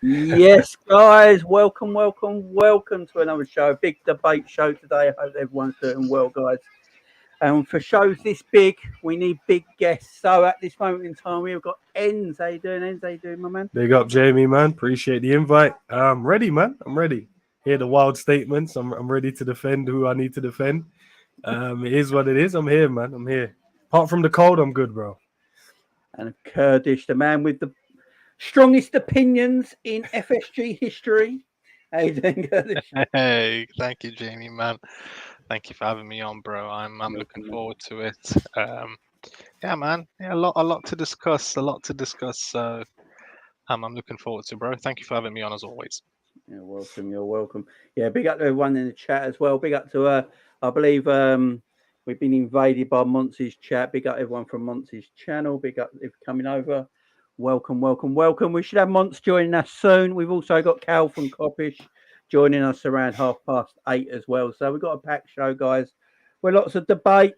Yes, guys, welcome to another show. Big debate show today. I hope everyone's doing well, guys. And for shows this big, we need big guests. So at this moment in time, we've got Enz. How you doing, Enz? How you doing, my man? Big up, Jamie, man. Appreciate the invite. I'm ready, man. I'm ready. Hear the wild statements. I'm ready to defend who I need to defend. It is what it is. I'm here, man. I'm here. Apart from the cold, I'm good, bro. And Kurdish, the man with the strongest opinions in FSG history. How you doing, Kurdish? Hey, thank you, Jamie, man. Thank you for having me on, bro. I'm looking forward to it. Yeah, man. Yeah, a lot to discuss. So I'm looking forward to, bro. Thank you for having me on as always. You're welcome. Yeah, big up to everyone in the chat as well. Big up to I believe we've been invaded by Monty's chat. Big up everyone from Monty's channel. Big up if coming over. Welcome. We should have Monts joining us soon. We've also got Carroll from Coppish joining us around 8:30 as well. So we've got a packed show, guys. With lots of debate.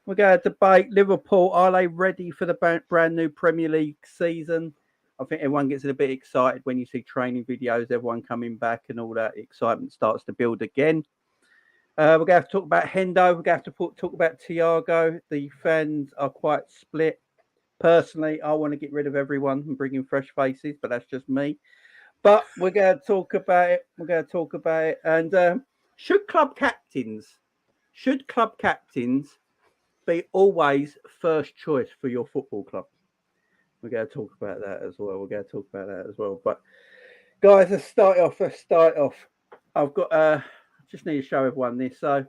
We're going to debate Liverpool. Are they ready for the brand new Premier League season? I think everyone gets a bit excited when you see training videos, everyone coming back and all that excitement starts to build again. We're going to have to talk about Hendo. We're going to have to talk about Thiago. The fans are quite split. Personally, I want to get rid of everyone and bring in fresh faces, but that's just me. But we're going to talk about it. And should club captains be always first choice for your football club? We're going to talk about that as well. But guys, let's start off. I've got just need to show everyone this. So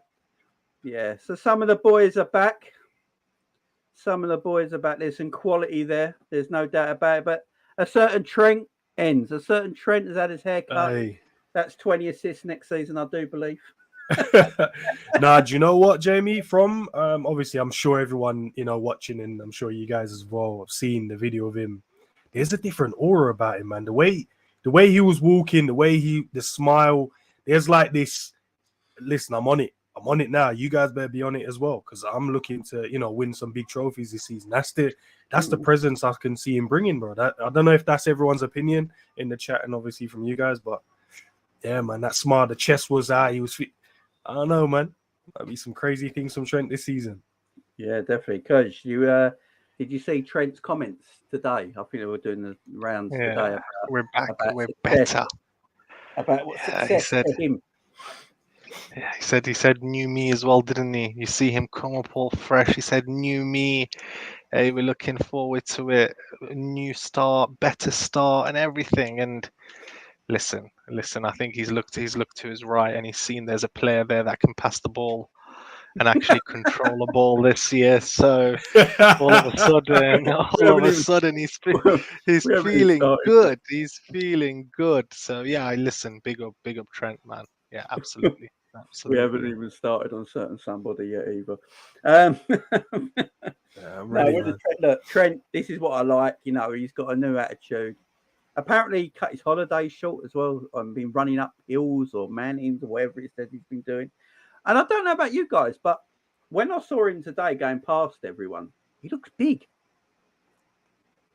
yeah, so some of the boys are back. There's some quality there. There's no doubt about it. But a certain Trent has had his hair cut. Hey. That's 20 assists next season, I do believe. Nah, do you know what, Jamie? From obviously, I'm sure everyone watching, and I'm sure you guys as well have seen the video of him. There's a different aura about him, man. The way he was walking, the smile. There's like this. Listen, I'm on it now. You guys better be on it as well, because I'm looking to win some big trophies this season. That's the presence I can see him bringing, bro. I don't know if that's everyone's opinion in the chat and obviously from you guys, but yeah, man, that smile, the chest was out. He was fit. I don't know, man. Might be some crazy things from Trent this season. Yeah, definitely. Because did you see Trent's comments today? I think they were doing the rounds today. We're back. We're better. About what success for him. Yeah, he said new me as well, didn't he? You see him come up all fresh. He said new me. Hey, we're looking forward to it. A new start, better start, and everything. And listen. I think he's looked to his right, and he's seen there's a player there that can pass the ball and actually control the ball this year. So all of a sudden, he's feeling good. He's feeling good. So yeah, listen. Big up Trent, man. Yeah, absolutely. We haven't even started on certain somebody yet either. Trent, this is what I like. He's got a new attitude. Apparently, he cut his holiday short as well and been running up hills or mountains or whatever it says he's been doing. And I don't know about you guys, but when I saw him today going past everyone, he looks big.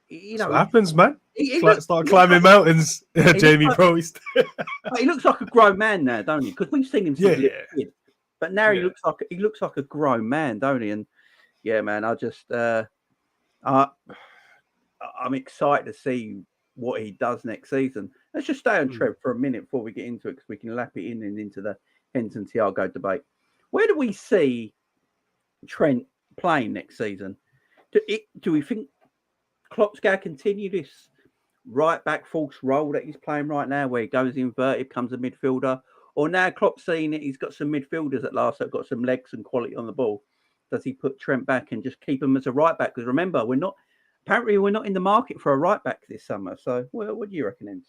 What happens, man? He start climbing mountains, Jamie Prost. He looks like a grown man now, don't he? Because we've seen him since he was a kid. But now he looks like a grown man, don't he? And yeah, man, I'm excited to see what he does next season. Let's just stay on Trev for a minute before we get into it, because we can lap it in and into the Henderson Thiago debate. Where do we see Trent playing next season? Do we think Klopp's going to continue this right back false role that he's playing right now, where he goes inverted, becomes a midfielder? Or now Klopp's seen it, he's got some midfielders at last that have got some legs and quality on the ball. Does he put Trent back and just keep him as a right back? Because remember, we're not in the market for a right back this summer. So what do you reckon,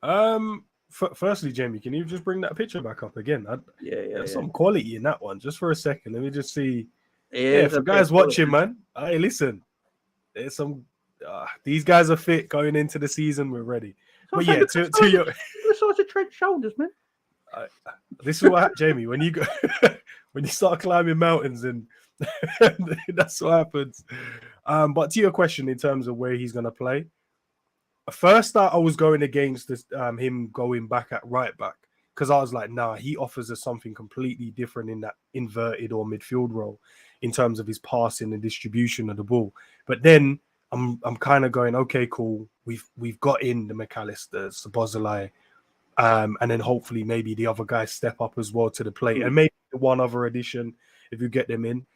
Enz? Firstly, Jamie, can you just bring that picture back up again? There's some quality in that one. Just for a second, let me just see. For guys watching, man. Hey, listen. There's some. These guys are fit going into the season. We're ready. But yeah, to your the size of Trent's shoulders, man. This is what Jamie, when you go when you start climbing mountains, and that's what happens. But to your question in terms of where he's going to play, first I was going against this, him going back at right back, because I was like, nah, he offers us something completely different in that inverted or midfield role in terms of his passing and distribution of the ball. But then I'm kind of going, okay, cool. We've got in the McAllister, Szoboszlai, and then hopefully maybe the other guys step up as well to the plate, and maybe one other addition if you get them in.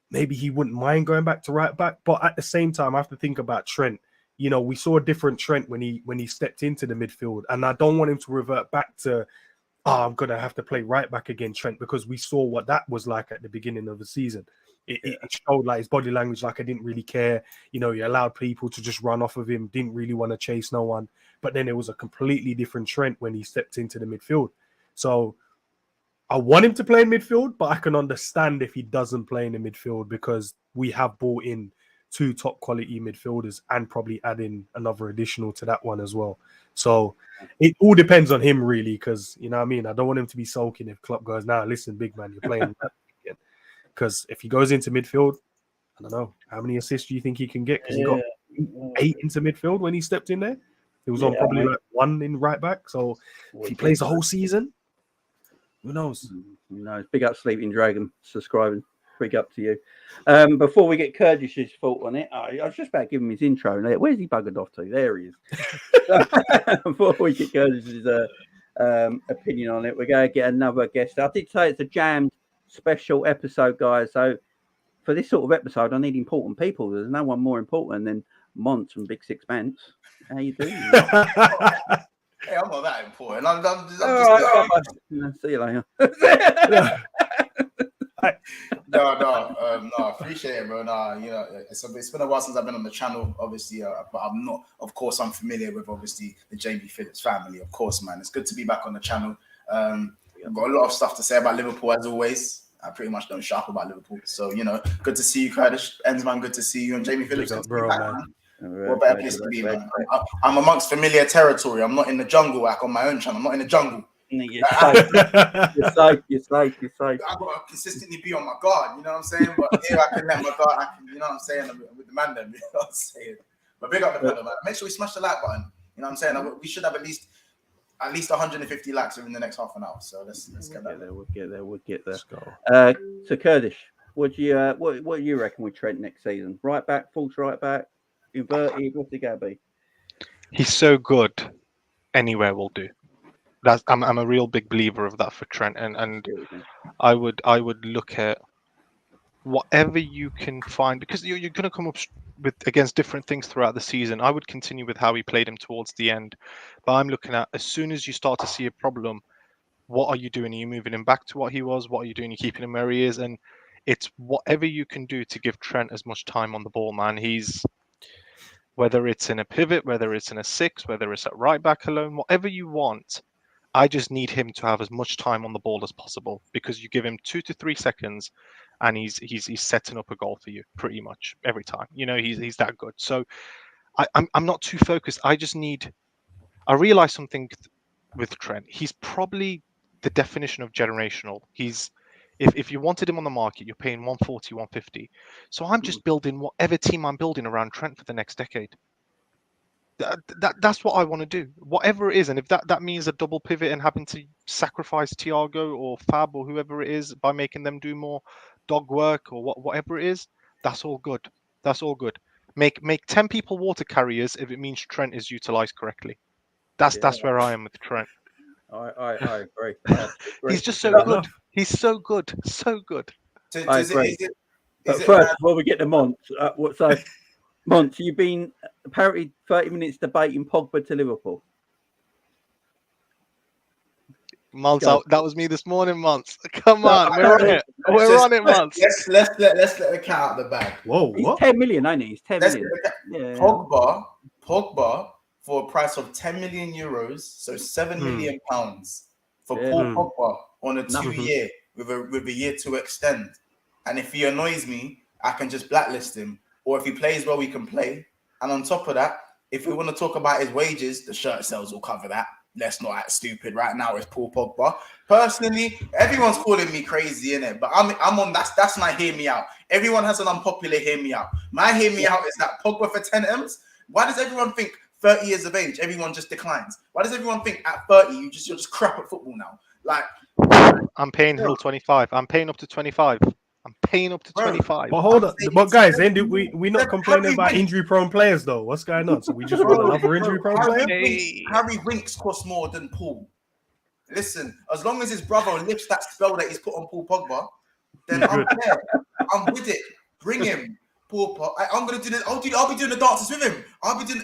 Maybe he wouldn't mind going back to right back, but at the same time, I have to think about Trent. You know, we saw a different Trent when he stepped into the midfield, and I don't want him to revert back to, I'm gonna have to play right back again, Trent, because we saw what that was like at the beginning of the season. It showed like his body language, like I didn't really care. You know, he allowed people to just run off of him, didn't really want to chase no one. But then it was a completely different Trent when he stepped into the midfield. So I want him to play in midfield, but I can understand if he doesn't play in the midfield, because we have brought in 2 top quality midfielders and probably adding another additional to that one as well. So it all depends on him really, because, you know what I mean? I don't want him to be sulking if Klopp goes, nah, listen, big man, you're playing again. Because if he goes into midfield, I don't know, how many assists do you think he can get? Because he got 8 into midfield when he stepped in there. It was on probably like 1 in right back. So if he plays the whole season, who knows? Who knows? Big up Sleeping Dragon, subscribing. Big up to you. Before we get Kurtish's thought on it, I was just about to give him his intro. Where's he buggered off to? There he is. Before we get Kurtish's opinion on it, we're going to get another guest. I did say it's a jammed special episode, guys. So for this sort of episode, I need important people. There's no one more important than Mont from Big Sixpence. How you doing? Hey, I'm not that important. I'm just right. See you later. No, I appreciate it, bro. No, you know, it's been a while since I've been on the channel, obviously, but I'm not. Of course, I'm familiar with obviously the JB Phillips family. Of course, man, it's good to be back on the channel. I've got a lot of stuff to say about Liverpool as always. I pretty much don't shut up about Liverpool. So, you know, good to see you, Kurdish. Ensman, good to see you. And Jamie Phillips, good to be back, man. What better place to be, man? I'm amongst familiar territory. I'm not in the jungle like on my own channel. I'm not in the jungle. You're safe. You're safe. I've got to consistently be on my guard, you know what I'm saying? But here I can let my guard, you know what I'm saying, with the man them, you know what I'm saying? But big up the pedal, man. Make sure we smash the like button. You know what I'm saying? We should have at least 150 likes within the next half an hour. So let's get that. We'll get there. So Kurdish, what do you reckon with Trent next season? Right back, false right back, inverted, what's he gonna be? He's so good, anywhere will do. I'm a real big believer of that for Trent, and I would look at whatever you can find, because you're going to come up against different things throughout the season. I would continue with how he played him towards the end, but I'm looking at, as soon as you start to see a problem, what are you doing? Are you moving him back to what he was? What are you doing? Are you keeping him where he is? And it's whatever you can do to give Trent as much time on the ball, man. He's, whether it's in a pivot, whether it's in a 6, whether it's at right back alone, whatever you want. I just need him to have as much time on the ball as possible, because you give him 2 to 3 seconds and he's setting up a goal for you pretty much every time. You know, he's that good. So I'm not too focused. I realize something with Trent. He's probably the definition of generational. If you wanted him on the market, you're paying 140, 150. So I'm just building whatever team I'm building around Trent for the next decade. That's what I want to do, whatever it is. And if that means a double pivot and having to sacrifice Thiago or Fab or whoever it is by making them do more dog work or whatever it is, that's all good. That's all good. Make 10 people water carriers if it means Trent is utilized correctly. That's where I am with Trent. I agree. He's just so good. He's so good. So good. I agree. But first, before we get to Mont, Mont, you've been apparently 30 minutes debating Pogba to Liverpool. Mont, that was me this morning, Mont. Come on, we're on it. We're on it, Mont. Let's let the cat out of the bag. Whoa, he's 10 million, ain't he? He's 10 million. Yeah. Pogba for a price of 10 million euros, so 7 million pounds for Paul Pogba on a 2-year with a year to extend. And if he annoys me, I can just blacklist him. Or if he plays well, we can play. And on top of that, if we want to talk about his wages, the shirt sales will cover that. Let's not act stupid. Right now, it's Paul Pogba. Personally, everyone's calling me crazy, innit? But I'm on that's my hear me out. Everyone has an unpopular hear me out. My hear me out is that Pogba for 10 M's. Why does everyone think 30 years of age, everyone just declines? Why does everyone think at 30 you're just crap at football now? Like, I'm paying till 25. I'm paying up to 25. I'm paying up to 25. But hold on, but guys, then we not Harry complaining about Winks. injury-prone players though. What's going on? So we just want another injury-prone player? Harry Winks costs more than Paul. Listen, as long as his brother lifts that spell that he's put on Paul Pogba, then I'm there. I'm with it. Bring him, Paul Pogba. I'm gonna do this. I'll be doing the dances with him. I'll be doing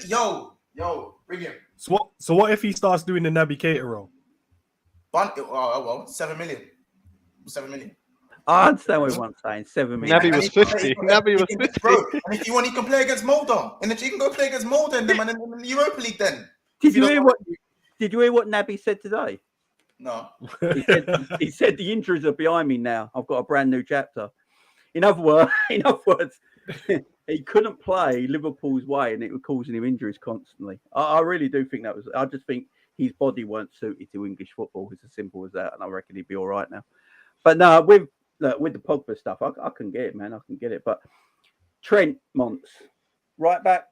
bring him. So what if he starts doing the Naby Keita role? Well, 7 million. 7 million. I understand what everyone's saying. 7 million. Naby was 50. Naby was 50. Bro, and if you want, he can play against Molde. And if you can go play against Molde and them and in the Europa League then. Did you hear what Naby said today? No. He said the injuries are behind me now. I've got a brand new chapter. In other words, he couldn't play Liverpool's way, and it was causing him injuries constantly. I really do think that was. I just think his body weren't suited to English football. It's as simple as that, and I reckon he'd be all right now. But no, with the Pogba stuff, I can get it, man. I can get it. But Trent Monts, right back,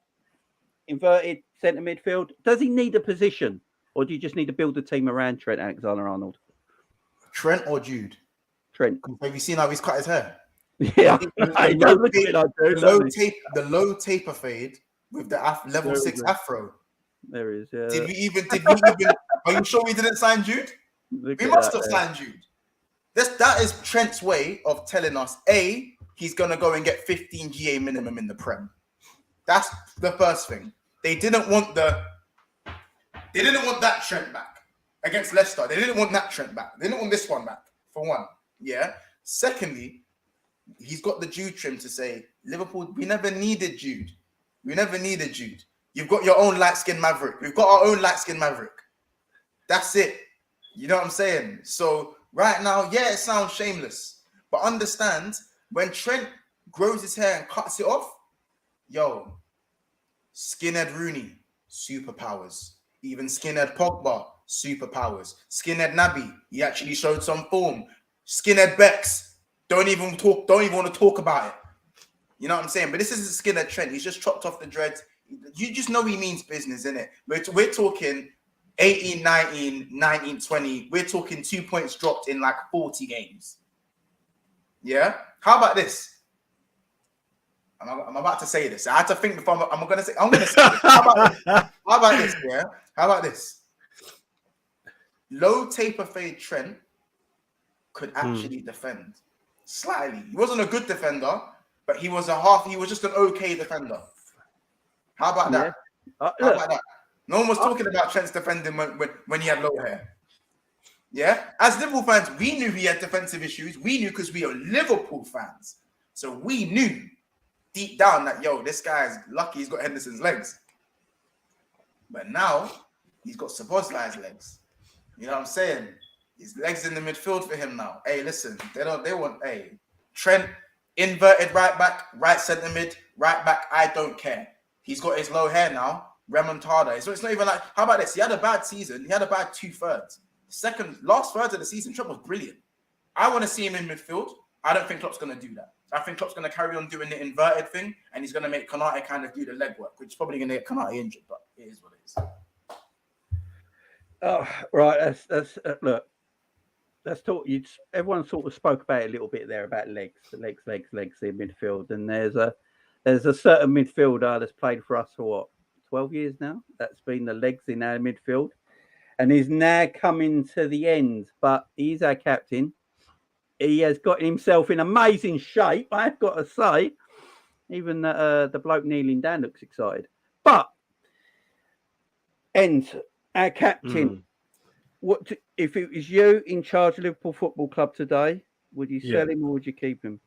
inverted centre midfield. Does he need a position, or do you just need to build a team around Trent Alexander-Arnold? Trent or Jude? Trent. Have you seen how he's cut his hair? Yeah, the low taper fade with the level 6 afro. There is. Yeah. Did we even? Are you sure we didn't sign Jude? We must have signed Jude. That is Trent's way of telling us: A, he's gonna go and get 15 GA minimum in the Prem. That's the first thing. They didn't want that Trent back against Leicester. They didn't want that Trent back. They didn't want this one back, for one. Yeah. Secondly, he's got the Jude trim to say, Liverpool, we never needed Jude. You've got your own light-skinned Maverick. We've got our own light-skinned Maverick. That's it. You know what I'm saying? So right now, yeah, it sounds shameless. But understand, when Trent grows his hair and cuts it off, skinhead Rooney, superpowers. Even skinhead Pogba, superpowers. Skinhead Naby, he actually showed some form. Skinhead Bex, don't even want to talk about it. You know what I'm saying? But this is a skinhead Trent. He's just chopped off the dreads. You just know he means business, innit? We're talking 18, 19, 19, 20. We're talking 2 points dropped in like 40 games. Yeah? How about this? I'm about to say this. I had to think before I'm going to say this. How about this, yeah? How about this? Low taper fade Trent could actually defend slightly. He wasn't a good defender, but he was just an okay defender. How about that? How about that? No one was talking about Trent's defending when he had low hair. Yeah? As Liverpool fans, we knew he had defensive issues. We knew because we are Liverpool fans. So we knew deep down that, this guy's lucky he's got Henderson's legs. But now, he's got Szoboszlai's legs. You know what I'm saying? His legs in the midfield for him now. Hey, listen, they want Trent, inverted right back, right centre mid, right back, I don't care. He's got his low hair now, remontada. So it's not even like, how about this? He had a bad season. He had a bad 2/3. Last third of the season, Trent was brilliant. I want to see him in midfield. I don't think Klopp's going to do that. I think Klopp's going to carry on doing the inverted thing, and he's going to make Konate kind of do the legwork, which is probably going to get Konate injured, but it is what it is. Oh, right. Look. Let's talk. Everyone sort of spoke about it a little bit there about legs in midfield, and there's a certain midfielder that's played for us for 12 years now. That's been the legs in our midfield, and he's now coming to the end. But he's our captain. He has got himself in amazing shape. I've got to say, even the bloke kneeling down looks excited. But our captain. What if it was you in charge of Liverpool Football Club today? Would you sell him or would you keep him?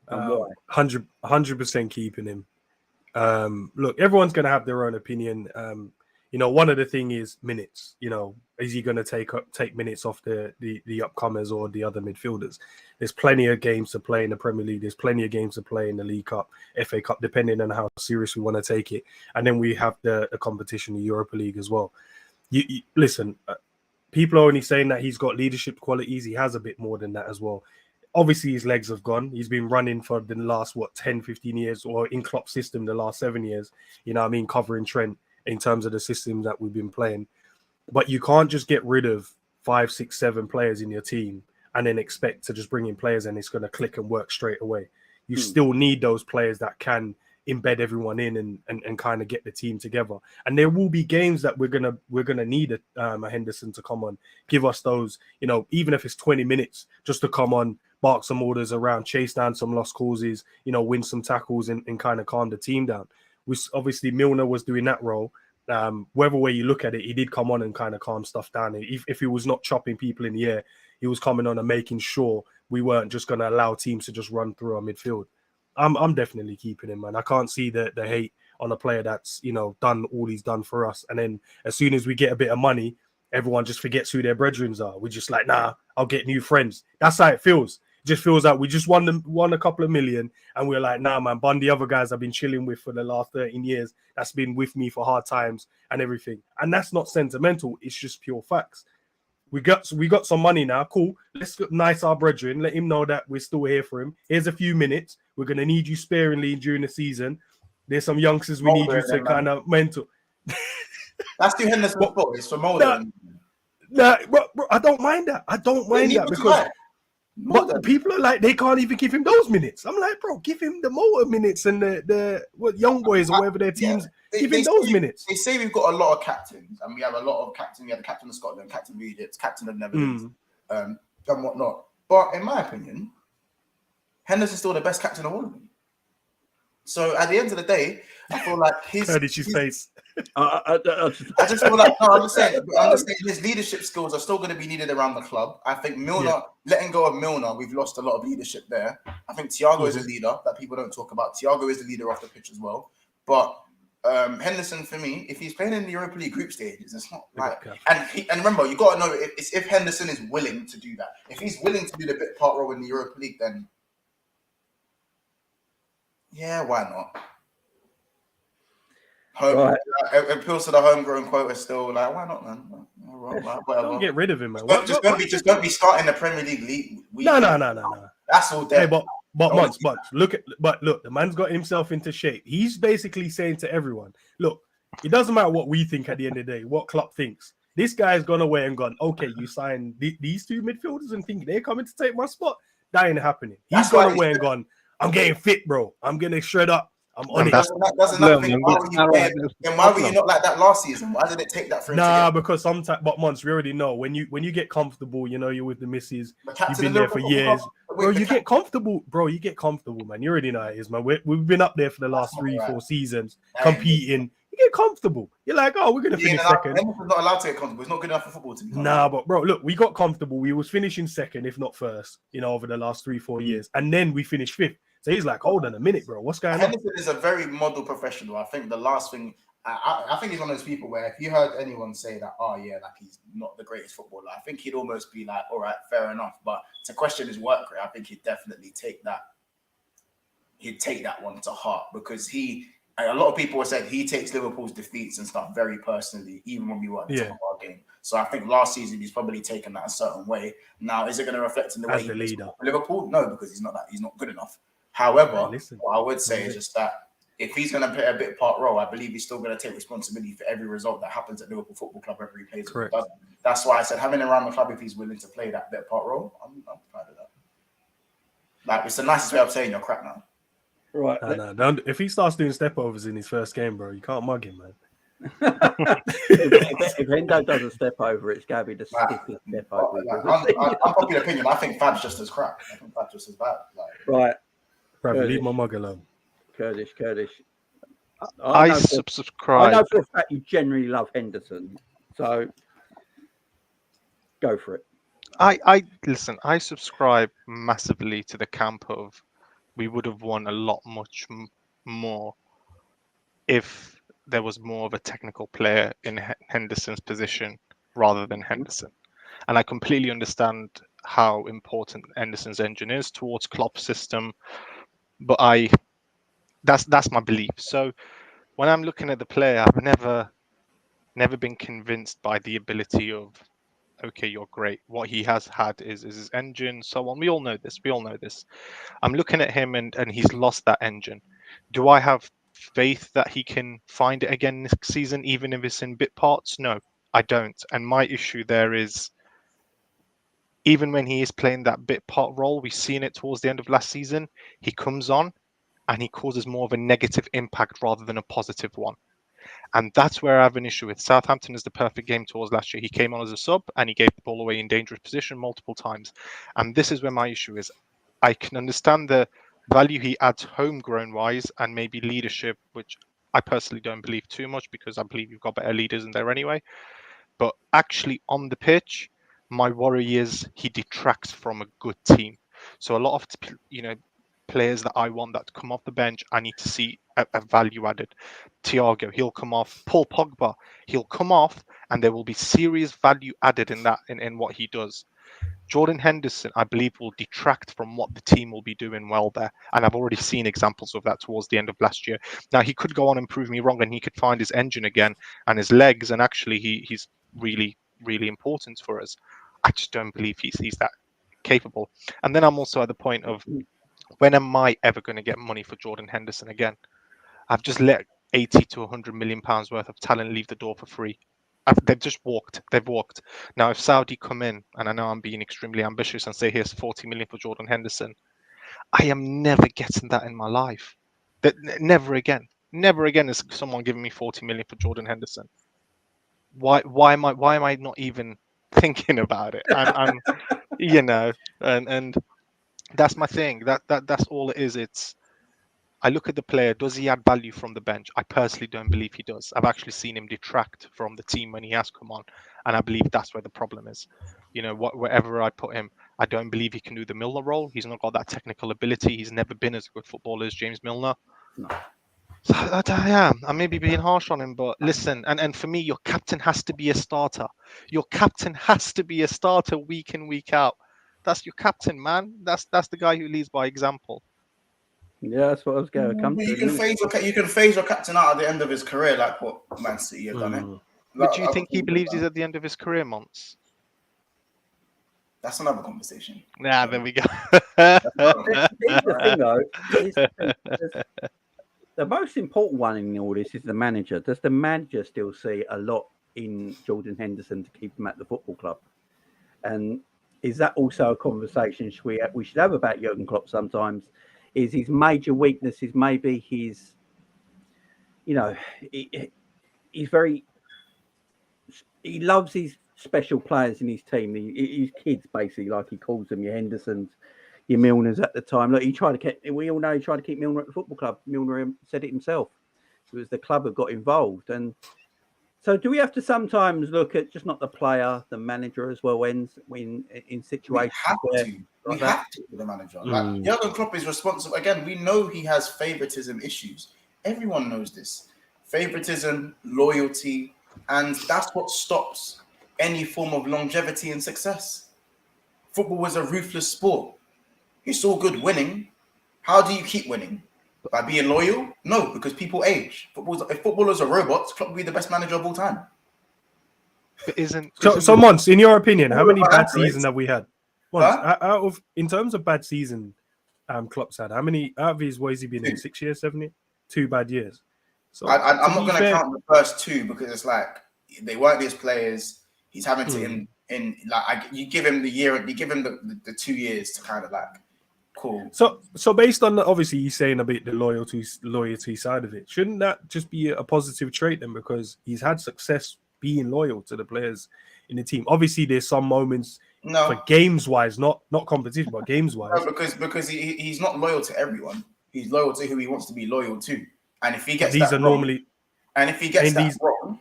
And why? 100% keeping him. Look, everyone's going to have their own opinion. One of the thing is minutes. Is he going to take minutes off the upcomers or the other midfielders? There's plenty of games to play in the Premier League. There's plenty of games to play in the League Cup, FA Cup, depending on how serious we want to take it. And then we have the competition, the Europa League as well. You listen. People are only saying that he's got leadership qualities. He has a bit more than that as well. Obviously, his legs have gone. He's been running for the last, 10, 15 years, or in Klopp's system, the last 7 years, covering Trent. in terms of the system that we've been playing. But you can't just get rid of 5, 6, 7 players in your team and then expect to just bring in players and it's going to click and work straight away. You still need those players that can embed everyone in and kind of get the team together. And there will be games that we're gonna need a Henderson to come on, give us those, you know, even if it's 20 minutes, just to come on, bark some orders around, chase down some lost causes, you know, win some tackles and kind of calm the team down. Obviously Milner was doing that role. Whatever way you look at it, he did come on and kind of calm stuff down. If he was not chopping people in the air, he was coming on and making sure we weren't just going to allow teams to just run through our midfield. I'm definitely keeping him, man. I can't see the hate on a player that's, you know, done all he's done for us. And then as soon as we get a bit of money, everyone just forgets who their brethren are. We're just like, nah, I'll get new friends. That's how it feels. It just feels like we just won a couple of million and we're like, nah, man, the other guys I've been chilling with for the last 13 years, that's been with me for hard times and everything. And that's not sentimental. It's just pure facts. We got some money now. Cool. Let's nice our brethren. Let him know that we're still here for him. Here's a few minutes. We're going to need you sparingly during the season. There's some youngsters we need you to kind of mentor. That's too Henderson's fault. It's for Mulder. Bro, I don't mind that. I don't mind that because but people are like, they can't even give him those minutes. I'm like, bro, give him the motor minutes and the young boys or whatever their teams. Give him those minutes. They say we've got a lot of captains, and we have a lot of captains. We have the captain of Scotland, captain of Egypt, captain of Netherlands, and whatnot. But in my opinion, Henderson's still the best captain of all of them. So at the end of the day, I feel like his face. I just feel like I'm just saying his leadership skills are still going to be needed around the club. I think Milner, letting go of Milner, we've lost a lot of leadership there. I think Thiago is a leader that people don't talk about. Thiago is the leader off the pitch as well. But Henderson, for me, if he's playing in the Europa League group stages, it's not like. And remember, you got to know if Henderson is willing to do that. If he's willing to do the bit part role in the Europa League, then yeah, why not? Appeals to the homegrown quota still. Like, why not, man? Whatever. Don't get rid of him, man. Just don't be starting the Premier League. No. That's all there. Hey, but look, the man's got himself into shape. He's basically saying to everyone, look, it doesn't matter what we think at the end of the day, what Klopp thinks. This guy's gone away and gone, okay, you signed these two midfielders and think they're coming to take my spot. That ain't happening. He's gone away and gone, I'm getting fit, bro. I'm going to shred up. I'm on it. Why were you not like that last season? Why did it take that for him? Because sometimes, but Mons, we already know when you get comfortable, you know, you're with the missus, you've been there for years. Bro, you get comfortable, man. You already know how it is, man. We've been up there for the last 3-4 seasons, competing. You get comfortable. You're like, oh, we're going to finish second. He's not allowed to get comfortable. It's not good enough for football team. But bro, look, we got comfortable. We was finishing second, if not first, you know, over the last 3-4 years. And then we finished fifth. So he's like, hold on a minute, bro. What's going on? Henderson is a very model professional. I think the last thing, I think he's one of those people where if you heard anyone say that, oh yeah, like he's not the greatest footballer, I think he'd almost be like, all right, fair enough. But to question his work rate, I think he'd definitely take that. He'd take that one to heart because a lot of people have said he takes Liverpool's defeats and stuff very personally, even when we were at the top of our game. So I think last season he's probably taken that a certain way. Now, is it going to reflect in the way he plays for Liverpool? No, because he's not good enough. However, what I would say is just that if he's going to play a bit part role, I believe he's still going to take responsibility for every result that happens at Liverpool Football Club every he plays. Correct. That's why I said having him around the club, if he's willing to play that bit part role, I'm proud of that. Like, it's the nicest way of saying you're crap now. Right. No. If he starts doing step overs in his first game, bro, you can't mug him, man. if Hendo does a step over, it's going to be the stiffest step over. Unpopular opinion, I think Fab's just as crap. I think Fab's just as bad. Right. Bro, leave my mug alone. Kurdish. I subscribe. I know for a fact you generally love Henderson, so go for it. I listen. I subscribe massively to the camp of we would have won a lot much more if there was more of a technical player in Henderson's position rather than Henderson. And I completely understand how important Henderson's engine is towards Klopp's system, but that's my belief. So when I'm looking at the player, I've never been convinced by the ability of, okay, you're great. What he has had is his engine, so on. We all know this. I'm looking at him and he's lost that engine. Do I have faith that he can find it again next season, even if it's in bit parts? No, I don't. And my issue there is, even when he is playing that bit part role, we've seen it towards the end of last season, he comes on and he causes more of a negative impact rather than a positive one. And that's where I have an issue with. Southampton is the perfect game towards last year. He came on as a sub and he gave the ball away in dangerous position multiple times. And this is where my issue is. I can understand the value he adds homegrown wise and maybe leadership, which I personally don't believe too much, because I believe you've got better leaders in there anyway. But actually on the pitch, my worry is he detracts from a good team. So a lot of players that I want that come off the bench, I need to see a value added. Thiago, he'll come off. Paul Pogba, he'll come off, and there will be serious value added in that in what he does. Jordan Henderson, I believe, will detract from what the team will be doing well there. And I've already seen examples of that towards the end of last year. Now, he could go on and prove me wrong, and he could find his engine again and his legs, and actually he's really, really important for us. I just don't believe he's that capable. And then I'm also at the point of, when am I ever going to get money for Jordan Henderson again? I've just let 80 to 100 million pounds worth of talent leave the door for free. They've just walked. They've walked. Now, if Saudi come in, and I know I'm being extremely ambitious and say here's 40 million for Jordan Henderson, I am never getting that in my life. Never again. Never again is someone giving me 40 million for Jordan Henderson. Why am I not even thinking about it? I'm and that's my thing. That's all it is. It's, I look at the player. Does he add value from the bench? I personally don't believe he does. I've actually seen him detract from the team when he has come on, and I believe that's where the problem is. Wherever I put him, I don't believe he can do the Milner role. He's not got that technical ability. He's never been as good footballer as James Milner. No. So I may be being harsh on him, but listen, and for me, your captain has to be a starter. Your captain has to be a starter week in, week out. That's your captain, man. That's the guy who leads by example. Yeah, that's what I was going to come to. You can phase your captain out at the end of his career, like what Man City have done it. But do you think he believes he's at the end of his career, Mons? That's another conversation. Nah, there we go. The most important one in all this is the manager. Does the manager still see a lot in Jordan Henderson to keep him at the football club? And is that also a conversation we should have about Jurgen Klopp sometimes? Is his major weakness is maybe his, he's very, he loves his special players in his team, his kids basically, like he calls them, your Hendersons, your Milners at the time. Look, we all know he tried to keep Milner at the football club. Milner said it himself. It was the club that got involved. And so do we have to sometimes look at just not the player, the manager as well, when in situations we have to with the manager. Like Jurgen Klopp is responsible. Again, we know he has favoritism issues. Everyone knows this. Favoritism, loyalty, and that's what stops any form of longevity and success. Football was a ruthless sport. It's all good winning. How do you keep winning? By being loyal? No, because people age. If footballers are robots, Klopp would be the best manager of all time. But so Mons, in your opinion, how many bad seasons have we had? Mons, in terms of bad season, Klopp's had, how many out of his, what has he been in, 6 years, 7 years? 2 bad years. So I'm not going to count the first 2 because it's like they weren't his players. He's having to you give him the year, you give him the 2 years to kind of like. Cool. So based on obviously you're saying a bit the loyalty side of it, shouldn't that just be a positive trait then? Because he's had success being loyal to the players in the team. Obviously, there's some moments for games wise, not competition, but games wise. No, because he's not loyal to everyone. He's loyal to who he wants to be loyal to. And if he gets wrong,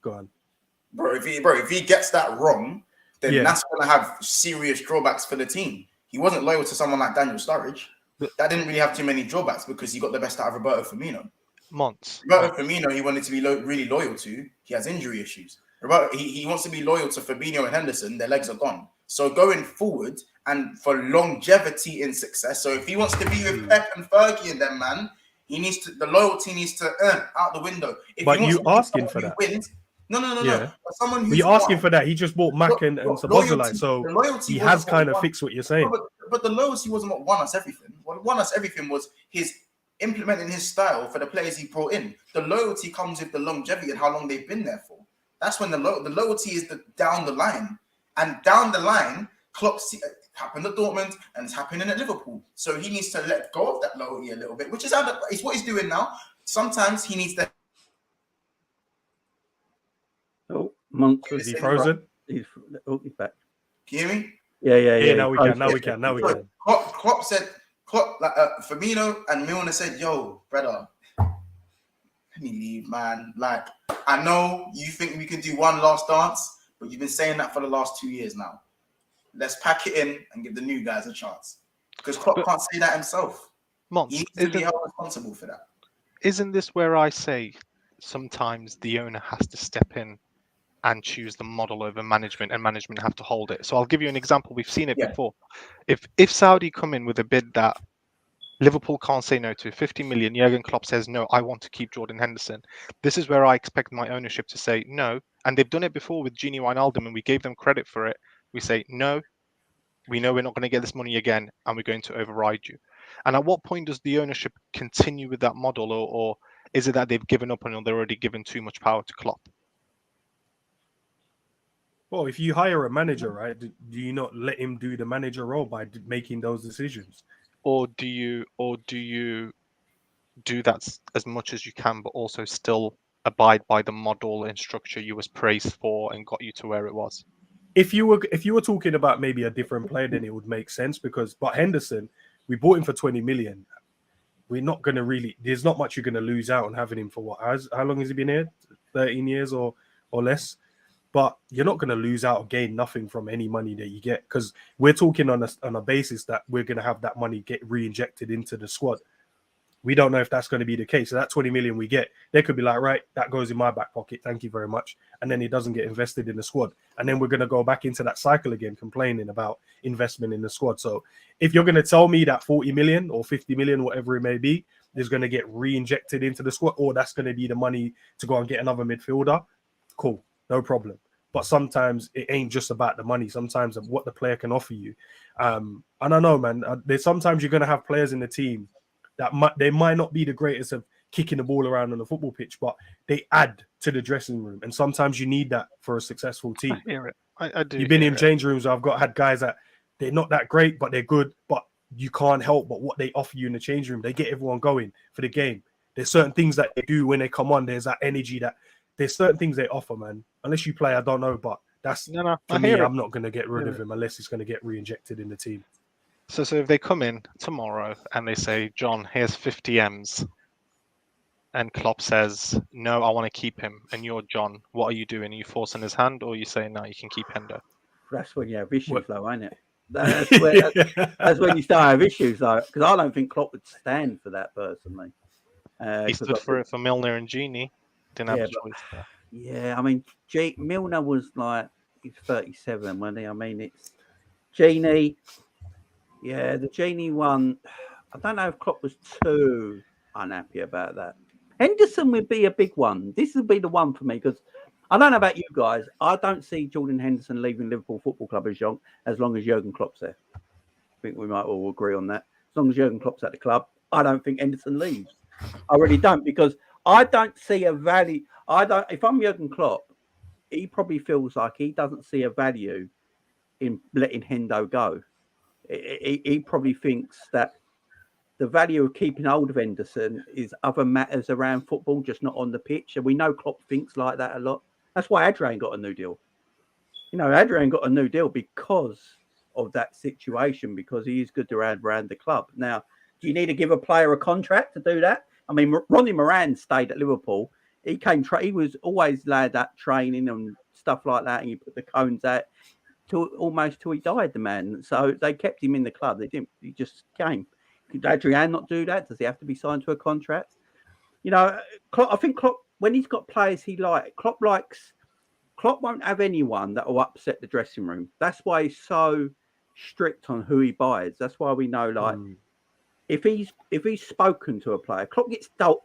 go on, bro. If he gets that wrong, then that's going to have serious drawbacks for the team. He wasn't loyal to someone like Daniel Sturridge. That didn't really have too many drawbacks because he got the best out of Roberto Firmino. Roberto Firmino, he wanted to be really loyal to. He has injury issues. He wants to be loyal to Fabinho and Henderson. Their legs are gone. So going forward and for longevity in success. So if he wants to be with Pep and Fergie and them, man, the loyalty needs to earn out the window. But you asking for that? No. Someone who's asking for that. He just bought Mac and Sabozolai, so he has kind of fixed what you're saying. But the loyalty wasn't what won us everything. What won us everything was his implementing his style for the players he brought in. The loyalty comes with the longevity and how long they've been there for. That's when the loyalty is down the line. And down the line, Klopp happened at Dortmund and it's happening at Liverpool. So he needs to let go of that loyalty a little bit, which is what he's doing now. Sometimes he needs to. Oh, Monster. Is he frozen? He's back. Can you hear me? Yeah. Now we can. Klopp said, Fabinho and Milner said, yo, brother, let me leave, man. Like, I know you think we can do one last dance, but you've been saying that for the last 2 years now. Let's pack it in and give the new guys a chance. Because Klopp can't say that himself. He needs to be held responsible for that. Isn't this where I say sometimes the owner has to step in and choose the model over management, and management have to hold it? So I'll give you an example. We've seen it before. If Saudi come in with a bid that Liverpool can't say no to, 50 million, Jurgen Klopp says, no, I want to keep Jordan Henderson. This is where I expect my ownership to say no. And they've done it before with Gini Wijnaldum, and we gave them credit for it. We say, no, we know we're not going to get this money again, and we're going to override you. And at what point does the ownership continue with that model, or is it that they've given up and they're already given too much power to Klopp? Well, if you hire a manager, right, do you not let him do the manager role by making those decisions? Or do you do that as much as you can, but also still abide by the model and structure you was praised for and got you to where it was? If you were talking about maybe a different player, then it would make sense, but Henderson, we bought him for 20 million. We're not going to really, there's not much you're going to lose out on having him for what? How long has he been here? 13 years or less? But you're not going to lose out or gain nothing from any money that you get, because we're talking on a basis that we're going to have that money get re-injected into the squad. We don't know if that's going to be the case. So that 20 million we get, they could be like, right, that goes in my back pocket. Thank you very much. And then it doesn't get invested in the squad. And then we're going to go back into that cycle again, complaining about investment in the squad. So if you're going to tell me that 40 million or 50 million, whatever it may be, is going to get re-injected into the squad, or that's going to be the money to go and get another midfielder, cool, no problem. But sometimes it ain't just about the money. Sometimes of what the player can offer you. And I know, man, there's sometimes you're going to have players in the team that they might not be the greatest of kicking the ball around on the football pitch, but they add to the dressing room. And sometimes you need that for a successful team. I hear it. I do. You've been in change rooms where I've had guys that they're not that great, but they're good, but you can't help but what they offer you in the change room. They get everyone going for the game. There's certain things that they do when they come on. There's that energy there's certain things they offer, man. Unless you play, I don't know, but that's for me. I'm not going to get rid of him unless he's going to get re-injected in the team. So if they come in tomorrow and they say, John, here's 50 M's, and Klopp says, no, I want to keep him, and you're John, what are you doing? Are you forcing his hand, or are you saying, no, you can keep Hendo? That's when you have issues, though, ain't it? That's when you start to have issues, though, because I don't think Klopp would stand for that personally. He stood for it for Milner and Gini. Didn't have a choice there. Yeah, I mean, Milner was like, he's 37, wasn't he? I mean, it's Gini. Yeah, the Genie one, I don't know if Klopp was too unhappy about that. Henderson would be a big one. This would be the one for me, because I don't know about you guys. I don't see Jordan Henderson leaving Liverpool Football Club as long as Jurgen Klopp's there. I think we might all agree on that. As long as Jurgen Klopp's at the club, I don't think Henderson leaves. I really don't, because I don't see a value. If I'm Jurgen Klopp, he probably feels like he doesn't see a value in letting Hendo go. He probably thinks that the value of keeping hold of Henderson is other matters around football, just not on the pitch. And we know Klopp thinks like that a lot. That's why Adrian got a new deal. You know, Adrian got a new deal because of that situation, because he is good around the club. Now, do you need to give a player a contract to do that? I mean, Ronnie Moran stayed at Liverpool. He was always laid up training and stuff like that, and you put the cones out almost till he died, the man. So they kept him in the club. He just came. Could Adrian not do that? Does he have to be signed to a contract? You know, I think Klopp, when he's got players he likes, Klopp won't have anyone that will upset the dressing room. That's why he's so strict on who he buys. That's why we know, like, if he's spoken to a player, Klopp gets dealt.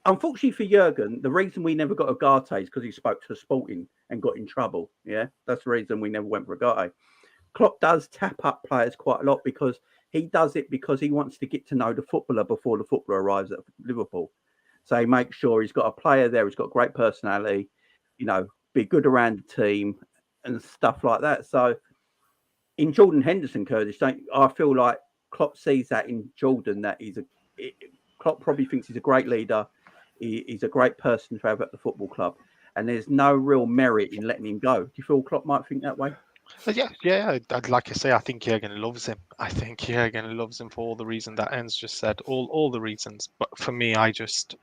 Unfortunately for Jurgen, the reason we never got Ugarte is because he spoke to Sporting and got in trouble. Yeah, that's the reason we never went for Ugarte. Klopp does tap up players quite a lot because he does it because he wants to get to know the footballer before the footballer arrives at Liverpool. So he makes sure he's got a player there who's got great personality, be good around the team and stuff like that. So in Jordan Henderson, Kurdish, I feel like Klopp sees that in Jordan, that Klopp probably thinks he's a great leader. He's a great person to have at the football club. And there's no real merit in letting him go. Do you feel Klopp might think that way? Yeah. Like I say, I think Jurgen loves him. I think Jurgen loves him for all the reasons that En's just said, all the reasons. But for me, I just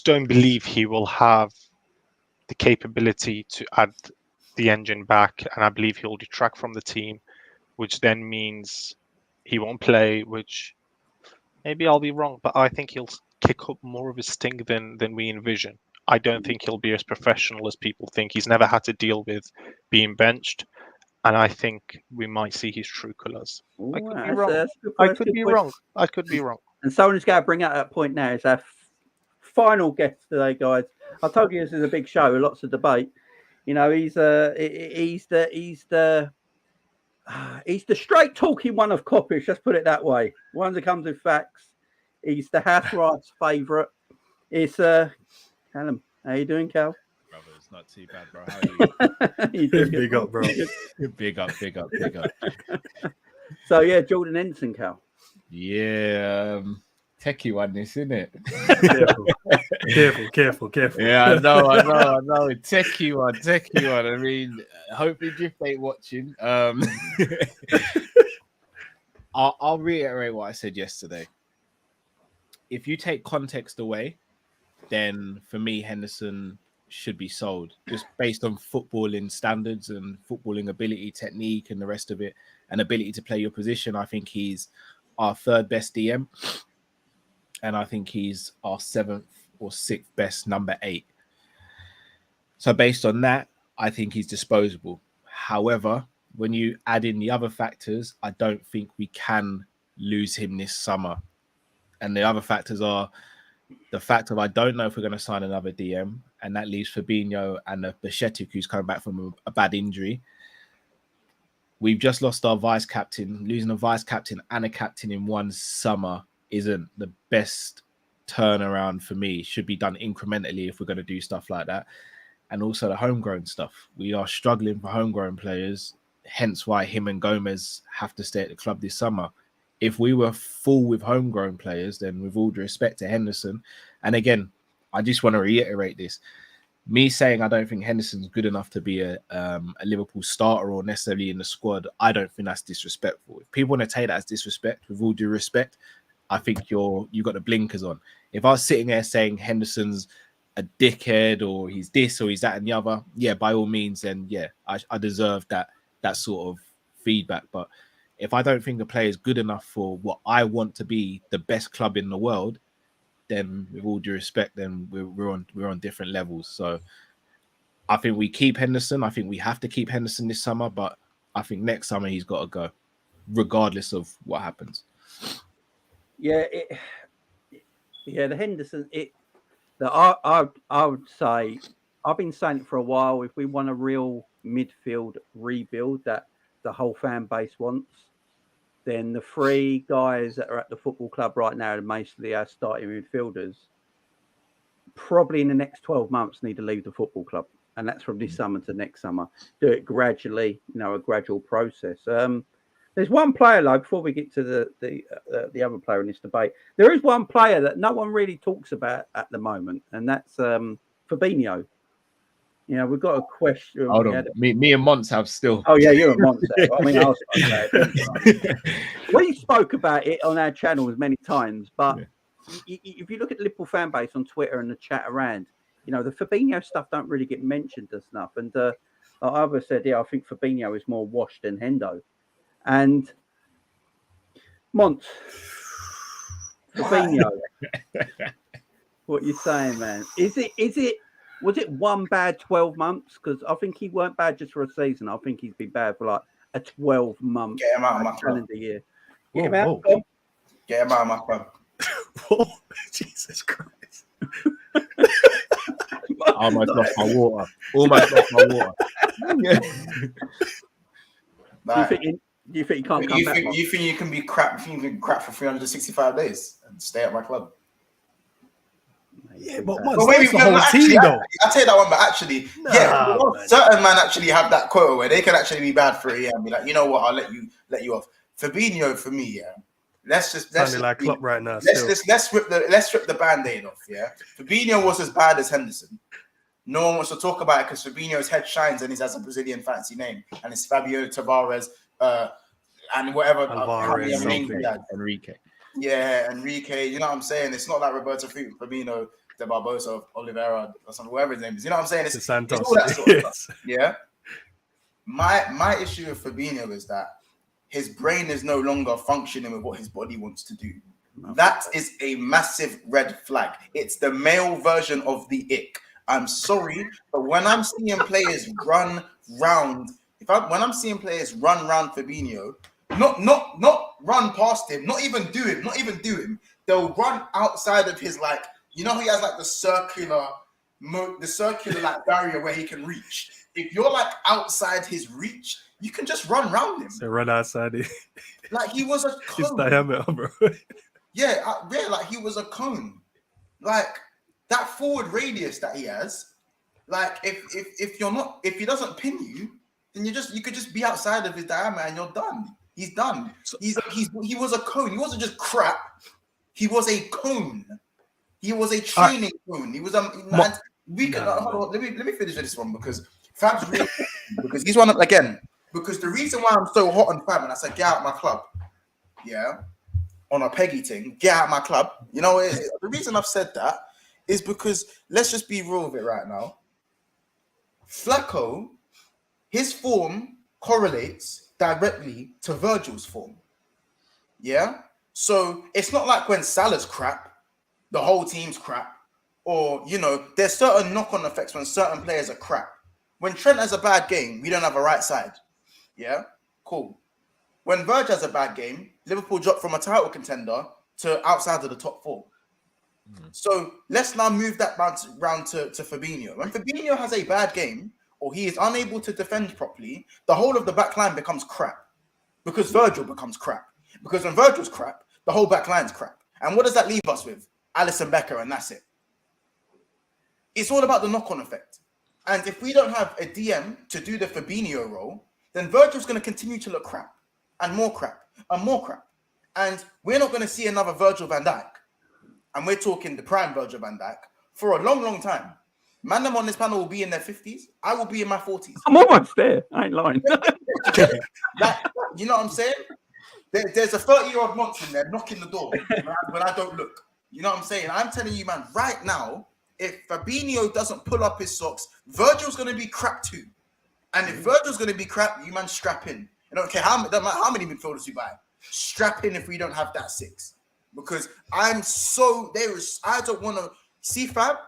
don't believe he will have the capability to add the engine back, and I believe he'll detract from the team, which then means he won't play. Which maybe I'll be wrong, but I think he'll kick up more of a stink than we envision. I don't think he'll be as professional as people think. He's never had to deal with being benched, and I think we might see his true colours. I could be wrong. I could be wrong. And someone who's going to bring out that point now is our final guest today, guys. I told you this is a big show, lots of debate. He's the straight talking one of Coppish. Let's put it that way. One that comes with facts. He's the house rights favourite. It's Callum. How you doing, Cal? Brother, it's not too bad, bro. How are you? Big up, bro. Big up. So yeah, Jordan Henderson, Cal. Yeah, techie one, this, isn't it? Careful. Yeah, I know. Techie one. I mean, hopefully Drift ain't watching. I'll reiterate what I said yesterday. If you take context away, then for me, Henderson should be sold just based on footballing standards and footballing ability, technique, and the rest of it, and ability to play your position. I think he's our third best DM, and I think he's our seventh or sixth best number 8. So based on that, I think he's disposable. However, when you add in the other factors, I don't think we can lose him this summer. And the other factors are the fact of I don't know if we're going to sign another DM, and that leaves Fabinho and Bajcetic, who's coming back from a bad injury. We've just lost our vice captain. Losing a vice captain and a captain in one summer isn't the best turnaround for me. It should be done incrementally if we're going to do stuff like that. And also the homegrown stuff. We are struggling for homegrown players, hence why him and Gomez have to stay at the club this summer. If we were full with homegrown players, then with all due respect to Henderson, and again, I just want to reiterate this. Me saying I don't think Henderson's good enough to be a Liverpool starter or necessarily in the squad, I don't think that's disrespectful. If people want to take that as disrespect, with all due respect, I think you got the blinkers on. If I was sitting there saying Henderson's a dickhead or he's this or he's that and the other, yeah, by all means, then yeah, I deserve that sort of feedback. But if I don't think a player is good enough for what I want to be the best club in the world, then with all due respect, then we're on different levels. So I think we keep Henderson. I think we have to keep Henderson this summer, but I think next summer he's got to go, regardless of what happens. Yeah, the Henderson. I would say I've been saying it for a while. If we want a real midfield rebuild that the whole fan base wants, then the 3 guys that are at the football club right now, mostly our starting midfielders, probably in the next 12 months need to leave the football club, and that's from this summer to next summer. Do it gradually, a gradual process. There's one player though, before we get to the other player in this debate, there is one player that no one really talks about at the moment, and that's Fabinho. We've got a question. Hold on. Me and Mons have still. Oh yeah, you're a monster. I mean, I was we spoke about it on our channels many times, but if you look at the Liverpool fan base on Twitter and the chat around, the Fabinho stuff don't really get mentioned enough. And I ever said, I think Fabinho is more washed than Hendo. And Mons, Fabinho, what you saying, man? Was it one bad 12 months? Because I think he weren't bad just for a season. I think he's been bad for like a 12-month calendar year. Get him out. Get him out of my club. Oh, Jesus Christ. I almost lost my water. You think he can't come back? You think you can be crap? You think you can crap for 365 days and stay at my club? Yeah, but maybe the whole team, though. I'll take that one, but actually, certain man actually have that quota where they can actually be bad for a year and be like, you know what, I'll let you off. Fabinho, for me, let's like Klopp right now. Let's rip the band-aid off. Yeah, Fabinho was as bad as Henderson. No one wants to talk about it because Fabinho's head shines and he has a Brazilian fancy name, and it's Fabio Tavares, and whatever Enrique. Yeah, Enrique. You know what I'm saying? It's not like Roberto Firmino, De Barbosa, Oliveira, or something, whatever his name is. You know what I'm saying? It's Santos. It's all that sort of stuff. Yeah. My issue with Fabinho is that his brain is no longer functioning with what his body wants to do. That is a massive red flag. It's the male version of the ick. I'm sorry, but when I'm seeing players run round, when I'm seeing players run round Fabinho, not run past him, not even do him. They'll run outside of his, like, you know, he has like the circular like barrier where he can reach. If you're like outside his reach, you can just run round him. So run outside it. Like he was a cone. It's diameter, bro. Like he was a cone. Like that forward radius that he has. Like if he doesn't pin you, then you could just be outside of his diameter and you're done. He's done. He was a cone. He wasn't just crap. He was a cone. He was a training cone. He was let me finish this one because Fab's really because he's one again. Because the reason why I'm so hot on Fab and I said get out of my club, on a Peggy thing, get out of my club. You know, the reason I've said that is because let's just be real with it right now. Flacco, his form correlates directly to Virgil's form. Yeah? So it's not like when Salah's crap, the whole team's crap. Or, you know, there's certain knock-on effects when certain players are crap. When Trent has a bad game, we don't have a right side. Yeah? Cool. When Virgil has a bad game, Liverpool drop from a title contender to outside of the top four. So let's now move that round to Fabinho. When Fabinho has a bad game, or he is unable to defend properly, the whole of the back line becomes crap. Because Virgil becomes crap. Because when Virgil's crap, the whole back line's crap. And what does that leave us with? Alisson Becker, and that's it. It's all about the knock-on effect. And if we don't have a DM to do the Fabinho role, then Virgil's going to continue to look crap. And more crap. And more crap. And we're not going to see another Virgil van Dijk. And we're talking the prime Virgil van Dijk for a long, long time. Man, them on this panel will be in their 50s. I will be in my 40s. I'm almost there. I ain't lying. You know what I'm saying? There's a 30-year-old monster in there knocking the door when I don't look. You know what I'm saying? I'm telling you, man, right now, if Fabinho doesn't pull up his socks, Virgil's going to be crap too. And if Virgil's going to be crap, you man strap in. I don't care how many midfielders you buy. Strap in if we don't have that six. Because I don't want to see Fab,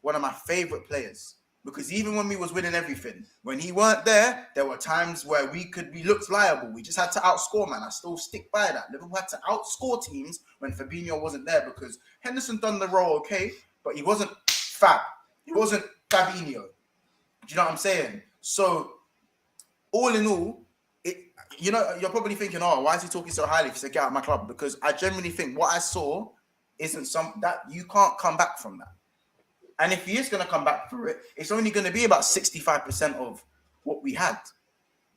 one of my favorite players. Because even when we was winning everything, when he weren't there, there were times where we looked liable. We just had to outscore, man. I still stick by that. Liverpool had to outscore teams when Fabinho wasn't there because Henderson done the role okay, but he wasn't Fab. He wasn't Fabinho. Do you know what I'm saying? So, all in all, you're probably thinking, oh, why is he talking so highly if he said get out of my club? Because I genuinely think what I saw isn't that you can't come back from that. And if he is going to come back for it, it's only going to be about 65% of what we had.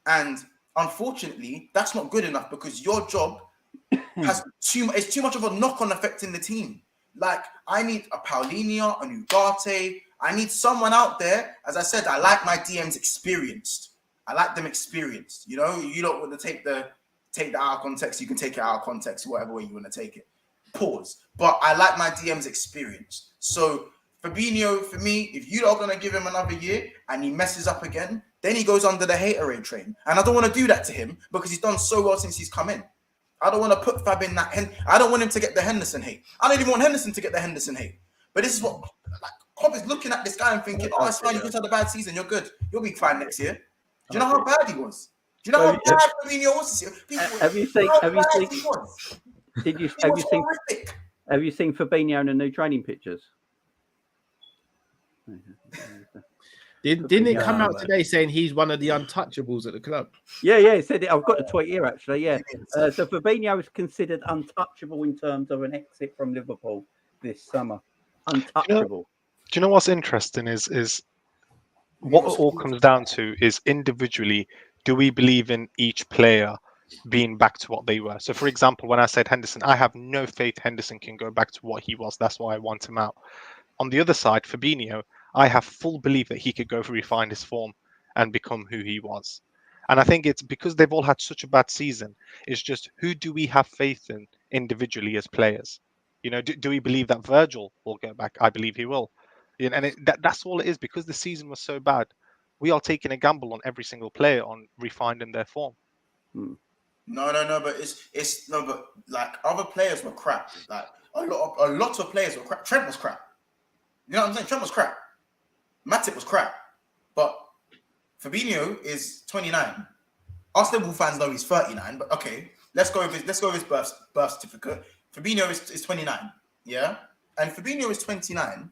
And unfortunately, that's not good enough because your job has too much of a knock-on effect in the team. Like, I need a Paulinho, an Ugarte. I need someone out there. As I said, I like my DMs experienced. I like them experienced. You know, you don't want to take that out of context. You can take it out of context, whatever way you want to take it. Pause. But I like my DMs experienced. So Fabinho, for me, if you are going to give him another year and he messes up again, then he goes under the haterade train. And I don't want to do that to him because he's done so well since he's come in. I don't want to put Fab in that. I don't want him to get the Henderson hate. I don't even want Henderson to get the Henderson hate. But this is what Klopp is looking at this guy and thinking, oh, it's fine. You just had a bad season. You're good. You'll be fine next year. Do you know how bad he was? Do you know how bad Fabinho was this year? Have you seen Fabinho in the new training pictures? Didn't it come out today saying he's one of the untouchables at the club? Yeah, he said it. I've got the tweet here actually. Yeah, so Fabinho is considered untouchable in terms of an exit from Liverpool this summer. Untouchable. Do you know what's interesting is what it all comes down to is individually, do we believe in each player being back to what they were? So, for example, when I said Henderson, I have no faith Henderson can go back to what he was. That's why I want him out. On the other side, Fabinho, I have full belief that he could go refine his form and become who he was. And I think it's because they've all had such a bad season. It's just, who do we have faith in individually as players? You know, do we believe that Virgil will go back? I believe he will. And that's all it is. Because the season was so bad, we are taking a gamble on every single player on refining their form. No, but it's no, but like other players were crap. Like a lot of players were crap. Trent was crap. You know what I'm saying? Trent was crap. Matip was crap. But Fabinho is 29. Us Liverpool fans know he's 39. But okay, let's go with his birth certificate. Fabinho is 29. Yeah, and Fabinho is 29,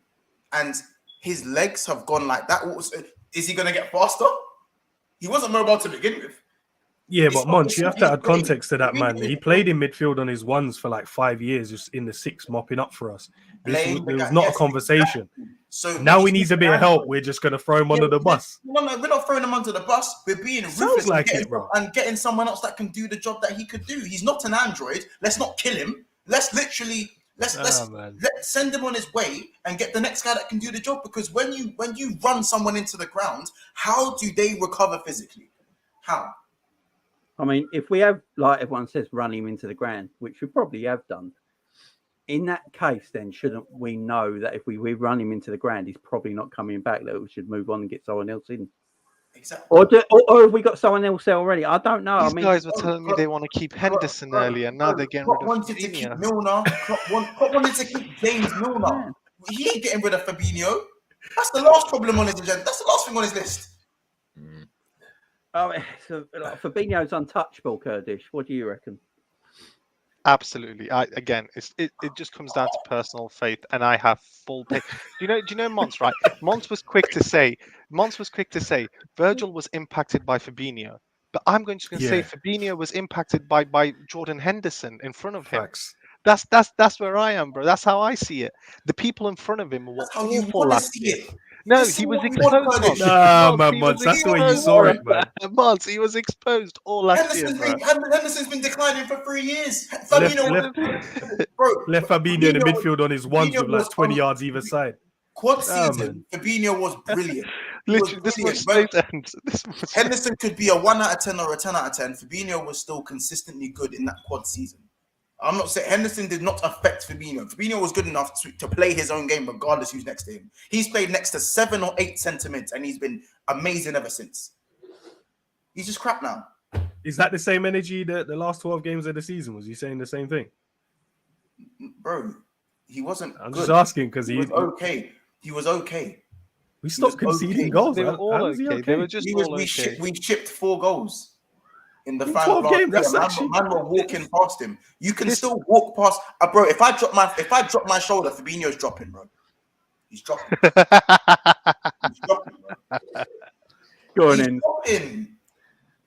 and his legs have gone like that. Is he going to get faster? He wasn't mobile to begin with. Yeah, but Monch, you have to add context to that, man. He played in midfield on his ones for like 5 years, just in the six, mopping up for us. It was not a conversation. Exactly. So now he needs a bit of help. We're just going to throw him under the bus. No, we're not throwing him under the bus. We're being ruthless and getting someone else that can do the job that he could do. He's not an android. Let's not kill him. Let's send him on his way and get the next guy that can do the job. Because when you run someone into the ground, how do they recover physically? How? I mean, if we have, like everyone says, run him into the ground, which we probably have done, in that case, then shouldn't we know that if we run him into the ground, he's probably not coming back, that we should move on and get someone else in? Exactly. Or have we got someone else there already? I don't know. These guys were telling me they want to keep Henderson earlier, and now they're getting rid of wanted to keep Milner. Klopp wanted to keep James Milner. He ain't getting rid of Fabinho. That's the last problem on his agenda. That's the last thing on his list. Oh, so like, Fabinho's untouchable, Kurdish. What do you reckon? Absolutely. It just comes down to personal faith, and I have full faith. Do you know Mons, right? Mons was quick to say Virgil was impacted by Fabinho, but I'm going to say Fabinho was impacted by Jordan Henderson in front of him. Facts. That's where I am, bro. That's how I see it. The people in front of him were awful last year. No, he was exposed. Mons, that's the way you saw it, man. Mons, he was exposed all last year, bro. Henderson's been declining for 3 years. Left Fabinho in the midfield on his ones with like 20 yards either side. Quad season, Fabinho was brilliant. Literally, this was straight end. Henderson could be a 1 out of 10 or a 10 out of 10. Fabinho was still consistently good in that quad season. I'm not saying Henderson did not affect Fabinho. Fabinho was good enough to play his own game regardless who's next to him. He's played next to 7 or 8 sentiments and he's been amazing ever since. He's just crap now. Is that the same energy that the last 12 games of the season? Was he saying the same thing? Bro, he wasn't I'm just asking because he was okay. He was okay. We stopped conceding goals. They were all okay. They were just all okay. We shipped 4 goals. In the final game, man were walking past him. You can still walk past, bro. If I drop my shoulder, Fabinho's dropping, bro. He's dropping. He's dropping, bro. Go on in.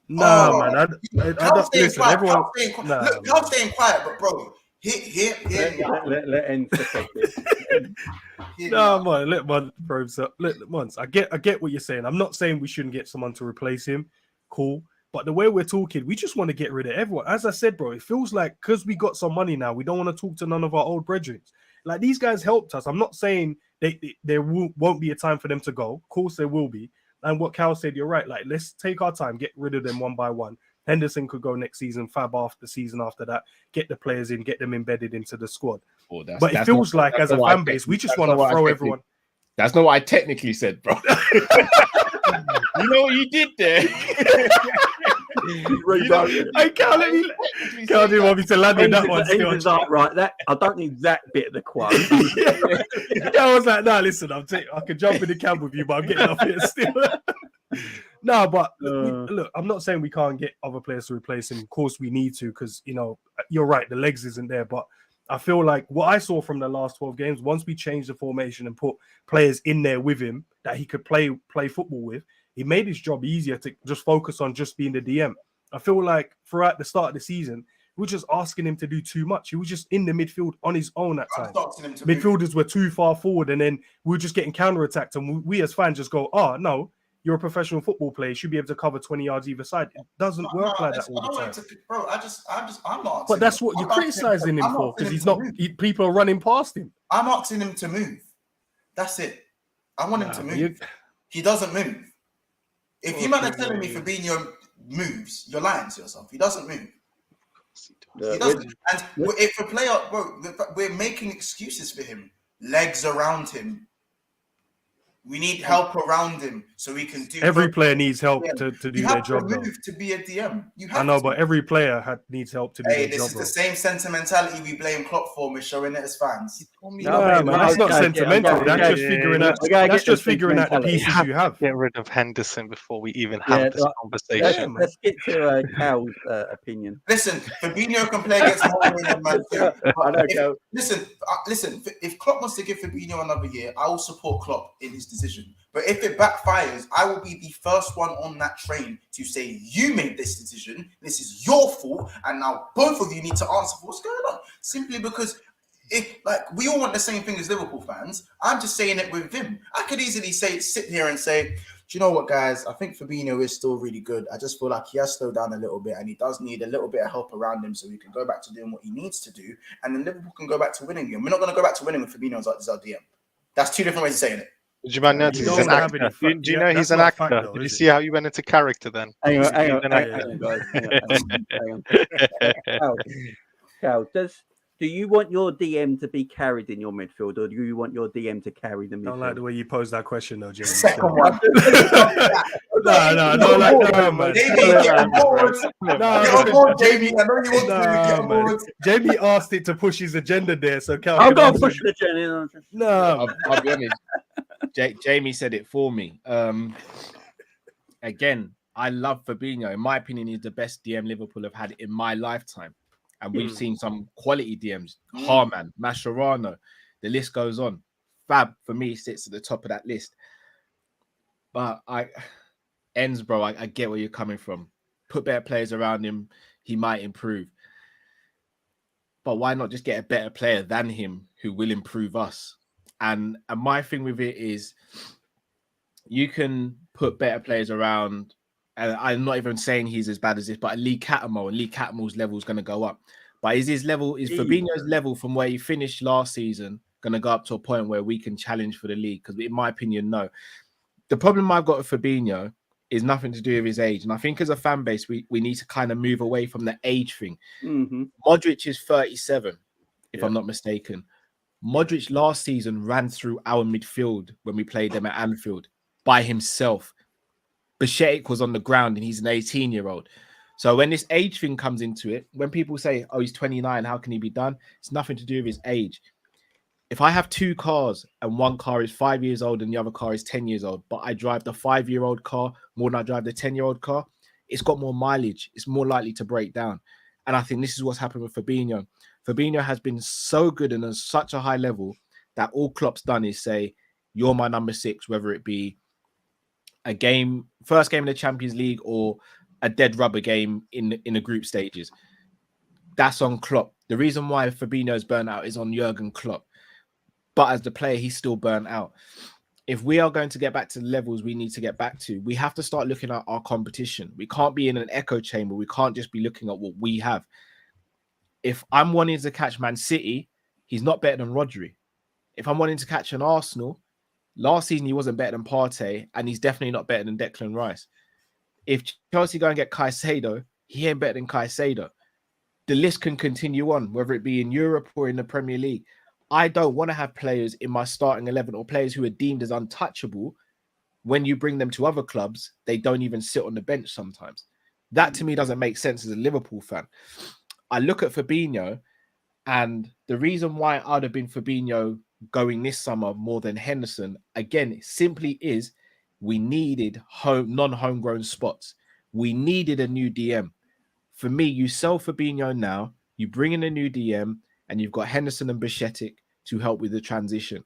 No, man. I don't listen. Everyone, I'm staying quiet, but bro, here. Let end. No, man. Let man probes up. Once I get what you're saying. I'm not saying we shouldn't get someone to replace him. Cool. But the way we're talking, we just want to get rid of everyone. As I said, bro, it feels like because we got some money now, we don't want to talk to none of our old brethren. Like, these guys helped us. I'm not saying there won't be a time for them to go. Of course, there will be. And what Cal said, you're right. Like, let's take our time, get rid of them one by one. Henderson could go next season, Fab after the season after that, get the players in, get them embedded into the squad. But it feels like as a fan base, we just want to throw everyone. That's not what I technically said, bro. You know what you did there? I can't let me. Can't do want me to land in that one. He like, right, that I don't need that bit of the quote. I was like, no, listen, I can jump in the cab with you, but I'm getting off here still. No, but look, I'm not saying we can't get other players to replace him. Of course, we need to, because you're right, the legs isn't there. But I feel like what I saw from the last 12 games, once we changed the formation and put players in there with him that he could play football with, he made his job easier to just focus on just being the DM. I feel like throughout the start of the season, we were just asking him to do too much. He was just in the midfield on his own at times. Midfielders were too far forward, and then we were just getting counter-attacked. And we as fans just go, oh, no, you're a professional football player. You should be able to cover 20 yards either side. It doesn't work like that all the time. I'm not. But that's what you're criticizing him for, because he's not. People are running past him. I'm asking him to move. That's it. I want him to move. He doesn't move. If you man are telling me Fabinho moves, you're lying to yourself. He doesn't move. He doesn't. And if a player, bro, we're making excuses for him. Legs around him. We need help around him so we can do. Every player needs help to do their job. You have to move to be a DM. I know, but every player needs help to do their job. This is the same sentimentality we blame Klopp for. We're showing it as fans. No, man, that's not sentimental. That's just figuring out. That's just figuring out the pieces you have. Get rid of Henderson before we even have this conversation. Let's get to Carroll's opinion. Listen, Fabinho can play against Man too. Listen. If Klopp wants to give Fabinho another year, I will support Klopp in his decision. But if it backfires, I will be the first one on that train to say, you made this decision, this is your fault, and now both of you need to answer for what's going on. Simply because we all want the same thing as Liverpool fans. I'm just saying it with him. I could easily sit here and say, do you know what, guys? I think Fabinho is still really good. I just feel like he has slowed down a little bit, and he does need a little bit of help around him so he can go back to doing what he needs to do, and then Liverpool can go back to winning again. We're not going to go back to winning with Fabinho as our DM. That's two different ways of saying it. Do you mind noticing he's an actor? Do you know he's an actor? Did you see how you went into character then? Hang on, guys. Cal, do you want your DM to be carried in your midfield, or do you want your DM to carry the midfield? I don't like the way you posed that question, though, Jamie. Second one. No, don't like that, man. Jamie, I know you want to. Jamie asked it to push his agenda there, so Cal. I'm going to push the agenda. No, I'll be honest. Jamie said it for me. Again, I love Fabinho. In my opinion, he's the best DM Liverpool have had in my lifetime. And we've seen some quality DMs. Harman, Mascherano, the list goes on. Fab, for me, sits at the top of that list. But I get where you're coming from. Put better players around him, he might improve. But why not just get a better player than him who will improve us? And my thing with it is you can put better players around. And I'm not even saying he's as bad as this, but Lee Cattermole, and Lee Cattermole's level is going to go up. But is Fabinho's level from where he finished last season going to go up to a point where we can challenge for the league? Because in my opinion, no. The problem I've got with Fabinho is nothing to do with his age. And I think as a fan base, we need to kind of move away from the age thing. Mm-hmm. Modric is 37, if I'm not mistaken. Modric last season ran through our midfield when we played them at Anfield by himself. Bashetic was on the ground and he's an 18-year-old. So when this age thing comes into it, when people say, oh, he's 29, how can he be done? It's nothing to do with his age. If I have two cars and one car is 5 years old and the other car is 10 years old, but I drive the 5-year-old car more than I drive the 10-year-old car, it's got more mileage. It's more likely to break down. And I think this is what's happened with Fabinho. Fabinho has been so good and at such a high level that all Klopp's done is say, you're my number 6, whether it be first game in the Champions League or a dead rubber game in the group stages. That's on Klopp. The reason why Fabinho's burnt out is on Jurgen Klopp. But as the player, he's still burnt out. If we are going to get back to the levels we need to get back to, we have to start looking at our competition. We can't be in an echo chamber. We can't just be looking at what we have. If I'm wanting to catch Man City, he's not better than Rodri. If I'm wanting to catch an Arsenal, last season, he wasn't better than Partey, and he's definitely not better than Declan Rice. If Chelsea go and get Caicedo, he ain't better than Caicedo. The list can continue on, whether it be in Europe or in the Premier League. I don't want to have players in my starting 11 or players who are deemed as untouchable. When you bring them to other clubs, they don't even sit on the bench sometimes. That, to me, doesn't make sense as a Liverpool fan. I look at Fabinho, and the reason why I'd have been Fabinho going this summer more than Henderson, again, it simply is we needed non-homegrown spots. We needed a new DM. For me, you sell Fabinho now, you bring in a new DM, and you've got Henderson and Bajcetic to help with the transition.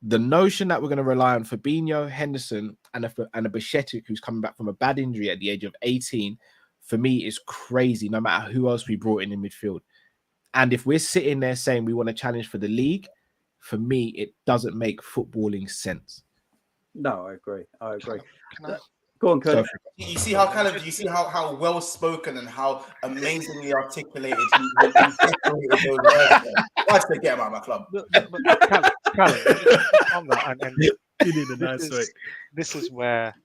The notion that we're going to rely on Fabinho, Henderson, and a Bajcetic who's coming back from a bad injury at the age of 18, for me, is crazy, no matter who else we brought in midfield. And if we're sitting there saying we want to challenge for the league, for me, it doesn't make footballing sense. No, I agree. Can I Go on, Kurt. You see how how well spoken and how amazingly articulated he articulated those words. Why should I get him out of my club? Callum, on that, and You need a nice way. this is where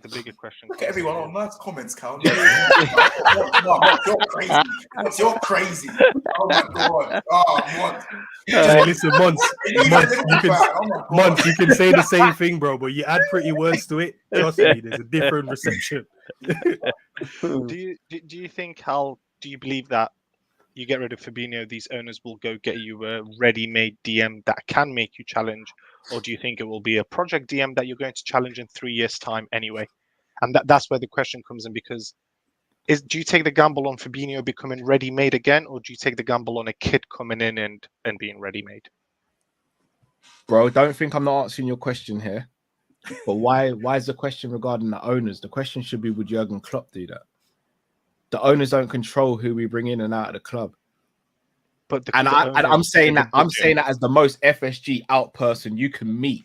the bigger question. Look at everyone on nice comments, Cal. You're crazy. Oh my god. Oh, Hey, listen, Mons, you can say the same thing, bro, but you add pretty words to it. Trust me, there's a different reception. Do you think, Hal? Do you believe that you get rid of Fabinho, these owners will go get you a ready-made DM that can make you challenge, or do you think it will be a project DM that you're going to challenge in 3 years' time anyway? And that's where the question comes in, because do you take the gamble on Fabinho becoming ready-made again, or do you take the gamble on a kid coming in and being ready-made? Bro, don't think I'm not answering your question here. But why is the question regarding the owners? The question should be, would Jurgen Klopp do that? The owners don't control who we bring in and out of the club. But I'm saying that as the most FSG out person you can meet.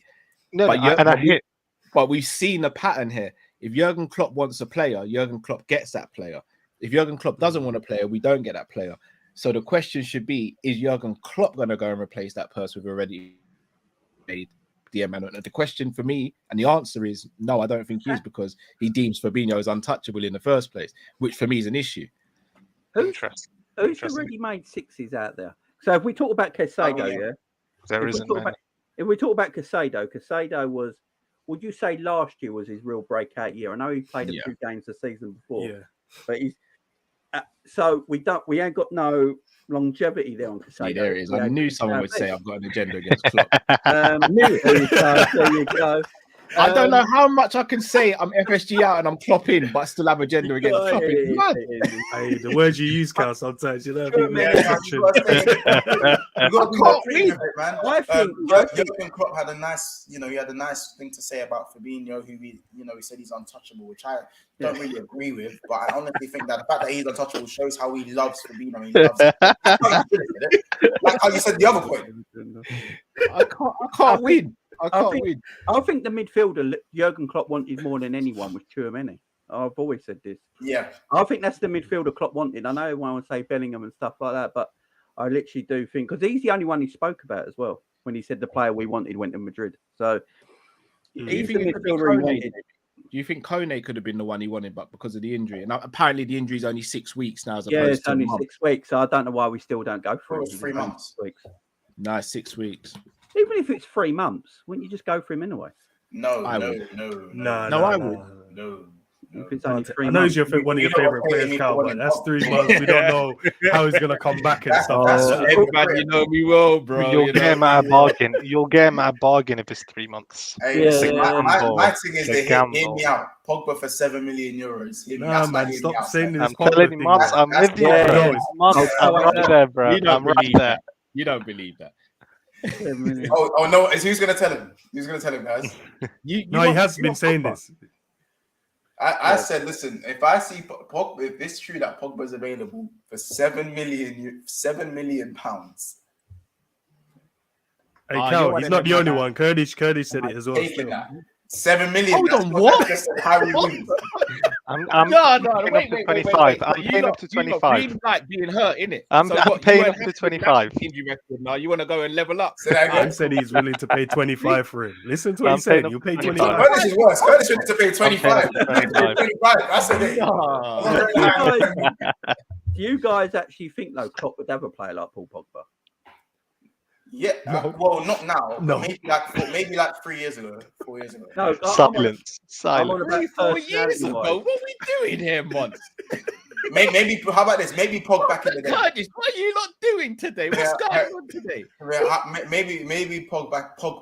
But we've seen a pattern here. If Jurgen Klopp wants a player, Jurgen Klopp gets that player. If Jurgen Klopp doesn't want a player, we don't get that player. So the question should be, is Jurgen Klopp going to go and replace that person with a ready-made DM? And the question for me, and the answer is no, I don't think he is, because he deems Fabinho as untouchable in the first place, which for me is an issue. Who's the ready-made sixes out there? So if we talk about Caicedo, if we talk about Caicedo was, would you say last year was his real breakout year? I know he played a few games the season before, but he's so we ain't got no longevity there on Caicedo. Yeah, there it is. I knew someone would say I've got an agenda against Klopp. There you go. I don't know how much I can say I'm FSG out and I'm Klopp in, but still have agenda against Klopp in. Hey, the words you use, Carl, sometimes you know. I think Jurgen Klopp had a nice, he had a nice thing to say about Fabinho, who he said he's untouchable, which I don't really agree with. But I honestly think that the fact that he's untouchable shows how he loves Fabinho. He loves it. Like how you said the other point. I can't win. I think the midfielder Jurgen Klopp wanted more than anyone was Tchouaméni. I've always said this. Yeah. I think that's the midfielder Klopp wanted. I know everyone would say Bellingham and stuff like that, but I literally do think, because he's the only one he spoke about as well when he said the player we wanted went to Madrid. So he's the midfielder he wanted. Do you think Kone could have been the one he wanted, but because of the injury? And apparently the injury is only 6 weeks now. It's only 6 weeks. So I don't know why we still don't go for it. It's 3 months. No, 6 weeks. Even if it's 3 months, wouldn't you just go for him anyway? No, I would. I would. No. If it's only 3 I know months. he's one of your favorite players, Carl, but that's 3 months. We don't know how he's gonna come back and stuff. Everybody, you know me well, bro. You'll get him at a bargain. You'll get him at a bargain if it's 3 months. Hey, my thing is they hear me out. Pogba for €7 million. Nah, man, stop saying this. I'm telling you, Mons, I'm with you. I'm right there, bro. I'm right there. You don't believe that. Oh no! Who's gonna tell him? Who's gonna tell him, guys? He has been saying this. I said, listen, if I see Pogba, if it's true that Pogba is available for £7 million. Hey, Cal, he's not the only one. Kurdish said it as well. That. 7 million. Hold on, what? I'm paying up to 25. I'm paying up to 25. You like being hurt, innit? I'm paying up to 25. Now you want to go and level up. I said he's willing to pay 25 for him. Listen to what he said. You pay 25. Curtis is worse. Curtis willing to pay 25. That's it. Do you guys actually think though Klopp would ever play like Paul Pogba? Yeah, well, not now. No. Maybe like 3 years ago, 4 years ago. No, Silence. 4 years ago. What are we doing here, Mons? Maybe. How about this? Maybe Pog back in the day. What are you not doing today? What's going on today? Maybe Pog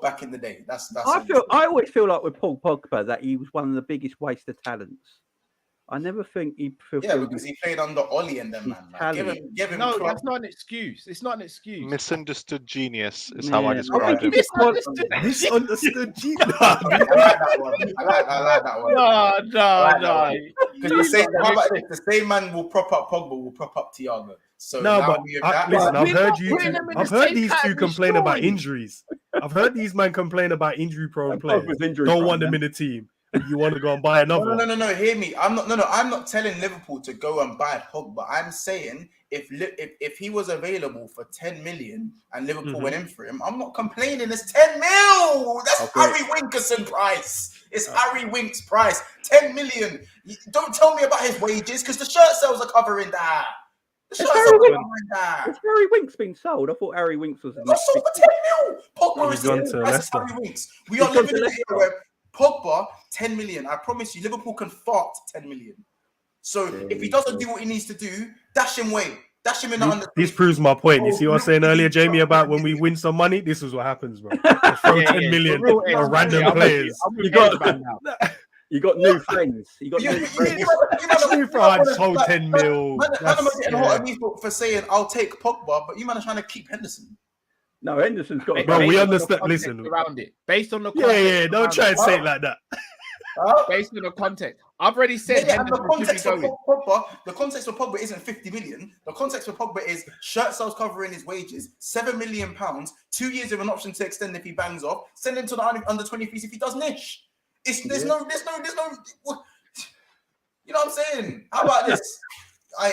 back in the day. That's. I always feel like with Paul Pogba that he was one of the biggest waste of talents. I never think he Yeah, fulfilled because he played under Ollie and them, man. Like, give him No, Klopp. that's not an excuse. It's not an excuse. Misunderstood genius is how I Man, describe him. Misunderstood genius. I like that one. I like that one. No. Because how about this? The same man will prop up Pogba, will prop up Thiago. So No, now but we have that. listen, We're I've heard not putting them in I've the heard same these two category, complain about surely. injuries. I've heard these men complain about injury-prone players. Pogba's injury Don't prone, want them man. in the team. You want to go and buy another? No. Hear me. I'm not telling Liverpool to go and buy Pogba. I'm saying if he was available for 10 million and Liverpool went in for him, I'm not complaining. It's 10 mil. That's Harry Winkerson price. It's Harry Wink's price. 10 million. Don't tell me about his wages because the shirt sales are covering that. The shirt sales are covering that. Has Harry Winks been sold? I thought Harry Winks was. Got sold for 10 mil. Pogba He's is gone the to same price as Leicester. Harry Winks. We are living in a era where Pogba 10 million. I promise you, Liverpool can fart 10 million. So if he doesn't do what he needs to do, dash him away. Dash him in the under. This proves my point. You see what I was saying earlier, Jamie, about when we win some money? This is what happens, bro. Throw 10 million on random players. You got new friends. You got new friends. I just hold 10 mil. Man, I'm getting hot at me for saying I'll take Pogba, but you man are trying to keep Henderson. No, Henderson's got. Bro, we Based on the understand. context Listen. around it. Based on the Yeah, context don't try and around say it like that. Based on the context, I've already said Yeah, and the Henderson should be context for Pogba isn't 50 million. The context for Pogba is shirt sales covering his wages, £7 million, 2 years with an option to extend if he bangs off, send him to the under 23s if he does niche. There's no. You know what I'm saying? How about this? How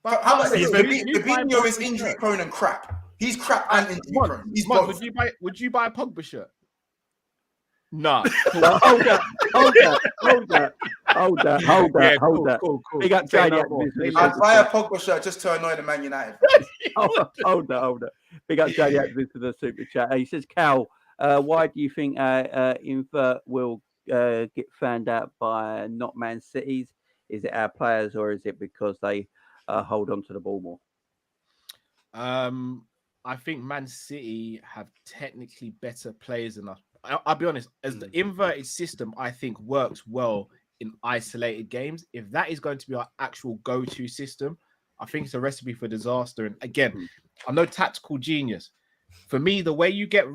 about this? Fabinho is injury prone and crap. He's crap and injury prone. He's both. Would you buy a Pogba shirt? Nah. Hold that. Cool. Big up Jay. I'd buy a Pogba shirt just to annoy the Man United. Hold that. Big up Jay to the super chat. He says, Cal, why do you think Invert will get found out by not Man City's? Is it our players or is it because they hold on to the ball more? I think Man City have technically better players than us. I'll be honest, as the inverted system, I think works well in isolated games. If that is going to be our actual go-to system, I think it's a recipe for disaster. And again, I'm no tactical genius. For me, the way you get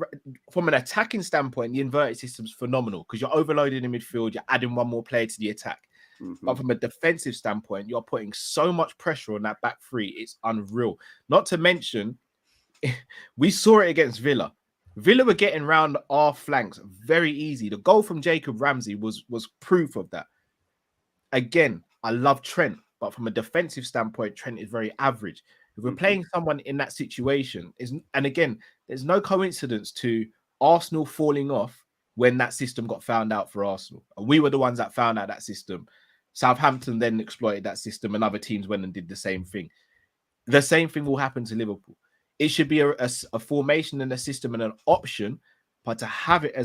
from an attacking standpoint, the inverted system's phenomenal because you're overloading in midfield, you're adding one more player to the attack. But from a defensive standpoint, you're putting so much pressure on that back three, it's unreal. Not to mention, we saw it against Villa. Villa were getting round our flanks very easy. The goal from Jacob Ramsey was proof of that. Again, I love Trent, but from a defensive standpoint, Trent is very average. If we're playing someone in that situation, and again, there's no coincidence to Arsenal falling off when that system got found out for Arsenal. And we were the ones that found out that system. Southampton then exploited that system and other teams went and did the same thing. The same thing will happen to Liverpool. It should be a formation and a system and an option, but to have it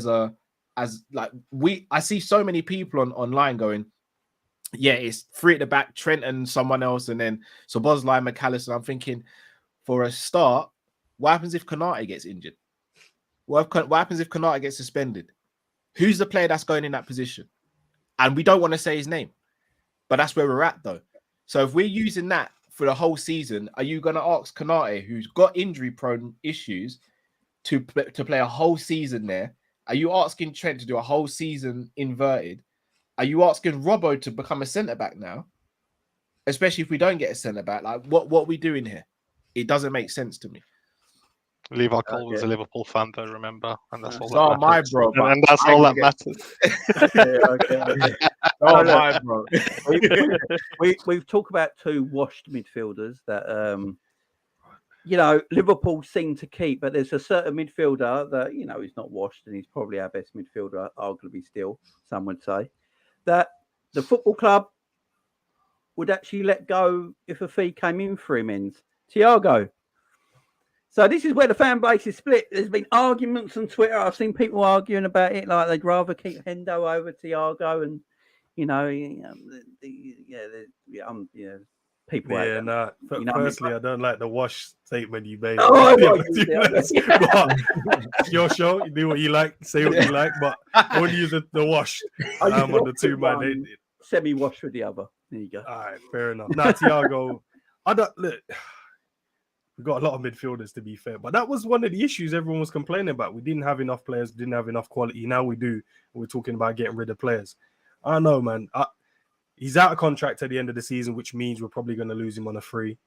I see so many people online going, yeah, it's three at the back, Trent and someone else, and then Szoboszlai, McAllister. I'm thinking, for a start, what happens if Konate gets injured? What happens if Konate gets suspended? Who's the player that's going in that position? And we don't want to say his name, but that's where we're at, though. So if we're using that for the whole season, are you going to ask Konate, who's got injury-prone issues, to play a whole season there? Are you asking Trent to do a whole season inverted? Are you asking Robbo to become a centre-back now? Especially if we don't get a centre-back. Like, what are we doing here? It doesn't make sense to me. Levi Cole was a Liverpool fan, though, remember? And that's all Oh, that my matters. bro. And that's all that matters. Oh, my bro. We've talked about two washed midfielders that, Liverpool seem to keep, but there's a certain midfielder that, he's not washed and he's probably our best midfielder, arguably still, some would say, that the football club would actually let go if a fee came in for him, Thiago. So this is where the fan base is split. There's been arguments on Twitter. I've seen people arguing about it, like they'd rather keep Hendo over Thiago, and people. Yeah, nah. Personally, I don't like the wash statement you made. Your show, you do what you like, say what you like, but I wouldn't use the wash on the two man. semi-wash with the other. There you go. All right, fair enough. Now, Thiago, I don't look. We've got a lot of midfielders, to be fair, but that was one of the issues everyone was complaining about. We didn't have enough players, didn't have enough quality. Now we do. We're talking about getting rid of players. I don't know, man. He's out of contract at the end of the season, which means we're probably going to lose him on a free.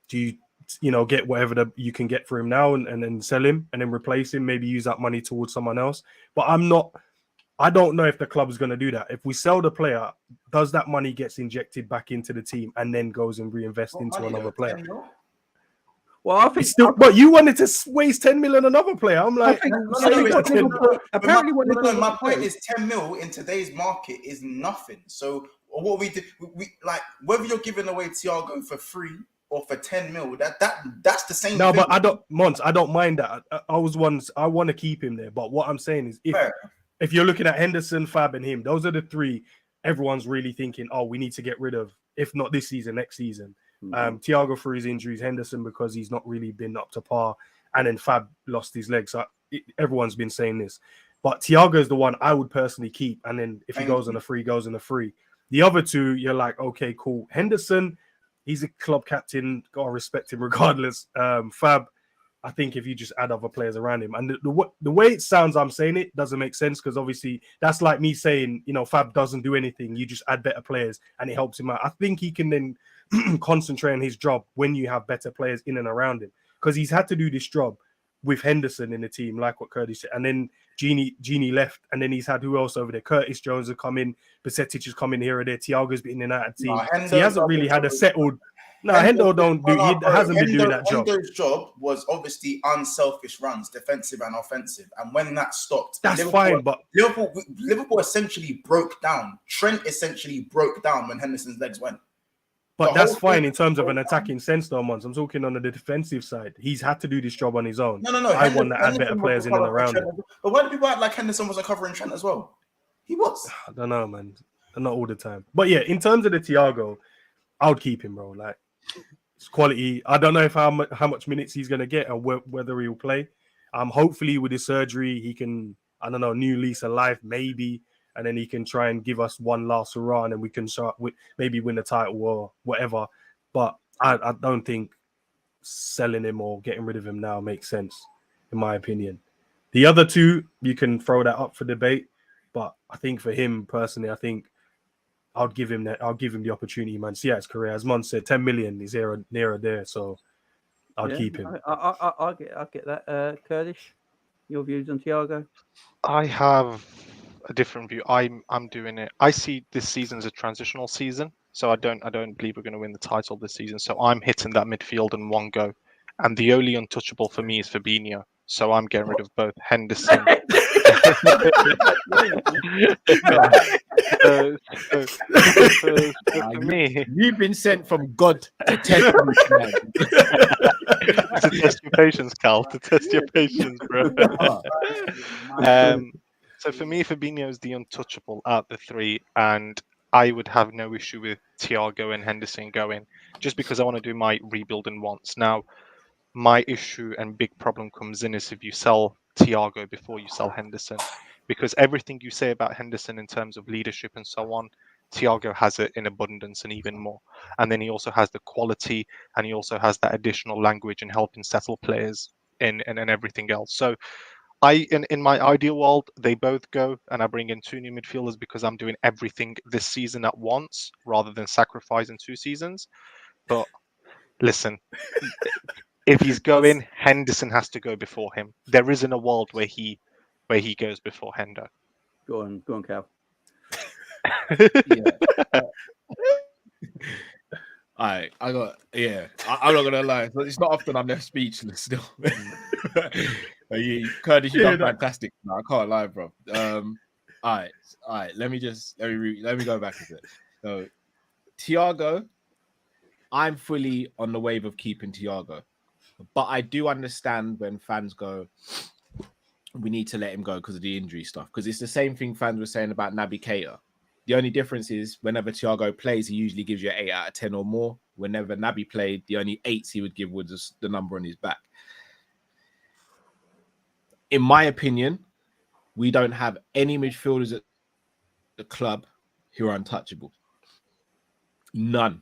Do you get whatever you can get for him now and then sell him and then replace him? Maybe use that money towards someone else. But I don't know if the club's going to do that. If we sell the player, does that money gets injected back into the team and then goes and reinvest into another player? Well, I think but you wanted to waste 10 million on another player. I'm like, apparently, my point is 10 mil in today's market is nothing. So what we did, we like whether you're giving away Thiago for free or for 10 mil, that's the same. No, thing. but I don't mind that. I want to keep him there. But what I'm saying is, if you're looking at Henderson, Fab, and him, those are the three everyone's really thinking, oh, we need to get rid of. If not this season, next season. Thiago for his injuries, Henderson because he's not really been up to par, and then Fab lost his leg. So everyone's been saying this, but Thiago is the one I would personally keep. And then if he goes on a free, goes on a free. The other two, you're like, okay, cool. Henderson, he's a club captain, gotta respect him regardless. Fab, I think if you just add other players around him, and the way it sounds, I'm saying it doesn't make sense because obviously that's like me saying, Fab doesn't do anything. You just add better players and it helps him out. I think he can then concentrate on his job when you have better players in and around him, because he's had to do this job with Henderson in the team, like what Curtis said, and then Genie left, and then he's had who else over there? Curtis Jones has come in, Besetic has come in here or there, Thiago's been in and out of the team. So he hasn't really had a settled. No, Hendo hasn't been doing that job. Hendo's job was obviously unselfish runs, defensive and offensive, and when that stopped, that's fine. But Liverpool essentially broke down. Trent essentially broke down when Henderson's legs went. But that's fine in terms of an attacking sense, though, Mons. I'm talking on the defensive side. He's had to do this job on his own. No. I want to add better players in and around him. But why do people act like Henderson wasn't covering Trent as well? He was. I don't know, man. Not all the time. But yeah, in terms of the Thiago, I would keep him, bro. Like, it's quality. I don't know if how much minutes he's going to get and whether he will play. Hopefully, with his surgery, he can, I don't know, new lease of life, maybe. And then he can try and give us one last hurrah, and then we can start with maybe win the title or whatever. But I don't think selling him or getting rid of him now makes sense, in my opinion. The other two, you can throw that up for debate. But I think for him personally, I think I'll give him the opportunity, man. See out his career. As Mon said, 10 million is near or there, so I'll keep him. I'll get that. Curtis, your views on Thiago? I have a different view. I'm doing it. I see this season as a transitional season, so I don't believe we're going to win the title this season. So I'm hitting that midfield in one go, and the only untouchable for me is Fabinho. So I'm getting rid of both Henderson. For me, you've been sent from God to test to test your patience, Cal. To test your patience, bro. So for me, Fabinho is the untouchable out of the three, and I would have no issue with Thiago and Henderson going, just because I want to do my rebuilding once. Now, my issue and big problem comes in is if you sell Thiago before you sell Henderson, because everything you say about Henderson in terms of leadership and so on, Thiago has it in abundance and even more. And then he also has the quality, and he also has that additional language and helping settle players and everything else. So in my ideal world, they both go, and I bring in two new midfielders because I'm doing everything this season at once rather than sacrificing 2 seasons. But listen, if he's going, Henderson has to go before him. There isn't a world where he goes before Hendo. Go on, Cal. I'm not gonna lie. It's not often I'm left speechless still. Curtis, you done fantastic. No, I can't lie, bro. All right. Let me go back a bit. So, Thiago, I'm fully on the wave of keeping Thiago, but I do understand when fans go, we need to let him go because of the injury stuff. Because it's the same thing fans were saying about Naby Keita. The only difference is whenever Thiago plays, he usually gives you an 8 out of 10 or more. Whenever Naby played, the only 8s he would give was the number on his back. In my opinion, we don't have any midfielders at the club who are untouchable. None.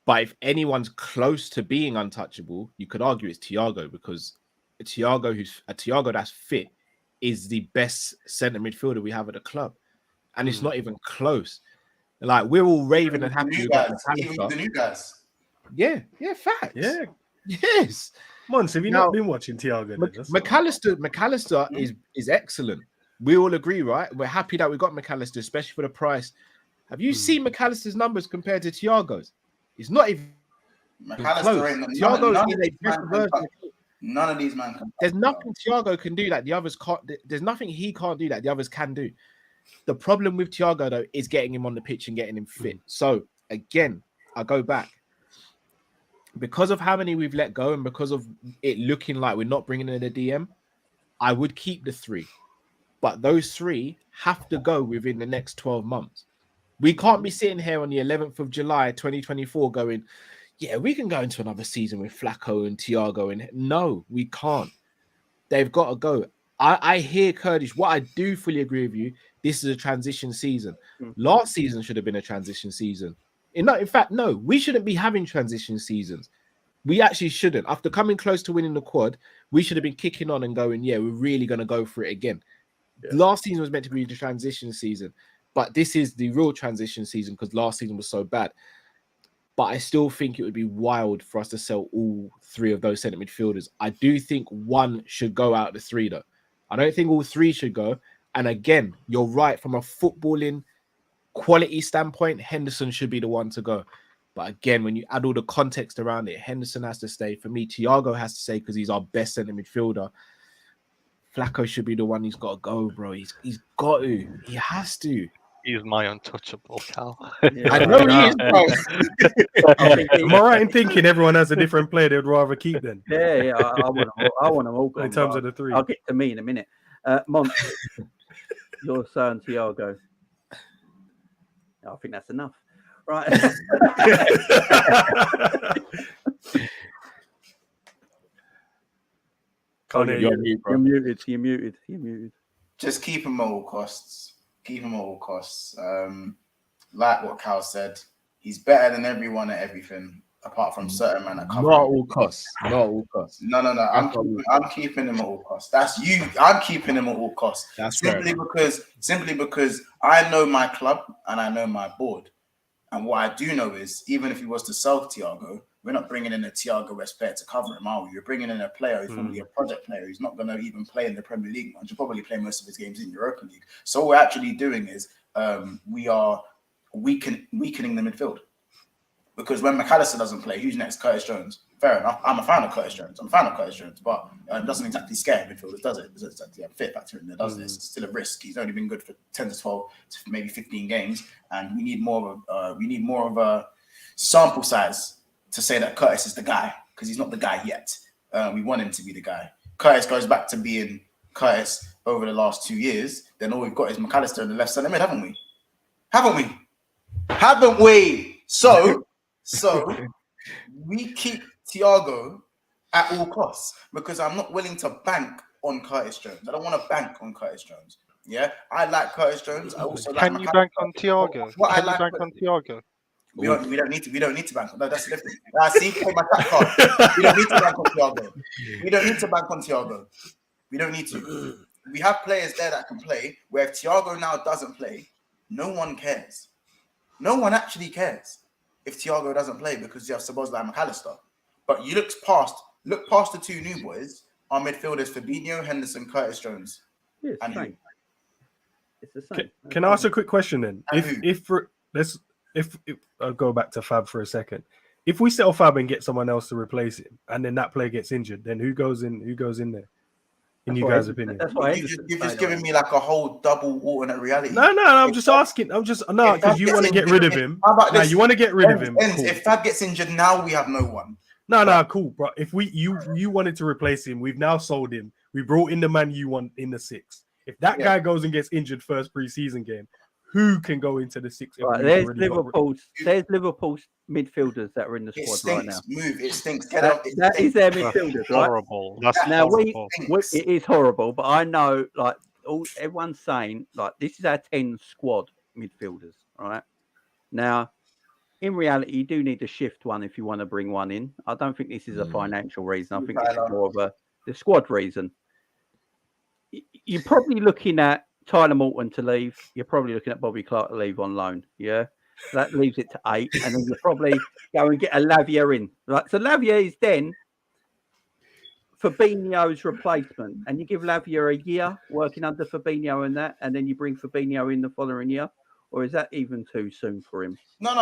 But if anyone's close to being untouchable, you could argue it's Thiago, because Thiago that's fit is the best centre midfielder we have at the club, and it's not even close. Like, we're all raving and happy. Even the new guys. Yeah, facts. Yeah. Yes. Mons, have you not been watching Thiago? McAllister is excellent. We all agree, right? We're happy that we got McAllister, especially for the price. Have you seen McAllister's numbers compared to Thiago's? It's not even McAllister ain't none of these men can. There's nothing Thiago can do that the others can't. There's nothing he can't do that the others can do. The problem with Thiago, though, is getting him on the pitch and getting him fit. So, again, I go back. Because of how many we've let go and because of it looking like we're not bringing in a DM, I would keep the 3. But those 3 have to go within the next 12 months. We can't be sitting here on the 11th of July, 2024 going, yeah, we can go into another season with Flacco and Thiago. And no, we can't. They've got to go. I hear Kurdish. What I do fully agree with you, this is a transition season. Last season should have been a transition season. In fact, no, we shouldn't be having transition seasons. We actually shouldn't. After coming close to winning the quad, we should have been kicking on and going, yeah, we're really going to go for it again. Yeah. Last season was meant to be the transition season, but this is the real transition season because last season was so bad. But I still think it would be wild for us to sell all 3 of those centre midfielders. I do think one should go out of the 3, though. I don't think all 3 should go. And again, you're right, from a footballing quality standpoint, Henderson should be the one to go. But again, when you add all the context around it, Henderson has to stay. For me, Thiago has to stay because he's our best centre midfielder. Flacco should be the one who's got to go, bro. He's got to. He has to. He's my untouchable, Cal. Yeah, I know he is, bro. Am I right in thinking everyone has a different player they'd rather keep then? Yeah. I want them all gone. In terms of the 3. I'll get to me in a minute. Mont, your son, Thiago. I think that's enough. Right. You're muted. Just keep him at all costs. Like what Cal said, he's better than everyone at everything, apart from certain men that come. Not all costs. No. I'm keeping him at all costs. That's you. I'm keeping him at all costs. That's simply because I know my club and I know my board. And what I do know is, even if he was to sell Thiago, we're not bringing in a Thiago-esque player to cover him, are we? We're bringing in a player who's probably a project player who's not going to even play in the Premier League. He'll probably play most of his games in Europa League. So what we're actually doing is we are weakening the midfield. Because when McAllister doesn't play, who's next? Curtis Jones. Fair enough. I'm a fan of Curtis Jones, but it doesn't exactly scare midfielders, does it? There's a fit factor in there, does this? It's still a risk. He's only been good for 10 to 12 to maybe 15 games, and we need more of a sample size to say that Curtis is the guy, because he's not the guy yet. We want him to be the guy. Curtis goes back to being Curtis over the last 2 years. Then all we've got is McAllister in the left centre mid, haven't we? Haven't we? So we keep Thiago at all costs because I'm not willing to bank on Curtis Jones. I don't want to bank on Curtis Jones. Yeah, I like Curtis Jones. I also like. Can you bank on Thiago? Can you bank on Thiago? We don't need to bank on. No, that's different. See, take my track card. We don't need to bank on Thiago. We don't need to. We have players there that can play. Where if Thiago now doesn't play, no one cares. No one actually cares if Thiago doesn't play because you have Szoboszlai and McAllister. But you look past the 2 new boys. Our midfielders: Fabinho, Henderson, Curtis Jones. Yeah, it's the same. Can I ask a quick question then? If I'll go back to Fab for a second. If we sell Fab and get someone else to replace him, and then that player gets injured, then who goes in there? In you guys' opinion, that's why you're just giving me like a whole double alternate reality. No, I'm just asking. Because you want to get rid of him. How about this? You want to get rid of him. Cool. If Fab gets injured now, we have no one. No, cool, bro. If you wanted to replace him, we've now sold him. We brought in the man you want in the 6. If that guy goes and gets injured first preseason game, who can go into the 6? Right, there's Liverpool's midfielders that are in the squad right now. It stinks. Get out. That is their midfielders, right? Horrible. That's horrible. It is horrible, but I know, like, everyone's saying, like, this is our 10 squad midfielders, right? Now, in reality, you do need to shift one if you want to bring one in. I don't think this is a financial reason. I think it's more of the squad reason. You're probably looking at Tyler Morton to leave. You're probably looking at Bobby Clark to leave on loan. Yeah. That leaves it to 8. And then you probably go and get a Lavia in. Right. So Lavia is then Fabinho's replacement. And you give Lavia a year working under Fabinho and that. And then you bring Fabinho in the following year. Or is that even too soon for him? No.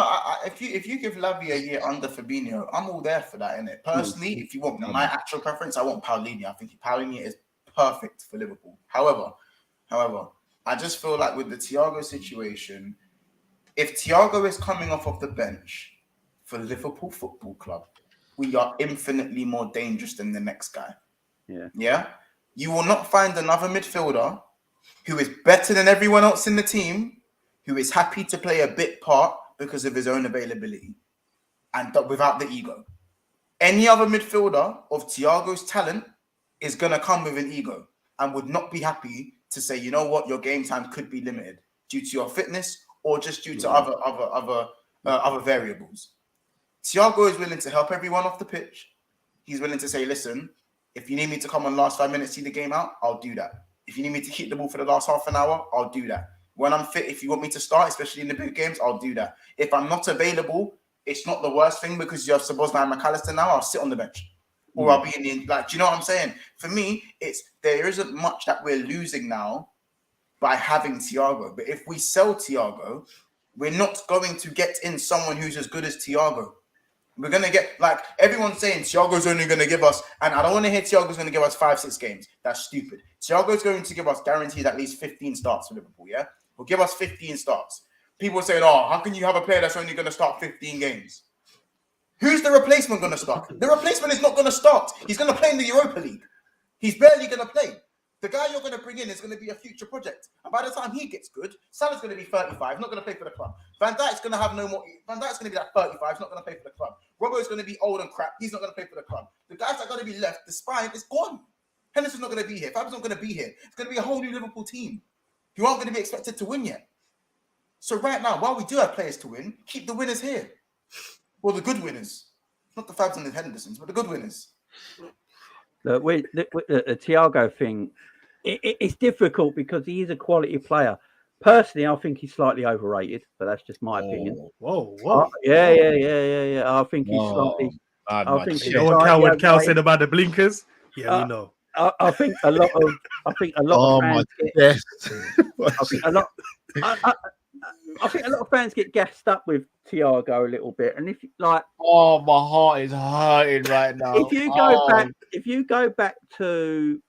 If you give Lavia a year under Fabinho, I'm all there for that, innit? Personally, if you want my actual preference, I want Paulinho. I think Paulinho is perfect for Liverpool. However, I just feel like with the Thiago situation, if Thiago is coming off of the bench for Liverpool Football Club, we are infinitely more dangerous than the next guy. Yeah. You will not find another midfielder who is better than everyone else in the team, who is happy to play a bit part because of his own availability and without the ego. Any other midfielder of Thiago's talent is going to come with an ego and would not be happy to say, you know what, your game time could be limited due to your fitness or just due to other variables. Thiago is willing to help everyone off the pitch. He's willing to say, listen, if you need me to come on last 5 minutes, see the game out, I'll do that. If you need me to keep the ball for the last half an hour, I'll do that. When I'm fit, if you want me to start, especially in the big games, I'll do that. If I'm not available, it's not the worst thing because you have Szoboszlai and McAllister now, I'll sit on the bench. Or I'll be in the, do you know what I'm saying? For me, there isn't much that we're losing now by having Thiago. But if we sell Thiago, we're not going to get in someone who's as good as Thiago. We're going to get, everyone's saying Thiago's only going to give us, and I don't want to hear Thiago's going to give us 5-6 games. That's stupid. Thiago's going to give us guaranteed at least 15 starts for Liverpool, yeah? He'll give us 15 starts. People are saying, how can you have a player that's only going to start 15 games? Who's the replacement going to start? The replacement is not going to start. He's going to play in the Europa League. He's barely going to play. The guy you're going to bring in is going to be a future project. And by the time he gets good, Salah's going to be 35, not going to play for the club. Van Dijk's going to have no more. Van Dijk's going to be like 35, he's not going to play for the club. Robbo's going to be old and crap. He's not going to play for the club. The guys that are going to be left, the spine is gone. Henderson's not going to be here. Fab's not going to be here. It's going to be a whole new Liverpool team who aren't going to be expected to win yet. So right now, while we do have players to win, keep the winners here. Well, the good winners. Not the Fabs and the Hendersons, but the good winners. Look, the Thiago thing, it's difficult because he is a quality player. Personally, I think he's slightly overrated, but that's just my opinion. Whoa. Yeah. I think he's slightly. I think you know what Cal said about the blinkers? Yeah, we know. I think a lot of fans I think a lot of fans get gassed up with Thiago a little bit, and if my heart is hurting right now. If you go back to,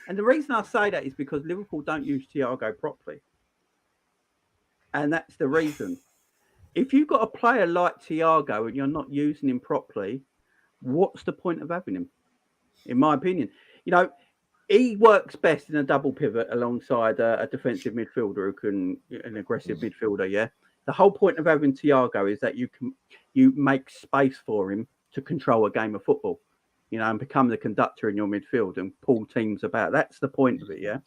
and the reason I say that is because Liverpool don't use Thiago properly, and that's the reason. If you've got a player like Thiago and you're not using him properly, what's the point of having him? In my opinion, he works best in a double pivot alongside a defensive midfielder who can an aggressive midfielder. Yeah, the whole point of having Thiago is that you make space for him to control a game of football, and become the conductor in your midfield and pull teams about. That's the point of it. Yeah.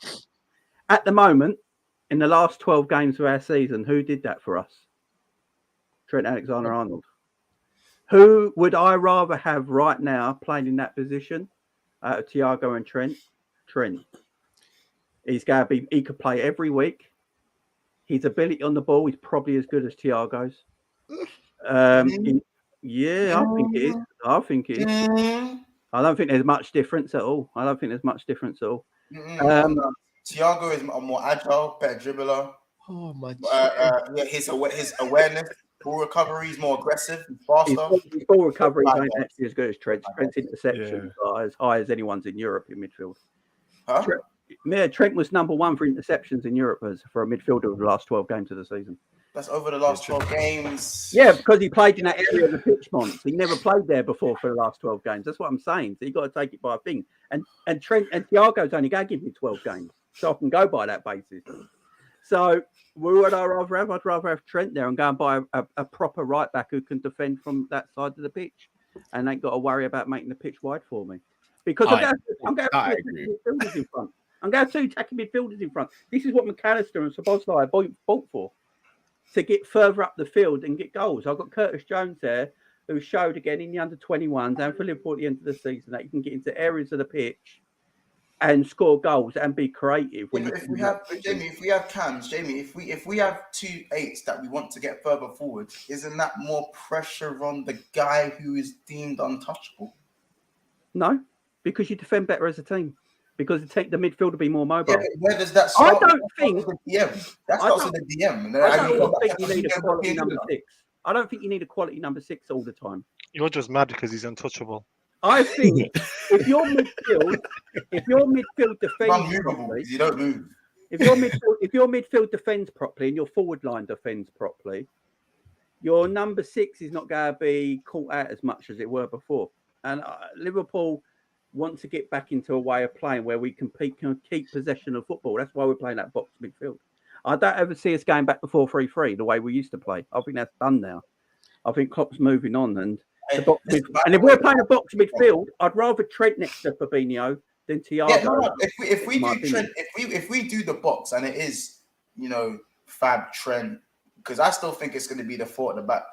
At the moment, in the last 12 games of our season, who did that for us? Trent Alexander-Arnold. Who would I rather have right now playing in that position? Thiago and Trent. He could play every week. His ability on the ball is probably as good as Thiago's. I think it is. I don't think there's much difference at all. Thiago is a more agile, better dribbler. Oh my God. His awareness, ball recovery is more aggressive and faster. His ball recovery ain't actually as good as Trent's. Trent's interceptions are as high as anyone's in Europe in midfield. Huh? Trent was number 1 for interceptions in Europe for a midfielder of the last 12 games of the season. That's over the last 12 games. Yeah, because he played in that area of the pitch, Mons. He never played there before for the last 12 games. That's what I'm saying. So you got to take it by a thing. And Trent and Thiago's only going to give me 12 games. So I can go by that basis. So what would I rather have? I'd rather have Trent there and go and buy a proper right back who can defend from that side of the pitch and ain't got to worry about making the pitch wide for me. Because I'm going to have 2 midfielders in front. I'm going to have 2 attacking midfielders in front. This is what McAllister and Szoboszlai bought for. to get further up the field and get goals. I've got Curtis Jones there, who showed again in the under-21s and for Liverpool at the end of the season that you can get into areas of the pitch and score goals and be creative. If we have cams, Jamie, if we have 2 8s that we want to get further forward, isn't that more pressure on the guy who is deemed untouchable? No, because you defend better as a team. Because it take the midfield to be more mobile. Yeah, where does that start? I don't think the DM. That starts with the DM. I don't think you need a quality number 6. I don't think you need a quality number 6 all the time. You're just mad because he's untouchable. I think if your midfield defends properly, you don't move. If your midfield defends properly and your forward line defends properly, your number 6 is not going to be caught out as much as it were before. And Liverpool want to get back into a way of playing where we can keep possession of football. That's why we're playing that box midfield. I don't ever see us going back to 4-3-3 the way we used to play. I think that's done now. I think Klopp's moving on, and if we're playing a box midfield, I'd rather Trent next to Fabinho than Thiago. Yeah, if we do Trent, if we do the box and it is, Fab, Trent, because I still think it's going to be the 4 at the back.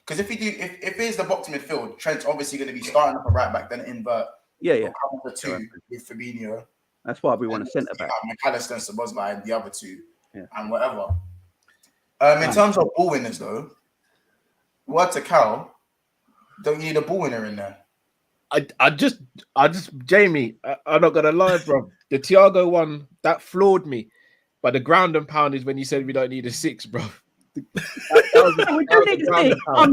Because if it is the box midfield, Trent's obviously going to be starting up a right back, then invert. Yeah. The 2 with Fabinho. That's why we want a centre back. McAllister and Sabozlai, the other 2, and whatever. In terms of ball winners, though, word to Carroll, don't you need a ball winner in there? I just, Jamie, I'm not gonna lie, bro. The Thiago one that floored me, but the ground and pound is when you said we don't need a 6, bro. We do need a 6. I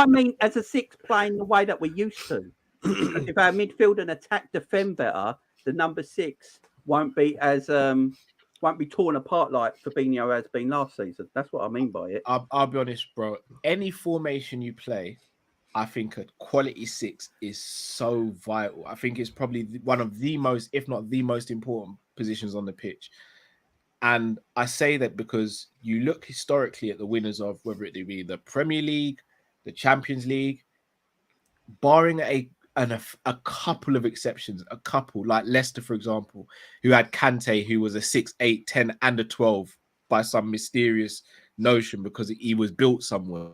mean, as a 6 playing the way that we used to. If our midfield and attack defend better, the number 6 won't be torn apart like Fabinho has been last season. That's what I mean by it. I'll be honest, bro. Any formation you play, I think a quality 6 is so vital. I think it's probably one of the most, if not the most important positions on the pitch. And I say that because you look historically at the winners of whether it be the Premier League, the Champions League, barring a couple of exceptions, like Leicester, for example, who had Kante, who was a 6, 8, 10, and a 12 by some mysterious notion because he was built somewhere.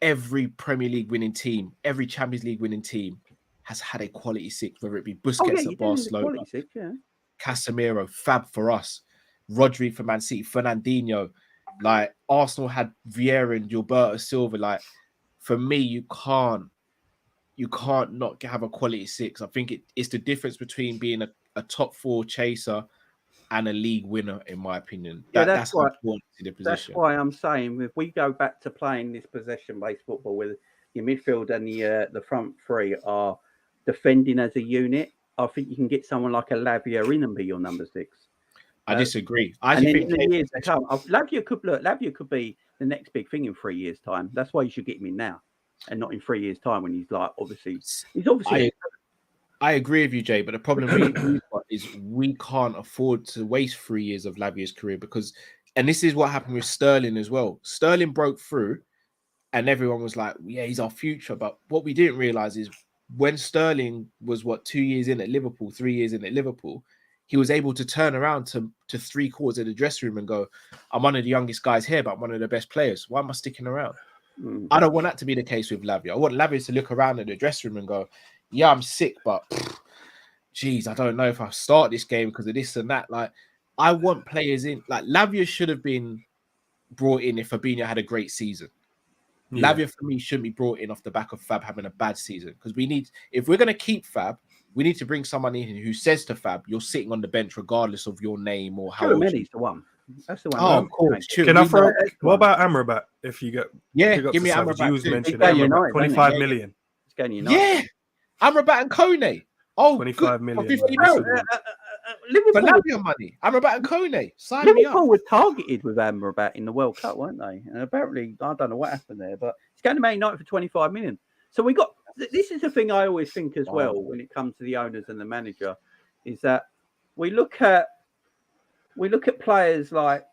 Every Premier League winning team, every Champions League winning team has had a quality 6, whether it be Busquets at Barcelona, Casemiro, Fab for us, Rodri for Man City, Fernandinho. Like Arsenal had Vieira and Gilberto Silva. Like for me, you can't not have a quality 6. I think it's the difference between being a top 4 chaser and a league winner, in my opinion. That's why, important to the position. That's why I'm saying if we go back to playing this possession-based football with your midfield and the front 3 are defending as a unit, I think you can get someone like a Lavia in and be your number 6. I disagree. Lavia could be the next big thing in 3 years' time. That's why you should get him in now, and not in 3 years' time when he's obviously. I agree with you, Jay, but the problem we've got is we can't afford to waste 3 years of Lavia's career and this is what happened with Sterling as well. Sterling broke through, and everyone was like, "Yeah, he's our future." But what we didn't realize is when Sterling was 2 years in at Liverpool, 3 years in at Liverpool, he was able to turn around to 3/4 of the dressing room and go, "I'm one of the youngest guys here, but I'm one of the best players. Why am I sticking around?" I don't want that to be the case with Lavia. I want Lavia to look around at the dressing room and go, "Yeah, I'm sick, but geez, I don't know if I start this game because of this and that." Like, I want players in. Like, Lavia should have been brought in if Fabinho had a great season. Yeah. Lavia, for me, shouldn't be brought in off the back of Fab having a bad season, because if we're going to keep Fab, we need to bring someone in who says to Fab, "You're sitting on the bench regardless of your name or how." Many's the one. That's the one. Oh, of course. Can I throw? What about Amrabat? If you get give me Amrabat. You was mentioned Amrabat, 25 million. It's going United. Yeah, Amrabat and Kone. Oh, 25 million. Liverpool for Lavia money. Amrabat and Kone. Liverpool were targeted with Amrabat in the World Cup, weren't they? And apparently, I don't know what happened there, but it's going to Man United for 25 million. So we got. This is the thing I always think as well when it comes to the owners and the manager, is that we look at players like,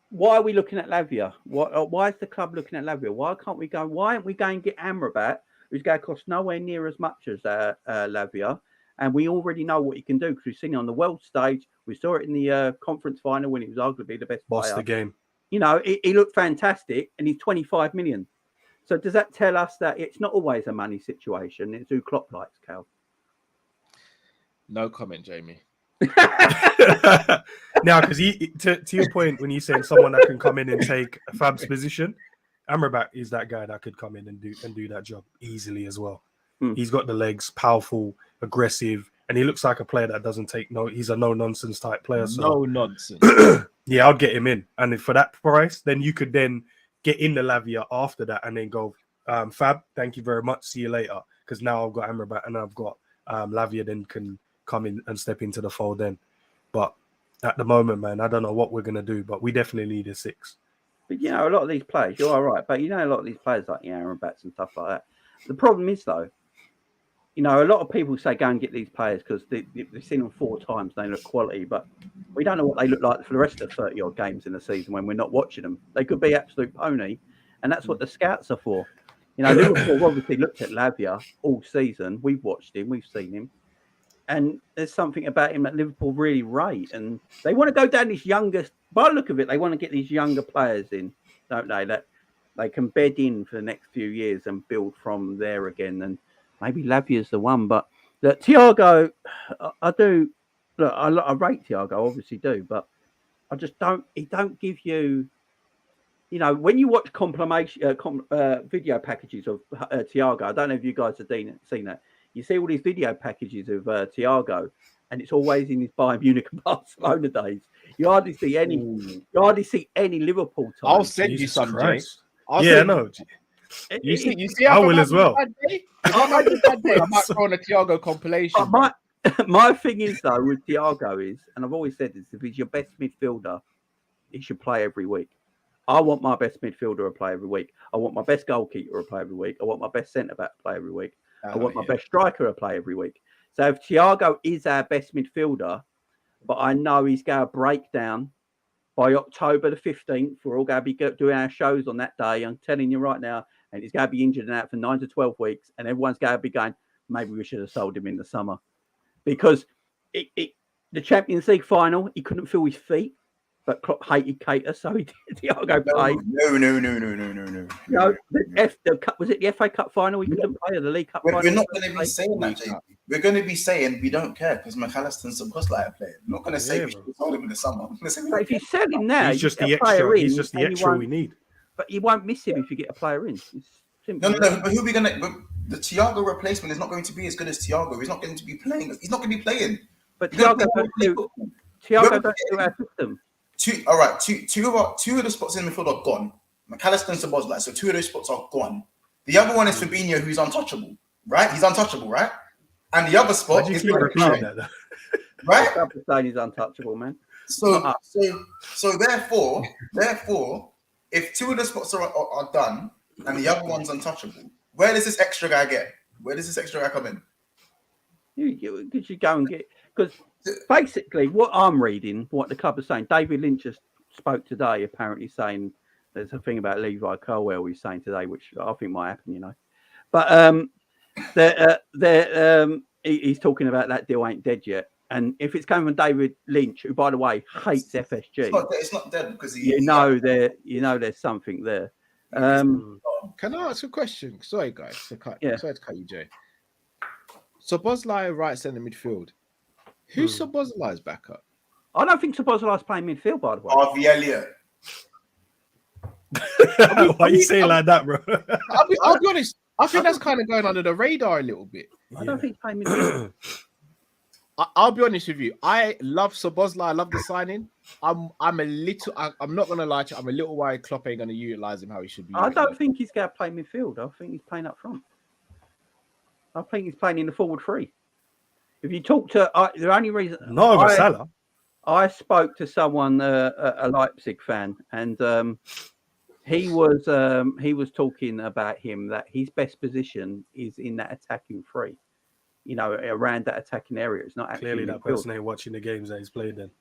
why are we looking at Lavia? Why is the club looking at Lavia? Why aren't we going to get Amrabat, who's going to cost nowhere near as much as Lavia? And we already know what he can do because we've seen it on the world stage. We saw it in the conference final when he was arguably the best player. Lost the game. You know, he looked fantastic, and he's 25 million. So does that tell us that it's not always a money situation? It's who Klopp likes, Cal. No comment, Jamie. Now, because to your point, when you said someone that can come in and take Fab's position, Amrabat is that guy that could come in and do that job easily as well. He's got the legs, powerful, aggressive, and he looks like a player that doesn't take no. He's a no nonsense type player. So No nonsense. yeah, I'd get him in, and if for that price, then you could then get in the Lavia after that, and then go, Fab, thank you very much. See you later. Because now I've got Amrabat and I've got Lavia, then can come in and step into the fold then. But at the moment, man, I don't know what we're gonna do, but we definitely need a 6. But you know, a lot of these players, you're all right. But you know, a lot of these players like Amrabats and stuff like that. The problem is though, you know, a lot of people say go and get these players because they've seen them 4 times, they look quality, but we don't know what they look like for the rest of the 30 odd games in the season when we're not watching them. They could be absolute pony, and that's what the scouts are for. You know, Liverpool obviously looked at Lavia all season. We've watched him, we've seen him, and there's something about him that Liverpool really rate, and they want to go down this youngest. By the look of it, they want to get these younger players in, don't they? That they can bed in for the next few years and build from there again. And maybe Lavia's the one, but look, Thiago, I do. Look, I rate Thiago, obviously do, but I just don't. He don't give you. You know, when you watch video packages of Thiago, I don't know if you guys have seen that. You see all these video packages of Thiago, and it's always in his Bayern Munich and Barcelona days. You hardly see any. You hardly see any Liverpool time. I'll send you some, Jay. Yeah, no. You see, I will as well. If I had a bad day, I might throw on a Thiago compilation. My thing is though with Thiago is, and I've always said this: if he's your best midfielder, he should play every week. I want my best midfielder to play every week. I want my best goalkeeper to play every week. I want my best centre back to play every week. I want my best striker to play every week. So if Thiago is our best midfielder, but I know he's going to break down by October the 15th, we're all going to be doing our shows on that day. I'm telling you right now, and he's going to be injured and out for 9 to 12 weeks, and everyone's going to be going, maybe we should have sold him in the summer. Because the Champions League final, he couldn't feel his feet. But Klopp hated Cater, so he did. Thiago played. No. Was it the FA Cup final? He couldn't play, or the League Cup final? We're not going to be saying that, Jamie. We're going to be saying we don't care because McAllister and Szoboszlai are playing. We're not going to say we should hold him in the summer. But if you sell him now, he's just the extra. He's just the extra we need. But you won't miss him if you get a player in. No. But who are we going to? The Thiago replacement is not going to be as good as Thiago. He's not going to be playing. He's not going to be playing. But Thiago don't do our system. Two of the spots in the midfield are gone. McAllister and Szoboszlai. So 2 of those spots are gone. The other one is Fabinho, who's untouchable, right? He's untouchable, right? And the other spot is that, right? I'm saying he's untouchable, man. So therefore, if 2 of the spots are done and the other one's untouchable, where does this extra guy get? Where does this extra guy come in? You go and get, because basically what I'm reading, what the club is saying, David Lynch just spoke today, apparently saying there's a thing about Levi Colwell he's saying today, which I think might happen, you know. But he's talking about that deal ain't dead yet. And if it's coming from David Lynch, who by the way hates FSG, it's not dead because there's something there. Can I ask a question? Sorry, guys. Sorry to cut you, Jay. Szoboszlai right centre midfield. Who's Szoboszlai's backup? I don't think Szoboszlai's playing midfield, by the way. Harvey Elliott. Why are you saying like that, bro? I'll be honest. I think that's kind of going under the radar a little bit. I don't think he's playing midfield. I'll be honest with you. I love Szoboszlai. I love the signing. I'm not gonna lie to you. I'm a little worried Klopp ain't gonna utilize him how he should be. I don't think he's gonna play midfield. I think he's playing up front. I think he's playing in the forward 3. If you talk to the only reason Salah. I spoke to someone, a Leipzig fan, and he was talking about him that his best position is in that attacking 3. You know, around that attacking area. It's not actually clearly that person ain't watching the games that he's played. Then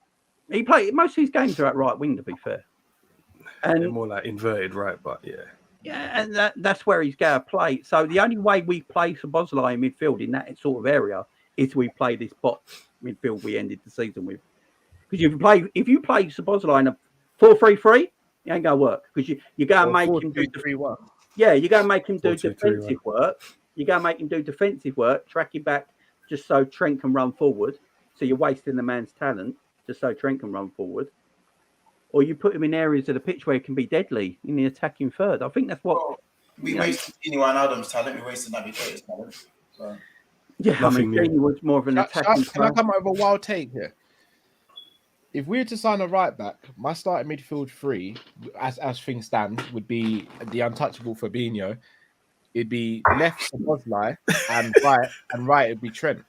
he played most of his games are at right wing, to be fair, and they're more like inverted right, but yeah, and that's where he's going to play. So the only way we play Szoboszlai in midfield in that sort of area is we play this box midfield we ended the season with. Because if you play Szoboszlai in a 4-3-3, It ain't gonna work because you go and make him do 4-2-3-1. you go and make him do 4-2-3-1. defensive work. You go and make him do defensive work, track him back just so Trent can run forward. So you're wasting the man's talent just so Trent can run forward. Or you put him in areas of the pitch where he can be deadly in the attacking third. I think that's what we wasted anyone Adams' talent. We wasted Naby Keita's talent. So. Yeah, Nothing new. Gini was more of an attacking. Can I come up with a wild take here? If we were to sign a right back, my starting midfield three, as things stand, would be the untouchable Fabinho. It'd be left Szoboszlai and right it'd be Trent.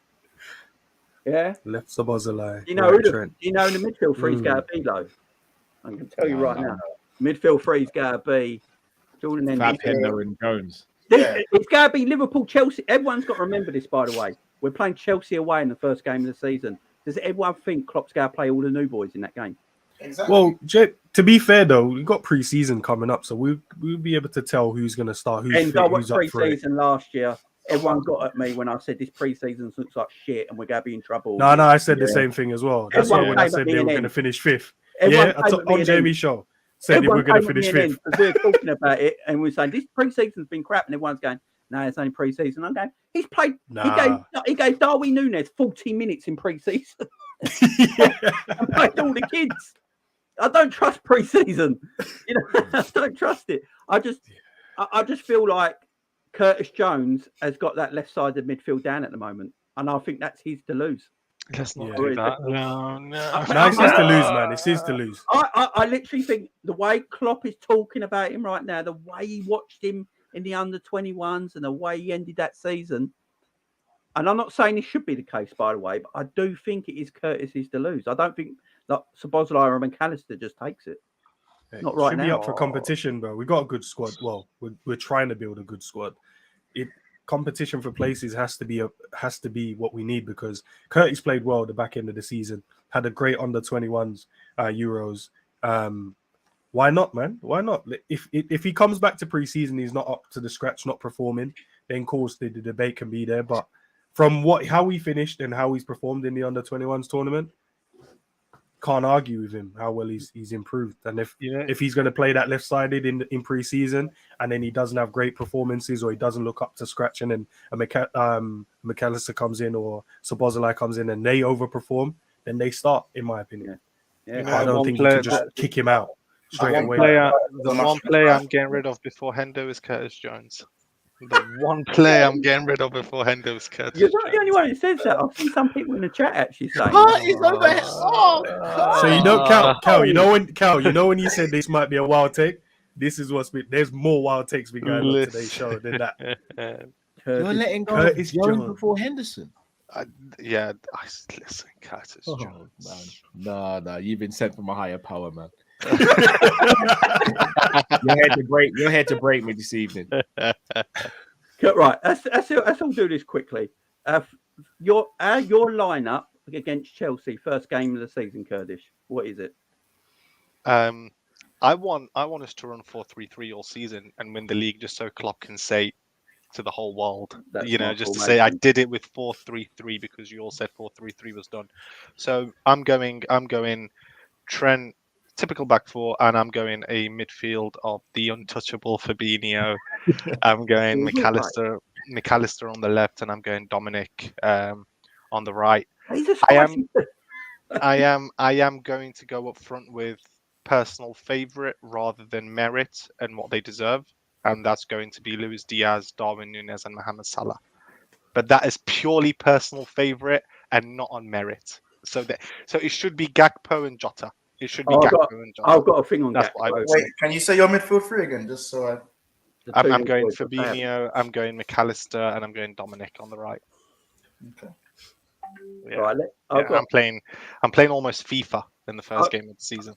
Yeah, Left Szoboszlai. You know, right, Trent. in the midfield three's got to be though. I can tell you right now, midfield three's got to be Jordan Fabinho and Jones. It's got to be Liverpool, Chelsea. Everyone's got to remember this, by the way. We're playing Chelsea away in the first game of the season. Does everyone think Klopp's going to play all the new boys in that game? Exactly. Well, to be fair though, we've got pre-season coming up, so we'll be able to tell who's going to start, who's And fit, I watched who's up for it. pre-season last year. Everyone got at me when I said this pre-season looks like shit and we're going to be in trouble. No, I said the same thing as well. That's why when I said they were going to finish fifth. On Jamie's show, said they were going to finish fifth. We're talking about it and we're saying this pre-season's been crap, and everyone's going, no, it's only pre-season. I'm going, he's played. He gave Darwin Nunez 40 minutes in pre-season. And played all the kids. I don't trust pre-season. I don't trust it. I just feel like Curtis Jones has got that left side of midfield down at the moment, and I think that's his to lose. Let's not do that. No. No, it's his to lose, man. It's his to lose. I literally think the way Klopp is talking about him right now, the way he watched him in the under-21s and the way he ended that season, and I'm not saying this should be the case, by the way, but I do think it is Curtis's to lose. I don't think that Szoboszlai or McAllister just takes it. Not right now. Should be up for competition, bro. We got a good squad. Well, we're trying to build a good squad. Competition for places has to be what we need, because Curtis played well at the back end of the season. Had a great under-21s Euros. Why not, man? Why not? If he comes back to pre-season, he's not up to the scratch, not performing, then of course the debate can be there. But from how he finished and how he's performed in the under-21s tournament, can't argue with him how well he's improved. And if he's going to play that left-sided in pre-season and then he doesn't have great performances or he doesn't look up to scratch, and then McAllister comes in or Szoboszlai comes in and they overperform, then they start, in my opinion. Yeah. I don't think you can just kick him out straight away. The one player I'm getting rid of before Hendo is Curtis Jones. The one player I'm getting rid of before Hendo is Curtis You're not the only one who says that. I've seen some people in the chat actually saying So you know, Cal, you know when you said this might be a wild take, this is there's more wild takes been going on today's show than that. You're letting go Curtis of Jones Jones before Henderson. Listen, Curtis Jones. Man. No, you've been sent from a higher power, man. You're here to break me this evening. Right, let's all do this quickly. Your lineup against Chelsea, first game of the season, Kurdish. What is it? I want us to run 4-3-3 all season and win the league, just so Klopp can say to the whole world, just to say I did it with 4-3-3 because you all said 4-3-3 was done. So I'm going Trent, typical back four, and I'm going a midfield of the untouchable Fabinho. I'm going McAllister on the left, and I'm going Dominic on the right. I am going to go up front with personal favourite rather than merit and what they deserve, and that's going to be Luiz Diaz, Darwin Nunez, and Mohamed Salah. But that is purely personal favourite and not on merit. So it should be Gakpo and Jota. It should be Gakpo and Jota. I've got a thing on That's Gakpo. what Wait, can you say your midfield three again, just so I? I'm going Fabinho, I'm going McAllister, and I'm going Dominic on the right. Okay. Yeah. Right, I'm playing almost FIFA in the first game of the season.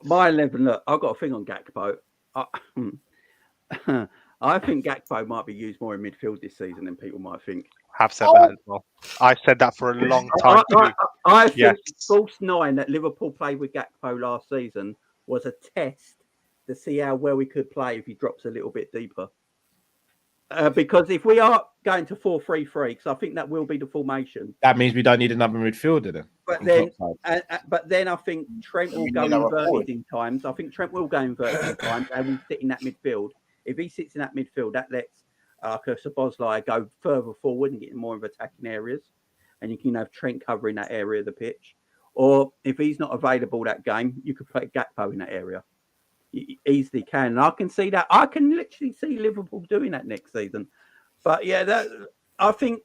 My 11. Look, I've got a thing on Gakpo. I think Gakpo might be used more in midfield this season than people might think. Have said that as well. I said that for a long time. I think false 9 that Liverpool played with Gakpo last season was a test to see how well he could play if he drops a little bit deeper. Because if we are going to 4-3-3, because I think that will be the formation. That means we don't need another midfielder then. But then I think Trent will go inverted in times. I think Trent will go inverted in times and will sit in that midfield. If he sits in that midfield, that lets Szoboszlai go further forward and get in more of attacking areas. And you can have Trent covering that area of the pitch. Or if he's not available that game, you could play Gakpo in that area. You easily can. And I can see that. I can literally see Liverpool doing that next season. But yeah, I think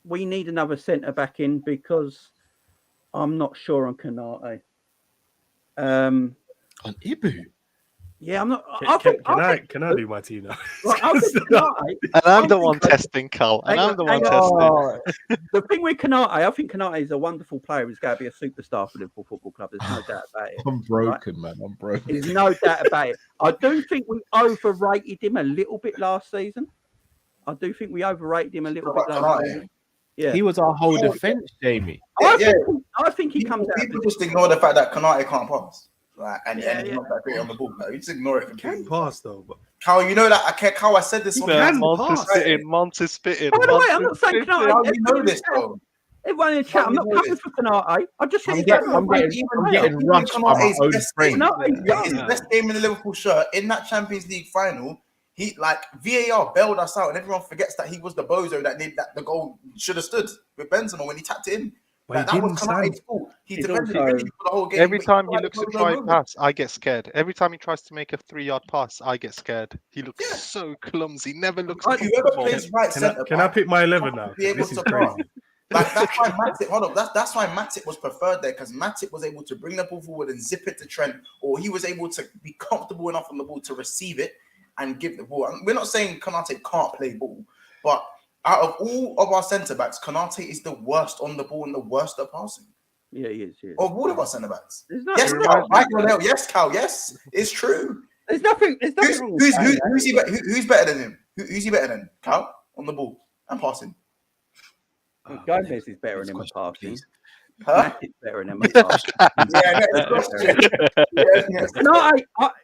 we need another centre back in because I'm not sure on Konate. On Ibu? Yeah, I'm not. Can I do my team now? Well, and I'm the one testing, Carl. And I'm the one testing. The thing with Konate, I think Konate is a wonderful player. He's going to be a superstar for Liverpool Football Club. There's no doubt about it. I'm broken, man. I'm broken. There's no doubt about it. I do think we overrated him a little bit last season. I do think we overrated him a little bit last season. Yeah, he was our whole defense, Jamie. I think he comes out. People just ignore the fact that Konate can't pass. Like, and he's not that great on the ball. No, you just ignore it. He can pass though. But... Carl, you know that Carl, I said this on Mont is spitting. By the way, I'm not saying Konate. How you know this, though? Everyone in the chat, I'm not coming for Konate. I just said I'm getting rushed by my own friend. His best game in the Liverpool shirt in that Champions League final. He VAR bailed us out, and everyone forgets that he was the bozo that the goal should have stood with Benzema when he tapped it in. That was Konate's fault. He defended for the whole game. Every time he looks to try and pass, I get scared. Every time he tries to make a 3-yard pass, I get scared. He looks so clumsy. Never looks. Whoever plays right centre. Can I pick my 11 now? This is crazy. That's why Matip. Hold on. That's why Matip was preferred there, because Matip was able to bring the ball forward and zip it to Trent, or he was able to be comfortable enough on the ball to receive it and give the ball. And we're not saying Konate can't play ball, but out of all of our centre backs, Konate is the worst on the ball and the worst at passing. Yeah, he is. Of all of our centre backs. Yes, Cal. Yes, Cal. Yes, it's true. There's nothing. Who's better than him? Who's he better than? Cal on the ball and passing. Gomez is better than him at passing. Matip's better than him at passing.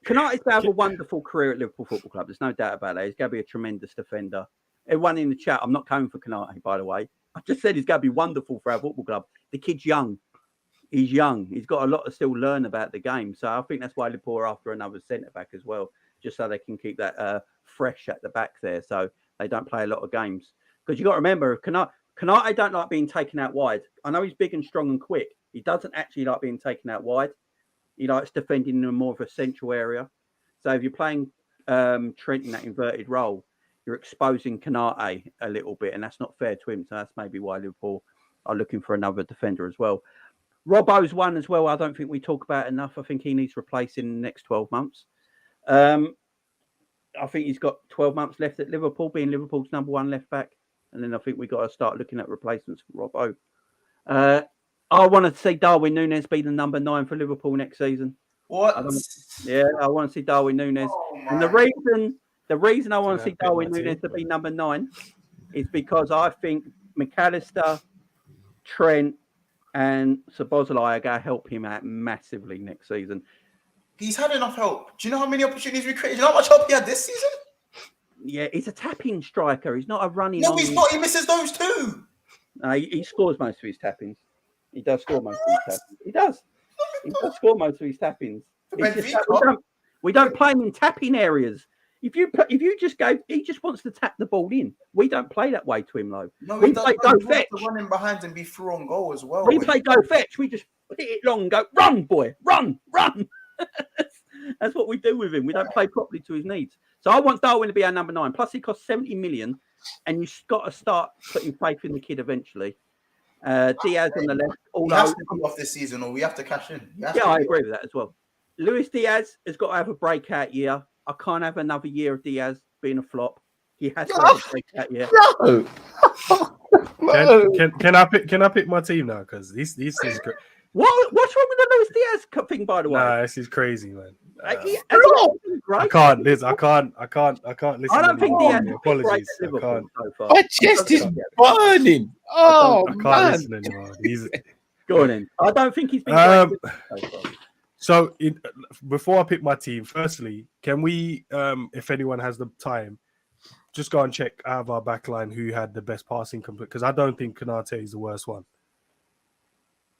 Konate's going to have a wonderful career at Liverpool Football Club. There's no doubt about that. He's going to be a tremendous defender. Everyone in the chat, I'm not coming for Konate, by the way. I just said he's going to be wonderful for our football club. The kid's young. He's young. He's got a lot to still learn about the game. So I think that's why Liverpool are after another centre-back as well, just so they can keep that fresh at the back there so they don't play a lot of games. Because you've got to remember, Konate don't like being taken out wide. I know he's big and strong and quick. He doesn't actually like being taken out wide. He likes defending in more of a central area. So if you're playing Trent in that inverted role, you're exposing Konate a little bit, and that's not fair to him. So that's maybe why Liverpool are looking for another defender as well. Robbo's one as well. I don't think we talk about enough. I think he needs replacing in the next 12 months. I think he's got 12 months left at Liverpool, being Liverpool's number one left back. And then I think we've got to start looking at replacements for Robbo. I want to see Darwin Nunez be the number 9 for Liverpool next season. What? I want to see Darwin Nunez. And the reason I want to see Darwin Nunez to be number 9 is because I think McAllister, Trent, and Szoboszlai are going to help him out massively next season. He's had enough help. Do you know how many opportunities we created? Do you know how much help he had this season? Yeah, he's a tapping striker. He's not a running. No, he's not. He misses those too. He scores most of his tappings. He does score most of his tappings. He does score most of his tappings. We don't play him in tapping areas. If you just go, he just wants to tap the ball in. We don't play that way to him, though. No, we play go fetch. To run in behind and be through on goal as well. We play go fetch. We just hit it long and go, run, boy, run. That's what we do with him. We don't play properly to his needs. So I want Darwin to be our number 9. Plus, he costs 70 million, and you've got to start putting faith in the kid eventually. Diaz on the left. He has to come off this season, or we have to cash in. I agree with that as well. Luiz Diaz has got to have a breakout year. I can't have another year of Diaz being a flop. He has to have a breakout year. No. Can I pick my team now? Because this is great. What's wrong with the Luiz Diaz thing, by the way? Nah, this is crazy, man. Right? I can't listen. I can't listen. I don't think Diaz. Apologies. I can't. My chest is burning. Oh, I can't listen anymore. Go on in. I don't think he's been. So, before I pick my team, firstly, can we, if anyone has the time, just go and check out of our back line who had the best passing complete, because I don't think Konate is the worst one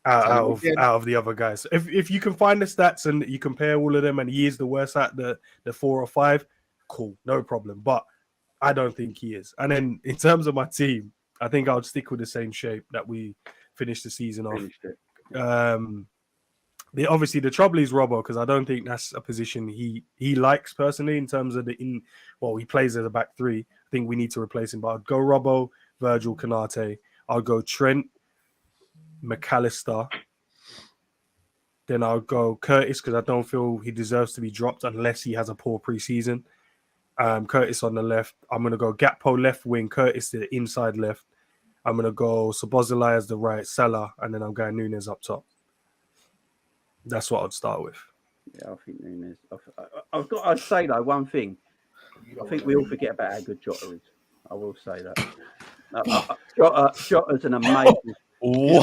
out of the other guys. If you can find the stats and you compare all of them and he is the worst at the 4 or 5, cool, no problem. But I don't think he is. And then in terms of my team, I think I'll stick with the same shape that we finished the season off. Obviously, the trouble is Robbo, because I don't think that's a position he likes personally in terms of he plays as a back 3. I think we need to replace him. But I'd go Robbo, Virgil, Konate. I'll go Trent, McAllister. Then I'll go Curtis, because I don't feel he deserves to be dropped unless he has a poor preseason. Curtis on the left. I'm going to go Gakpo left wing, Curtis to the inside left. I'm going to go Szoboszlai as the right, Salah, and then I'm going Nunez up top. That's what I'd start with. Yeah, I think Nunez. I've got to say, though, one thing. I think we all forget about how good Jota is. I will say that. Jota's an amazing... He's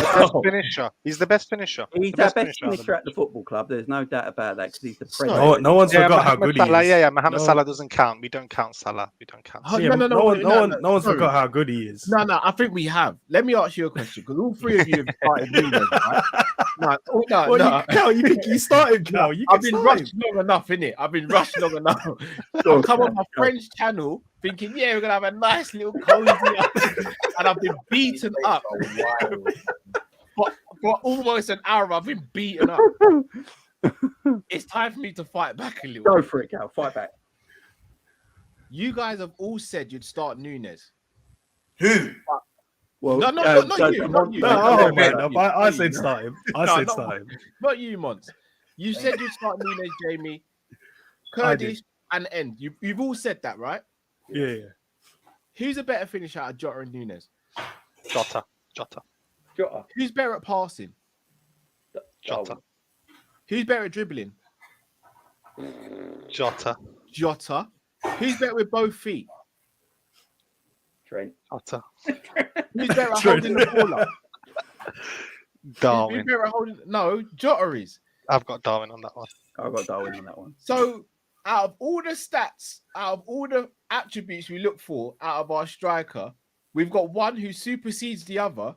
the best finisher. He's the best finisher at the football club. There's no doubt about that, because he's the president. No one's forgot how good he is. Mohamed Salah doesn't count. We don't count Salah. No one's forgot how good he is. No, I think we have. Let me ask you a question, because all three of you have started Nunez, right? You started, Cal. I've been rushed long enough, innit? I've been rushed long enough. I've come on my friend's channel thinking, yeah, we're going to have a nice little cozy and I've been beaten up. For almost an hour, I've been beaten up. It's time for me to fight back a little. Go for it, Cal. Fight back. You guys have all said you'd start Nunez. Who? Well, not you. I said start him. Start him. Not you, Mons. You said you'd start Nunez, Jamie, Kurdish, and End. You've all said that, right? Yeah. Who's a better finisher out of Jota and Nunez? Jota. Who's better at passing? Jota. Who's better at dribbling? Jota. Who's better with both feet? Trent. Jota. Who's better at holding the ball up? Darwin. Who's better at holding... No, Jota is. I've got Darwin on that one. I've got Darwin on that one. So, out of all the stats, out of all the attributes we look for out of our striker, we've got one who supersedes the other,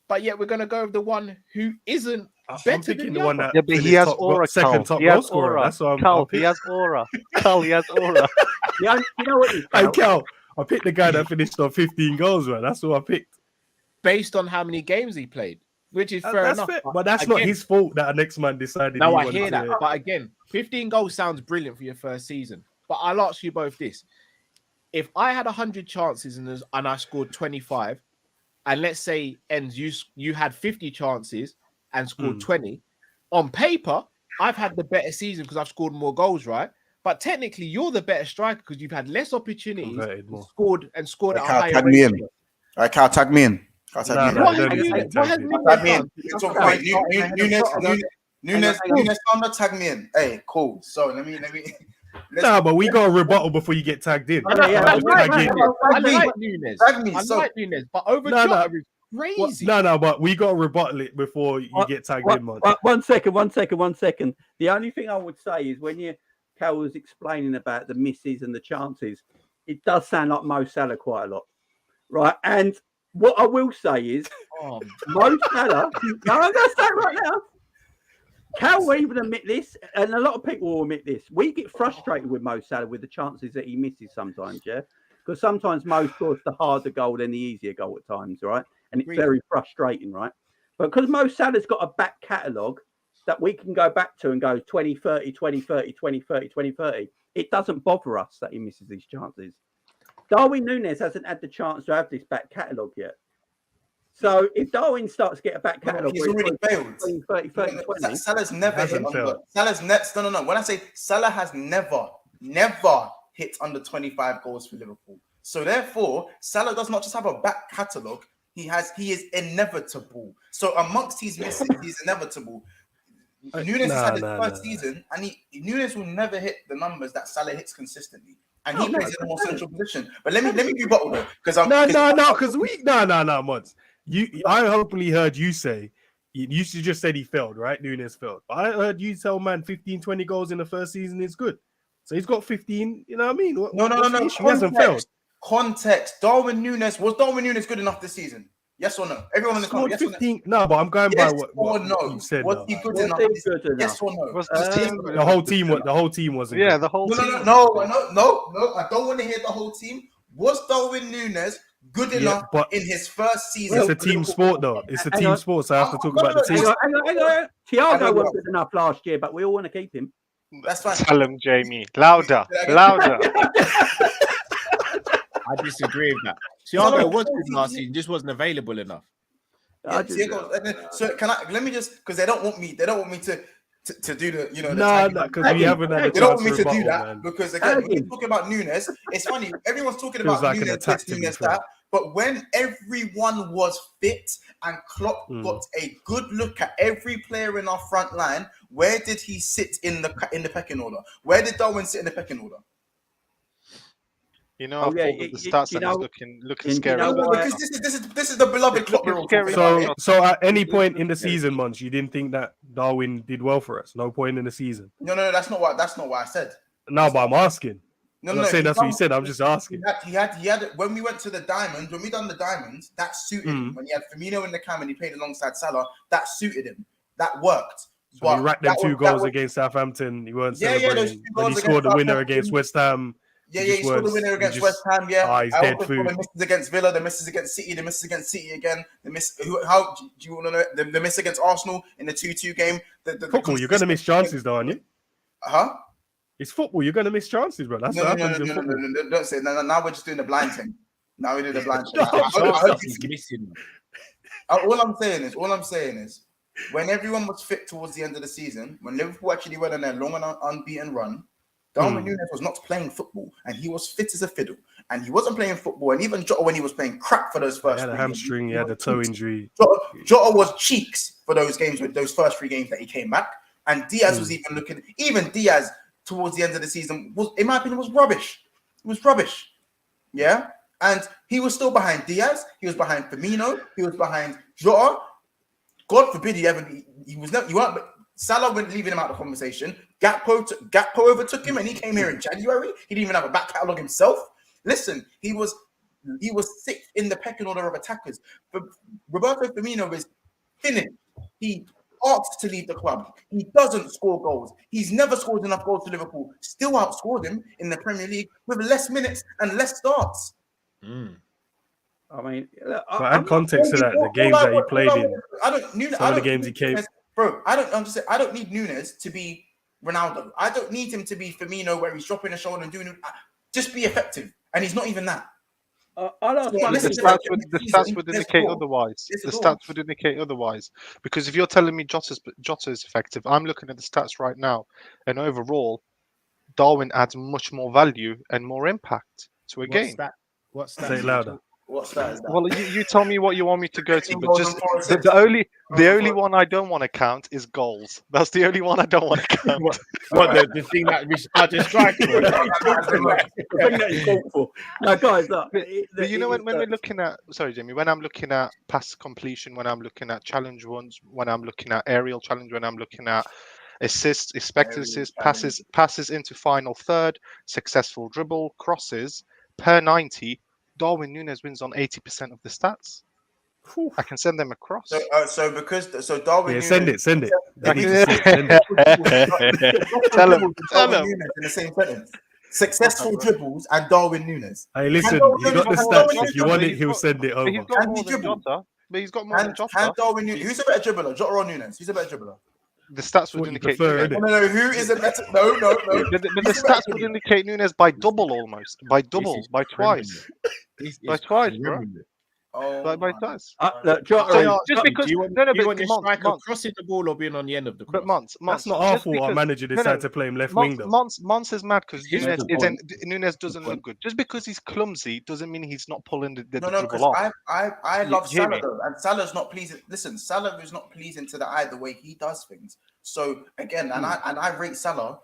but yet we're going to go with the one who isn't better than the one other. that but he has aura. Second top goal scorer. That's what he has aura. He has aura. You know what? Hey, Cal, I picked the guy that finished on 15 goals, man. That's what I picked. Based on how many games he played, which is fair enough. But that's not his fault that our next man decided. No, I hear that. But again, 15 goals sounds brilliant for your first season. But I'll ask you both this. If I had 100 chances and I scored 25, and let's say, you had 50 chances and scored 20, on paper, I've had the better season because I've scored more goals, right? But technically, you're the better striker because you've had less opportunities, scored at a higher rate. All right, Cal, tag me in. Nunez, tag me in. Hey, cool. So let me. But we got a rebuttal before you get tagged in. I like Nunez. But over Jota is crazy. But we got to rebuttal it before you get tagged in, man. One second. The only thing I would say is when Cal was explaining about the misses and the chances, it does sound like Mo Salah quite a lot, right? And what I will say is, Mo Salah. No, I'm going to say it right now. Cal will even admit this, and a lot of people will admit this. We get frustrated with Mo Salah with the chances that he misses sometimes, yeah? Because sometimes Mo scores the harder goal than the easier goal at times, right? And it's very frustrating, right? But because Mo Salah's got a back catalogue that we can go back to and go 20-30, 20-30, 20-30, 20-30, it doesn't bother us that he misses these chances. Darwin Nunez hasn't had the chance to have this back catalogue yet. So if Darwin starts to get a back catalogue, he's already failed. 30, 20. Salah's never hit under. Salah's next. No. When I say Salah has never hit under 25 goals for Liverpool. So therefore, Salah does not just have a back catalogue. He is inevitable. So amongst his misses, he's inevitable. Nunez has had his first season, and Nunez will never hit the numbers that Salah hits consistently. And he plays in a more central position. But let me rebuttal though, because Mods. I hopefully heard you say you just said he failed, right? Nunez failed. But I heard you tell man 15, 20 goals in the first season is good. So he's got 15, you know what I mean? No. He hasn't failed. Context. Darwin Nunez. Was Darwin Nunez good enough this season? Yes or no? Everyone in the Scored comments. Yes 15. No, but I'm going by Yes what or no? you said. Was though. he good Was enough? he good enough? Yes or no? Was the team The whole team wasn't. Yeah, good. the whole No, team. no. I don't want to hear the whole team. Was Darwin Nunez good enough but in his first season? it's a team sport, though. It's a hang team on. sport, so I have to talk No, about the no, team. Hang on. Thiago don't wasn't know. good enough last year, but we all want to keep him. That's fine. Tell him, Jamie. Louder. I disagree with that. Thiago was good last season, just wasn't available enough. Yeah, so can I? Let me just because they don't want me. They don't want me to do the the No, because we haven't had a They don't chance want me to to do rebuttal, that man. because again, when you're talking about Nunez, it's funny. Everyone's talking Feels about like an Nunez attack, this, to be Nunez fair. that. But when everyone was fit and Klopp got a good look at every player in our front line, where did he sit in the pecking order? Where did Darwin sit in the pecking order? You know, I've pulled up the stats and it's looking scary. Because this is the beloved Klopp we're all talking about. So at any point in the season, months, you didn't think that Darwin did well for us? No point in the season. No, that's not what I said. No, but I'm asking. No, I'm not saying that's what you said. I'm just asking. He had when we went to the Diamonds, when we done the Diamonds, that suited him. When he had Firmino in the cam and he played alongside Salah, that suited him. That worked. So he racked them 2 goals against Southampton. He weren't celebrating. Then he scored the winner against West Ham. He scored the winner against West Ham. Yeah, he's dead food. The misses against Villa, the misses against City, the misses against City again. How do you want to know the miss against Arsenal in the 2-2 game? Football, you're going to miss chances, though, aren't you? Huh? It's football. You're going to miss chances, bro. That's what happens in football. No, don't say that. Now we're just doing the blind thing. Now we're doing the blind thing. All I'm saying is, when everyone was fit towards the end of the season, when Liverpool actually went on their long and unbeaten run, Darwin Nunez was not playing football, and he was fit as a fiddle. And he wasn't playing football, and even Jota, when he was playing crap for those first, he had a hamstring, he had a toe injury. Jota was cheeks for those games with those first 3 games that he came back, and Diaz was even Diaz towards the end of the season was, in my opinion, was rubbish. It was rubbish, yeah. And he was still behind Diaz. He was behind Firmino. He was behind Jota. God forbid he was never. You weren't. Salah went leaving him out of the conversation. Gakpo overtook him, and he came here in January. He didn't even have a back catalogue himself. Listen, he was 6th in the pecking order of attackers. But Roberto Firmino is finished. He asked to leave the club. He doesn't score goals. He's never scored enough goals for Liverpool. Still outscored him in the Premier League with less minutes and less starts. I mean, add context to that. The games that he played in. Some of the games he came. Bro, I'm just saying, I don't need Nunez to be Ronaldo. I don't need him to be Firmino where he's dropping a shoulder and doing. Just be effective, and he's not even that. The stats would indicate otherwise. The stats would indicate otherwise. Because if you're telling me Jota is effective, I'm looking at the stats right now, and overall, Darwin adds much more value and more impact to a game. What's that? Say it louder. What's that? Well, you tell me what you want me to go to, but just the only one I don't want to count is goals. That's the only one I don't want to count. The thing that we started striking. No, guys, look. But you know, when we're looking at, sorry, Jamie, when I'm looking at pass completion, when I'm looking at challenge runs, when I'm looking at aerial challenge, when I'm looking at assists, expected assists, passes into final third, successful dribble, crosses per 90. Darwin Nunez wins on 80% of the stats. I can send them across. So Darwin Nunez, send it. Send it. Tell him. In the same sentence. Successful dribbles and Darwin Nunez. Hey, listen, he got the stats. If you want it, he'll send it over. He's got more than Jota. But he's got more than Jota. And Darwin Nunez. Who's a better dribbler, Jota or Nunez? Who's a better dribbler? The stats would indicate. No. Who is a better? No. But the stats would indicate Nunez by double almost. By double. By twice. By twice, bro. By twice. Just because you want your striker crossing the ball or being on the end of the cross. But that's not our fault. Our manager decided to play him left wing, though. Mons is mad because Nunez doesn't look good. Just because he's clumsy doesn't mean he's not pulling the dribble off. I love Salah though, and Salah's not pleasing. Listen, Salah is not pleasing to the eye the way he does things. So again, and I rate Salah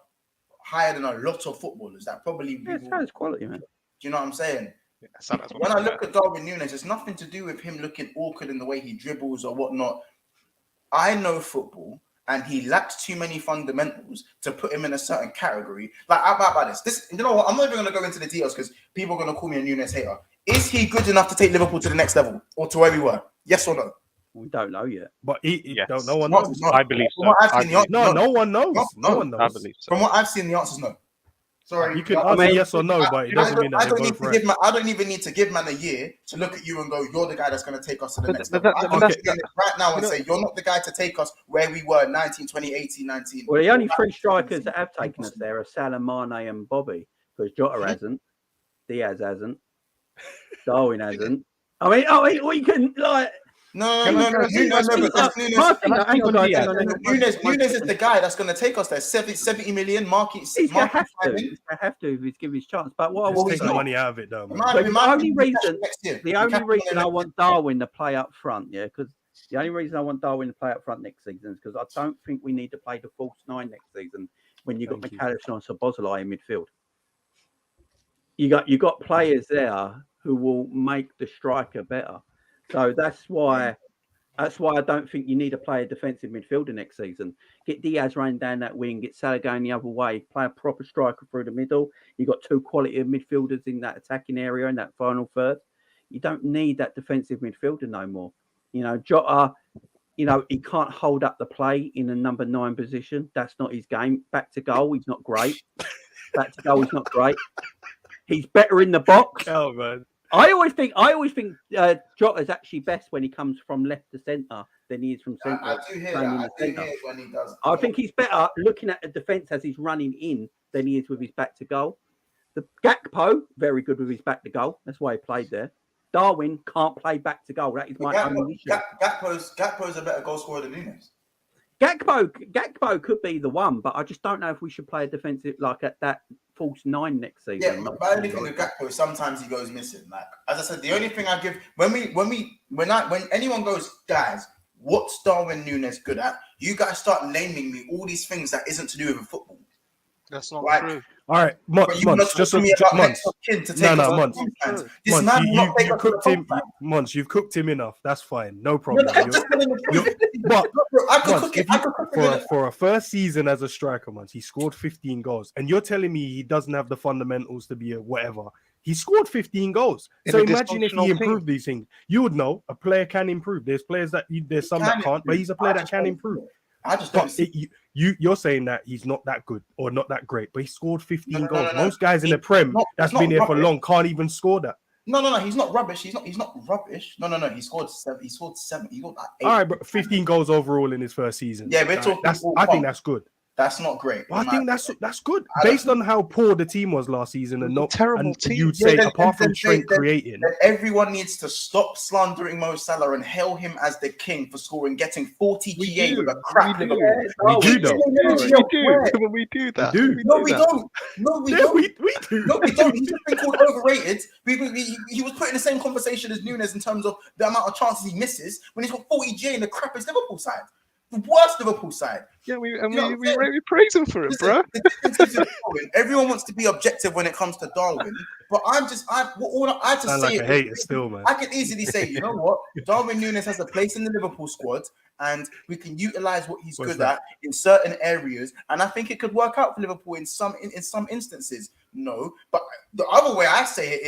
higher than a lot of footballers that probably. Salah's quality, man. Do you know what I'm saying? When I look at Darwin Nunez, it's nothing to do with him looking awkward in the way he dribbles or whatnot. I know football, and he lacks too many fundamentals to put him in a certain category. Like, about this, you know what? I'm not even going to go into the details because people are going to call me a Nunez hater. Is he good enough to take Liverpool to the next level or to where we were? Yes or no? We don't know yet. But Yes. no one knows. I believe so. No one knows. No one knows. I believe so. From what I've seen, the answer is no. Sorry, You can answer yes or no, but it doesn't mean that they're both right. I don't even need to give man a year to look at you and go, you're the guy that's going to take us to the next but level. I can that's- look at it right now and say, you're not the guy to take us where we were 19, 20, 18, 19. Well, the only three strikers that have taken us there are Salah, Mane and Bobby, because Jota hasn't, Diaz hasn't, Darwin hasn't. I mean, we can, like... No. Nunez is the guy that's going to take us there. 70 million market. He's going to have to if he's given his chance. But what I will take the money out of it, though. The only reason I want Darwin to play up front, because the only reason I want Darwin to play up front next season is because I don't think we need to play the false 9 next season when you've got McAllister and Szoboszlai in midfield. You got players there who will make the striker better. So that's why I don't think you need to play a defensive midfielder next season. Get Diaz running down that wing, get Salah going the other way, play a proper striker through the middle. You've got 2 quality midfielders in that attacking area in that final third. You don't need that defensive midfielder no more. Jota, he can't hold up the play in a number 9 position. That's not his game. Back to goal, he's not great. He's better in the box. Oh, man. I always think Jota is actually best when he comes from left to centre than he is from centre. I do hear that. I do hear it when he does. I think he's better looking at the defence as he's running in than he is with his back to goal. The Gakpo, very good with his back to goal. That's why he played there. Darwin can't play back to goal. That is my only issue. Gakpo's a better goal scorer than Nunez. Gakpo could be the one, but I just don't know if we should play a defensive like at that false 9 next season. Yeah, but the only thing with Gakpo is sometimes he goes missing. Like as I said, the only thing I give when anyone goes, guys, what's Darwin Nunez good at? You guys start naming me all these things that isn't to do with football. That's not true. All right, Months. You've cooked him enough. That's fine, no problem. For a first season as a striker, Months, he scored 15 goals, and you're telling me he doesn't have the fundamentals to be a whatever. He scored 15 goals. So imagine if he improved these things. You would know a player can improve. There's players that there's some that can't, but he's a player that can improve. I just don't see. You're saying that he's not that good or not that great, but he scored 15 goals. Most guys in the Prem that's been here for long can't even score that. No. He's not rubbish. He's not rubbish. No. He scored 7. He scored 7. He got like 8. All right, but 15 goals overall in his first season. Yeah, we're talking. I think that's good. That's not great. I think that's good based on how poor the team was last season and not terrible team. You'd say apart from Trent creating. Everyone needs to stop slandering Mo Salah and hail him as the king for getting 40 GA with a crap. We do though. We do that. No, we don't. We do. No, we don't. He's just been called overrated. He was put in the same conversation as Nunez in terms of the amount of chances he misses when he's got 40 GA in the crappiest Liverpool side. The worst Liverpool side. Yeah, we praise him for it, bro. Everyone wants to be objective when it comes to Darwin, but I just sound say like a hater still, man. I can easily say, you know what, Darwin Nunez has a place in the Liverpool squad, and we can utilize what he's good at in certain areas, and I think it could work out for Liverpool in some instances. No, but the other way I say it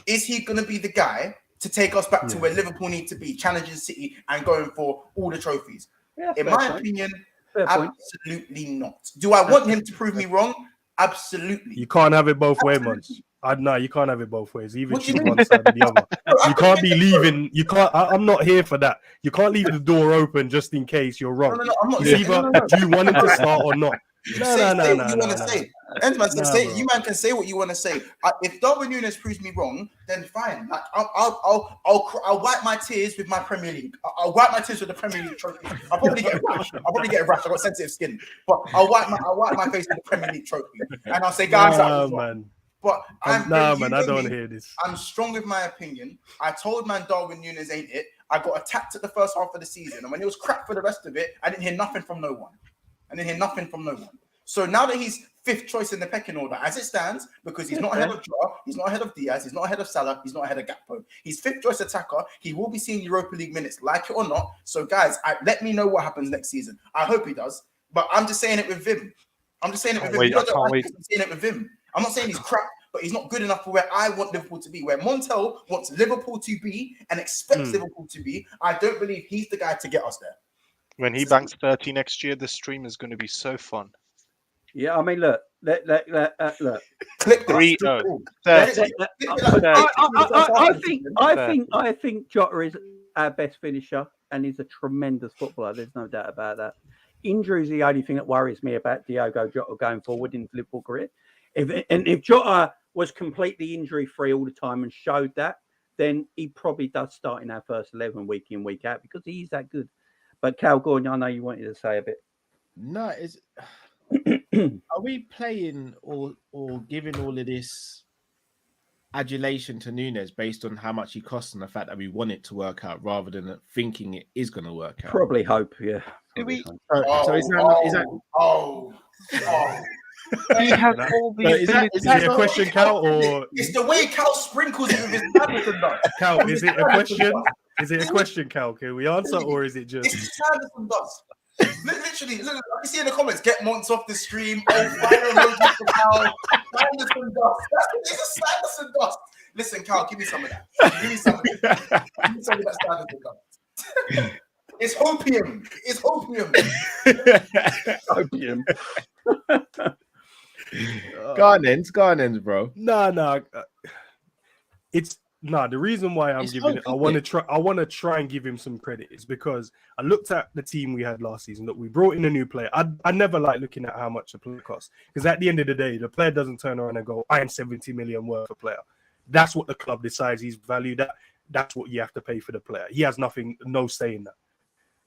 is he going to be the guy to take us back to where Liverpool need to be, challenging City and going for all the trophies? Yeah, in my opinion, absolutely not. Do I want him to prove me wrong? Absolutely. You can't have it both ways, man. No, you can't have it both ways. Even choose one side or the other. You can't be leaving. You can't. I'm not here for that. You can't leave the door open just in case you're wrong. No, I'm not. It's either do you want him to start or not. You man can say what you want to say. If Darwin Nunez proves me wrong, then fine. Like I'll wipe my tears with my Premier League. I'll wipe my tears with the Premier League trophy. I'll probably get a rash. I've got sensitive skin, but I'll wipe my face with the Premier League trophy, and I'll say, guys, man. But I don't want to hear this. I'm strong with my opinion. I told man Darwin Nunez ain't it. I got attacked at the first half of the season, and when it was crap for the rest of it, I didn't hear nothing from no one. So now that he's 5th choice in the pecking order, as it stands, because he's not ahead of Jota, he's not ahead of Diaz, he's not ahead of Salah, he's not ahead of Gakpo. He's 5th choice attacker. He will be seeing Europa League minutes, like it or not. So, guys, let me know what happens next season. I hope he does. But I'm just saying it with Vim. I'm just saying it with Vim. I can't wait. I'm saying it with Vim. I'm not saying he's crap, but he's not good enough for where I want Liverpool to be, where Montel wants Liverpool to be and expects Liverpool to be. I don't believe he's the guy to get us there. When he banks 30 next year, the stream is going to be so fun. Yeah, I mean, look. Click 3-0. I think Jota is our best finisher, and he's a tremendous footballer. There's no doubt about that. Injury is the only thing that worries me about Thiago Jota going forward in his Liverpool career. If Jota was completely injury-free all the time and showed that, then he probably does start in our first 11 week in, week out, because he's that good. But Cal Gordon, I know you wanted to say a bit. No, are we playing or giving all of this adulation to Nunez based on how much he costs and the fact that we want it to work out rather than thinking it is going to work out? Probably hope, yeah. We- So is that He has all the ability. Is it a question, Cal, or it's the way Cal sprinkles it with his Anderson dust. Cal? Is it a question? Is it a question, Cal? Can we answer, or is it just? It's Anderson dust. Literally, look, I can see in the comments, get Monts off the stream. Oh, fire emojis for Cal. Sanderson dust. It's a Sanderson dust. Listen, Cal, give me some of that. Give me some of that. Give me some of that Sanderson dust. It's opium. It's opium. Opium. Garnens, bro. No. The reason why I'm giving it, I want to try and give him some credit is because I looked at the team we had last season. Look, we brought in a new player. I never like looking at how much a player costs, because at the end of the day, the player doesn't turn around and go, I am 70 million worth a player. That's what the club decides he's valued at. That's what you have to pay for the player. He has no say in that.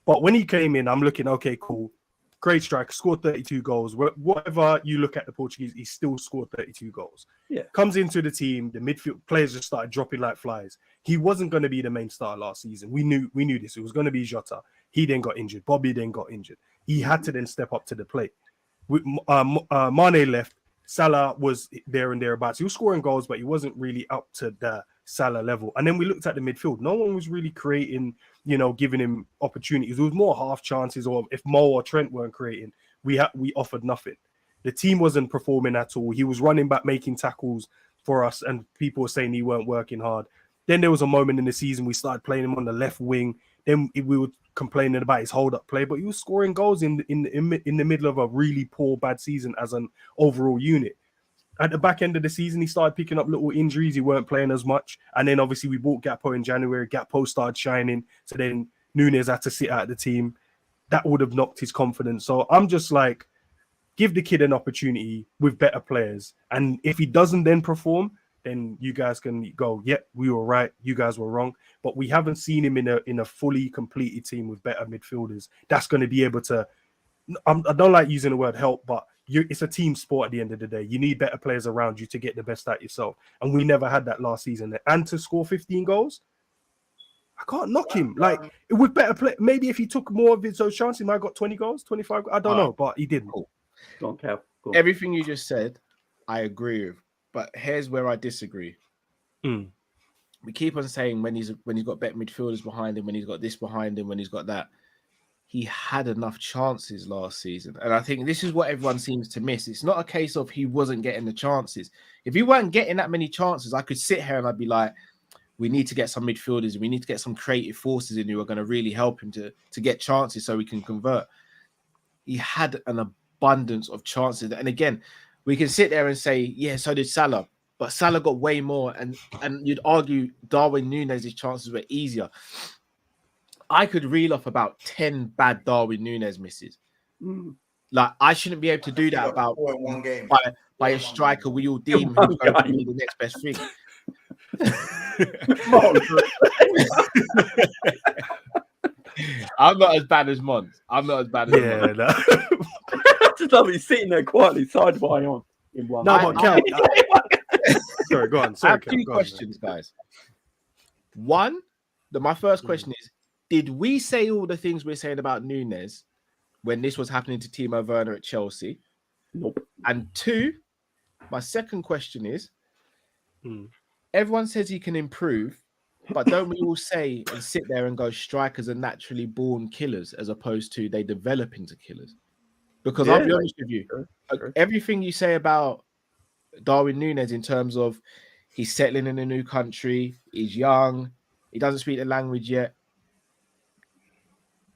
But when he came in, I'm looking, okay, cool. Great striker, scored 32 goals. Whatever you look at the Portuguese, he still scored 32 goals. Yeah. Comes into the team, the midfield players just started dropping like flies. He wasn't going to be the main star last season. We knew this. It was going to be Jota. He then got injured. Bobby then got injured. He had to then step up to the plate. Mane left. Salah was there and thereabouts. He was scoring goals, but he wasn't really up to the Salah level. And then we looked at the midfield. No one was really creating, giving him opportunities. It was more half chances, or if Mo or Trent weren't creating, we offered nothing. The team wasn't performing at all. He was running back, making tackles for us, and people were saying he weren't working hard. Then there was a moment in the season we started playing him on the left wing. Then we were complaining about his hold-up play, but he was scoring goals in the middle of a really bad season as an overall unit. At the back end of the season, he started picking up little injuries. He weren't playing as much. And then obviously we bought Gakpo in January. Gakpo started shining. So then Nunez had to sit out of the team. That would have knocked his confidence. So I'm just like, give the kid an opportunity with better players. And if he doesn't then perform, then you guys can go, yeah, we were right. You guys were wrong. But we haven't seen him in a fully completed team with better midfielders. That's going to be able to, I don't like using the word help, but it's a team sport at the end of the day. You need better players around you to get the best out yourself. And we never had that last season. And to score 15 goals, I can't knock him. Like, with better play, maybe if he took more of his own chance, he might have got 20 goals, 25. I don't know, but he didn't. Cool. Go on, Cal. Go on. Everything you just said, I agree with. But here's where I disagree. We keep on saying when he's got better midfielders behind him, when he's got this behind him, when he's got that. He had enough chances last season. And I think this is what everyone seems to miss. It's not a case of he wasn't getting the chances. If he weren't getting that many chances, I could sit here and I'd be like, we need to get some midfielders. We need to get some creative forces in who are going to really help him to get chances so we can convert. He had an abundance of chances. And again, we can sit there and say, yeah, so did Salah. But Salah got way more. And you'd argue Darwin Nunez' chances were easier. I could reel off about 10 bad Darwin Nunez misses. Like, I shouldn't be able to do that about one game by a striker we all deem who's going to be the next best thing. I'm not as bad as Mons. Mons. No. Just love you sitting there quietly, side by on in one. No, but Cal, sorry, go on. Sorry, I have two questions, guys. One, my first question is, did we say all the things we're saying about Nunez when this was happening to Timo Werner at Chelsea? Nope. And two, my second question is, Hmm. everyone says he can improve, but don't we all say and sit there and go, strikers are naturally born killers as opposed to they develop into killers? Because I'll be honest with you, True. everything you say about Darwin Nunez in terms of he's settling in a new country, he's young, he doesn't speak the language yet.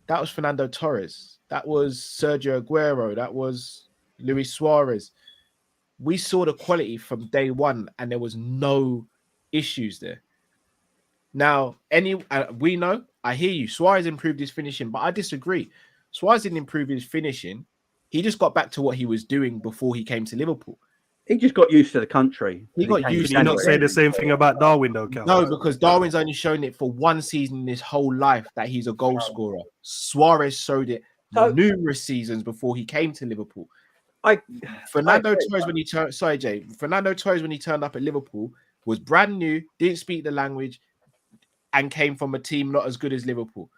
That was Fernando Torres. That was Sergio Aguero. That was Luis Suarez. We saw the quality from day one, and there was no issues there. Now, we know, I hear you. Suarez improved his finishing, but I disagree. Suarez didn't improve his finishing. He just got back to what he was doing before he came to Liverpool. He just got used to the country. He got used Can you not say the same thing about Darwin, though, Cal? No, because Darwin's only shown it for one season in his whole life that he's a goal scorer. Suarez showed it numerous seasons before he came to Liverpool. Fernando Torres when he turned up at Liverpool was brand new, didn't speak the language, and came from a team not as good as Liverpool.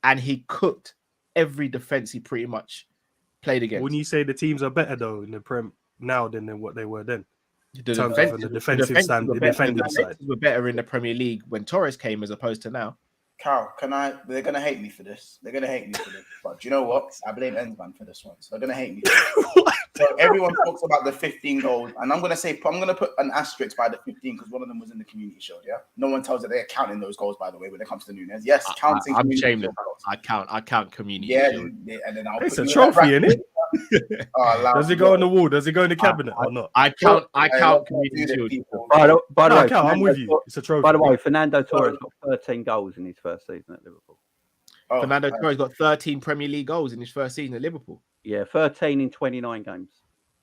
And he cooked every defense he pretty much played against. Wouldn't you say the teams are better though in the Prem now than what they were then? The defensive side were better in the Premier League when Torres came as opposed to now. Carl, they're going to hate me for this. They're going to hate me for this. But do you know what? I blame Enzman for this one. So they're going to hate me. So everyone talks about the 15 goals. And I'm going to put an asterisk by the 15 because one of them was in the community shield, yeah? No one tells that they're counting those goals, by the way, when it comes to Nunez. Yes, counting. I'm shameless. I count community shield. Yeah, and then I'll it's a trophy, isn't it? Does it go on the wall? Does it go in the cabinet or not? I count community shield. By the way, I'm with you. It's a trophy. By the way, Fernando Torres got 13 goals in his first season at Liverpool. Fernando Torres got 13 Premier League goals in his first season at Liverpool. Yeah, 13 in 29 games.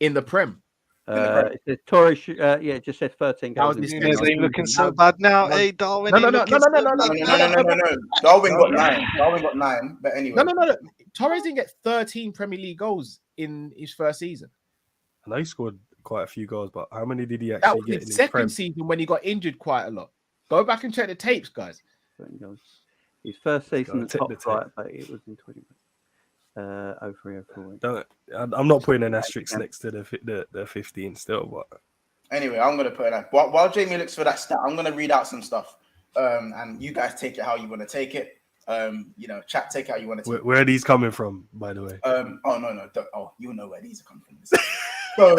In the Prem. It says Torres, it just said 13 goals. Nunez ain't looking so bad now. Hey, Darwin. No. Darwin got 9. But anyway. No. Torres didn't get 13 Premier League goals in his first season. I know he scored quite a few goals, but how many did he that actually was get his in second season when he got injured quite a lot? Go back and check the tapes, guys. His first season at top right, but it was in 20. 0304. I'm not putting an asterisk next to the 15 still, but anyway, I'm gonna put that. While Jamie looks for that stat, I'm gonna read out some stuff. And you guys take it how you want to take it. Chat, take it how you want to take it. Where are these coming from, by the way? No. You know where these are coming from. So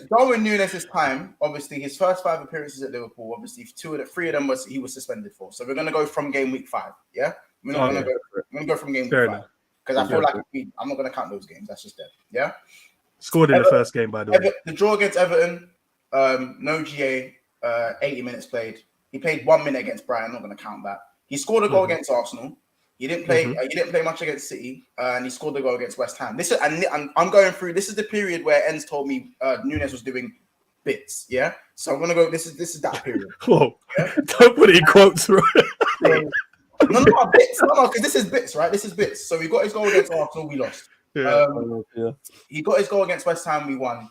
Darwin Nunez's time, obviously his first 5 appearances at Liverpool, obviously 3 of them he was suspended for. So we're gonna go from game week 5. Yeah, we're gonna go from game week 5 because I feel like I'm not gonna count those games. That's just dead. Yeah. Scored in the first game, by the way. The draw against Everton, no GA, 80 minutes played. He played 1 minute against Brighton. I'm not gonna count that. He scored a goal against Arsenal. He didn't play. He didn't play much against City, and he scored the goal against West Ham. I'm going through. This is the period where Enz told me Nunez was doing bits. Yeah, so I'm gonna go. This is that period. Whoa! Yeah? Don't put it in quotes, right? No, bits. No, because this is bits, right? This is bits. So he got his goal against Arsenal. We lost. He got his goal against West Ham. We won.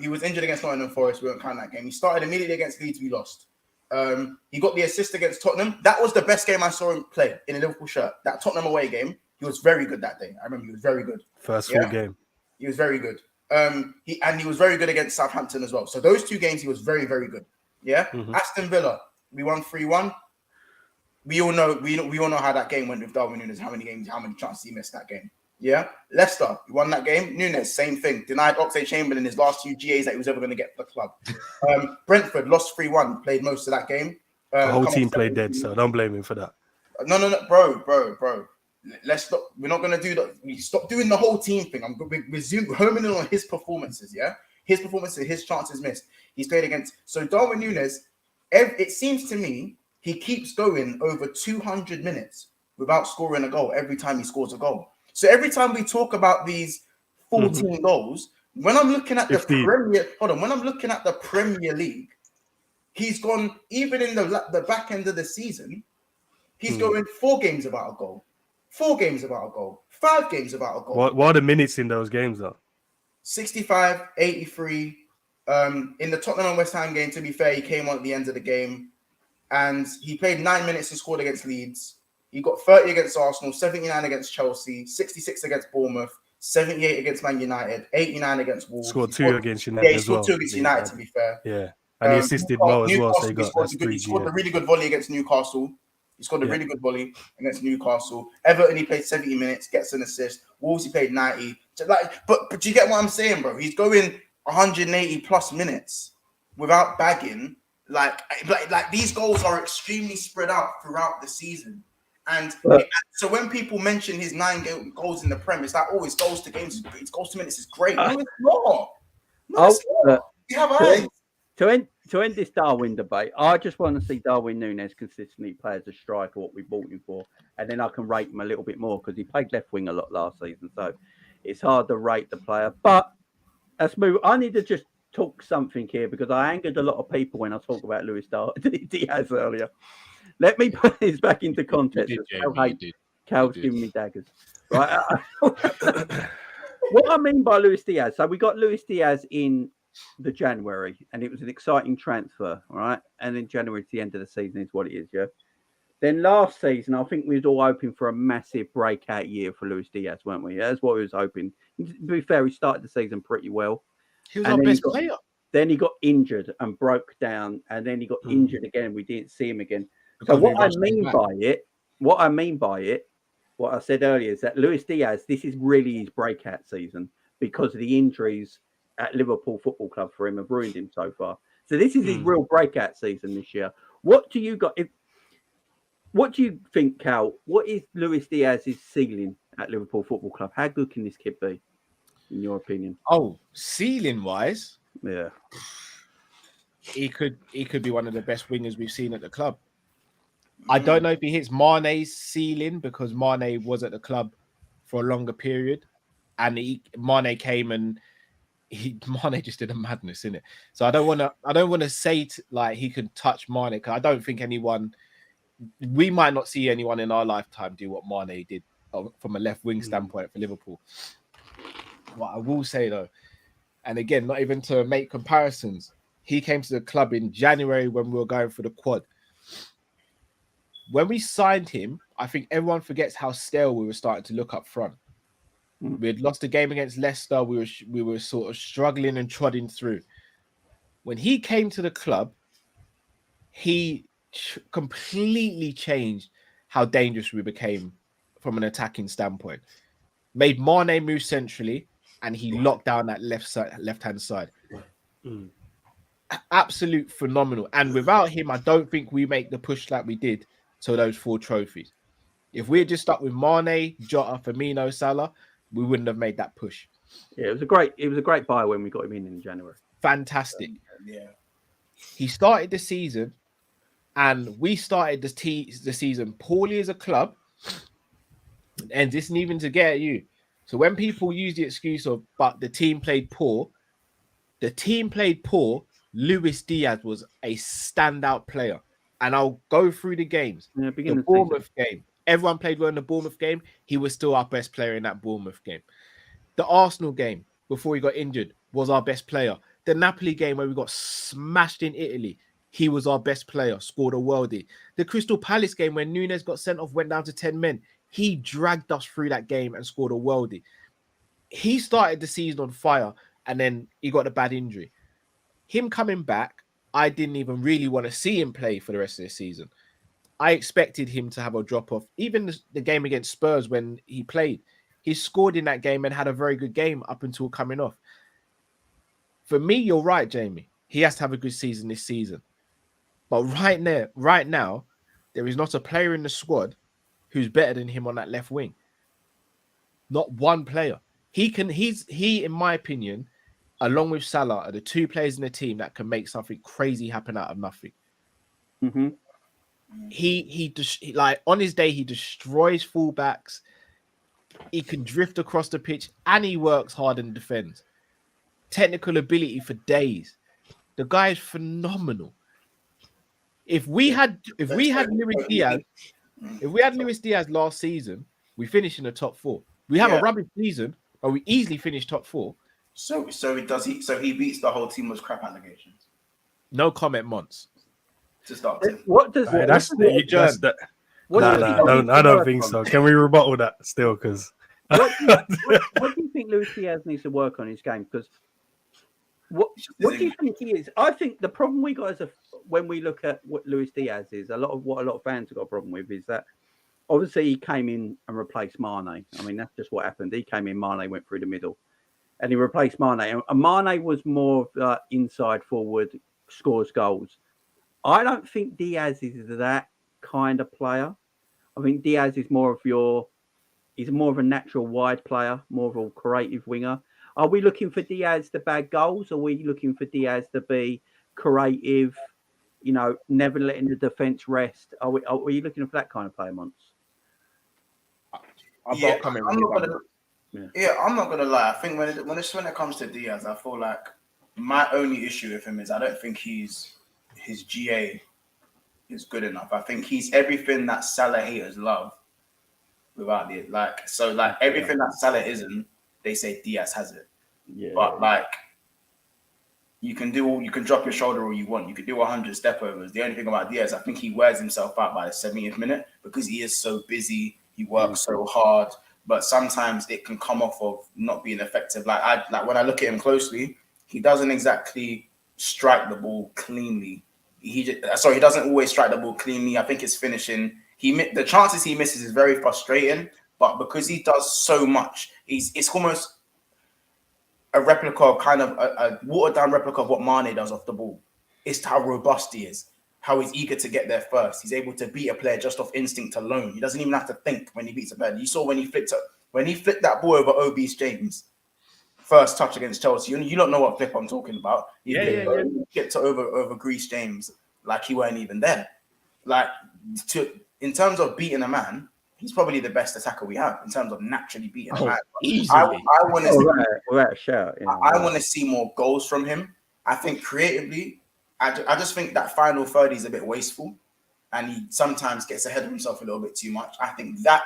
He was injured against Nottingham Forest. We won't count that game. He started immediately against Leeds. We lost. He got the assist against Tottenham. That was the best game I saw him play in a Liverpool shirt. That Tottenham away game, he was very good that day. I remember he was very good. First full game. He was very good. He was very good against Southampton as well. So those 2 games, he was very, very good. Yeah. Aston Villa, we won 3-1. We all know how that game went with Darwin Nunez. How many chances he missed that game. Yeah. Leicester, we won that game. Nunez, same thing. Denied Oxlade-Chamberlain his last 2 GAs that he was ever going to get for the club. Brentford lost 3-1. Played most of that game. The whole team played dead, so don't blame him for that. No, bro. Let's stop. We're not going to do that. We stop doing the whole team thing. We're homing in on his performances. Yeah, his performances, his chances missed. He's played against. So Darwin Nunez, it seems to me he keeps going over 200 minutes without scoring a goal every time he scores a goal. So every time we talk about these 14 goals, when I'm looking at 15. when I'm looking at the Premier League, he's gone, even in the back end of the season, he's going 4 games without a goal, 4 games without a goal, 5 games without a goal. What are the minutes in those games though? 65, 83. In the Tottenham and West Ham game, to be fair, he came on at the end of the game and he played 9 minutes and scored against Leeds. He got 30 against Arsenal, 79 against Chelsea, 66 against Bournemouth, 78 against Man United, 89 against Wolves. Scored 2 against United. Yeah, he scored 2 against United, to be fair. Yeah. And he assisted Mo as well, so he scored a really good volley against Newcastle. He scored a really good volley against Newcastle. Everton, he played 70 minutes, gets an assist. Wolves, he played 90. But do you get what I'm saying, bro? He's going 180 plus minutes without bagging. Like these goals are extremely spread out throughout the season. And so when people mention his 9 goals in the Prem, it's like, oh, his goals to games, his goals to minutes is great. No, it's not. No, it's not. You have eyes. To end this Darwin debate, I just want to see Darwin Nunez consistently play as a striker, what we bought him for, and then I can rate him a little bit more because he played left wing a lot last season, so it's hard to rate the player. But let's move. I need to just talk something here because I angered a lot of people when I talked about Luiz Diaz earlier. Let me put this back into context. Cal's giving me daggers. Right. What I mean by Luiz Diaz, so we got Luiz Diaz in the January, and it was an exciting transfer, right? And then January to the end of the season is what it is, yeah. Then last season, I think we was all hoping for a massive breakout year for Luiz Diaz, weren't we? Yeah, that's what we was hoping. To be fair, he started the season pretty well. He was our best player. Then he got injured and broke down, and then he got injured again. We didn't see him again. So what I mean by it, what I said earlier is that Luiz Diaz, this is really his breakout season because of the injuries at Liverpool Football Club for him have ruined him so far. So this is his real breakout season this year. What do you think, Cal? What is Luiz Diaz's ceiling at Liverpool Football Club? How good can this kid be, in your opinion? Oh, ceiling wise, yeah, he could be one of the best wingers we've seen at the club. I don't know if he hits Mane's ceiling because Mane was at the club for a longer period, and Mane came and Mane just did a madness, innit? So I don't want to say like he could touch Mane because I don't think we might not see anyone in our lifetime do what Mane did from a left wing standpoint for Liverpool. What I will say though, and again, not even to make comparisons, he came to the club in January when we were going for the quad. When we signed him, I think everyone forgets how stale we were starting to look up front. We had lost a game against Leicester. We were sort of struggling and trotting through. When he came to the club, he completely changed how dangerous we became from an attacking standpoint. Made Mane move centrally, and he locked down that left-hand side. Absolute phenomenal. And without him, I don't think we make the push like we did to those 4 trophies. If we had just stuck with Mane, Jota, Firmino, Salah, we wouldn't have made that push. Yeah, it was a great buy when we got him in January. Fantastic. Yeah. He started the season, and we started the season poorly as a club. And this isn't even to get at you. So when people use the excuse of, but the team played poor, Luiz Diaz was a standout player. And I'll go through the games. Yeah, the Bournemouth game. Everyone played well in the Bournemouth game. He was still our best player in that Bournemouth game. The Arsenal game, before he got injured, was our best player. The Napoli game where we got smashed in Italy, he was our best player, scored a worldie. The Crystal Palace game when Nunez got sent off, went down to 10 men. He dragged us through that game and scored a worldie. He started the season on fire, and then he got a bad injury. Him coming back, I didn't even really want to see him play for the rest of the season. I expected him to have a drop-off. Even the game against Spurs when he played, he scored in that game and had a very good game up until coming off. For me, you're right, Jamie. He has to have a good season this season. But right now, there is not a player in the squad who's better than him on that left wing. Not one player. He, in my opinion, along with Salah, are the 2 players in the team that can make something crazy happen out of nothing. Mm-hmm. He like on his day, he destroys fullbacks. He can drift across the pitch, and he works hard and defends. Technical ability for days. The guy is phenomenal. If we had Luiz Diaz last season, we finish in the top 4. We have a rubbish season, but we easily finish top 4. So he beats the whole team with crap allegations. No comment, Mons. To start. What does What No, do you no, think I don't work think on? so. Can we rebuttal that still? Because What do you think Luiz Diaz needs to work on his game? Because what do you think he is? I think the problem we got when we look at what Luiz Diaz is, a lot of fans have got a problem with is that obviously he came in and replaced Mane. I mean, that's just what happened. He came in, Mane went through the middle, and he replaced Mane. And Mane was more inside forward, scores goals. I don't think Diaz is that kind of player. I think Diaz is he's more of a natural wide player, more of a creative winger. Are we looking for Diaz to bag goals? Or are we looking for Diaz to be creative, never letting the defence rest? Are we looking for that kind of player, Monts? I've got to come in with I'm not gonna lie. I think when it comes to Diaz, I feel like my only issue with him is I don't think his GA is good enough. I think he's everything that Salah haters love without it. Everything that Salah isn't, they say Diaz has it. Yeah. But you can drop your shoulder all you want. You can do 100 step overs. The only thing about Diaz, I think he wears himself out by the 70th minute because he is so busy. He works so hard, but sometimes it can come off of not being effective. Like when I look at him closely, he doesn't exactly strike the ball cleanly. He doesn't always strike the ball cleanly. I think his finishing, the chances he misses is very frustrating. But because he does so much, it's almost a replica of kind of a watered down replica of what Mane does off the ball. It's how robust he is, how he's eager to get there first. He's able to beat a player just off instinct alone. He doesn't even have to think when he beats a player. You saw when he flipped that ball over Obese James, first touch against Chelsea. You don't know what flip I'm talking about. He flipped over Greece James like he weren't even there. In terms of beating a man, he's probably the best attacker we have in terms of naturally beating a man. Easily. I want to without a shout. I want to see more goals from him. I think creatively, I just think that final third is a bit wasteful, and he sometimes gets ahead of himself a little bit too much. I think that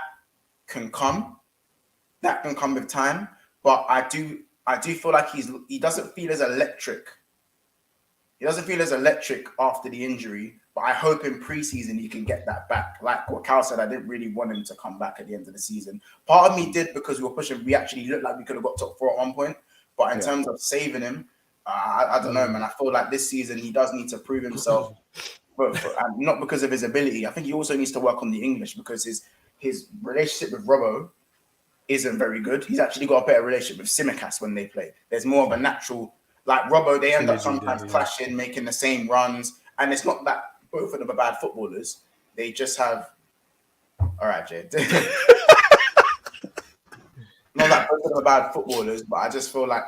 can come with time, but I do feel like he doesn't feel as electric. He doesn't feel as electric after the injury, but I hope in preseason he can get that back. Like what Cal said, I didn't really want him to come back at the end of the season. Part of me did because we were pushing. We actually looked like we could have got top 4 at one point, but in terms of saving him, I don't know, man. I feel like this season he does need to prove himself, but not because of his ability. I think he also needs to work on the English because his relationship with Robbo isn't very good. He's actually got a better relationship with Tsimikas when they play. There's more of a natural, like Robbo, they end up sometimes clashing, making the same runs. And it's not that both of them are bad footballers. They just have, all right, Jay. Not that both of them are bad footballers, but I just feel like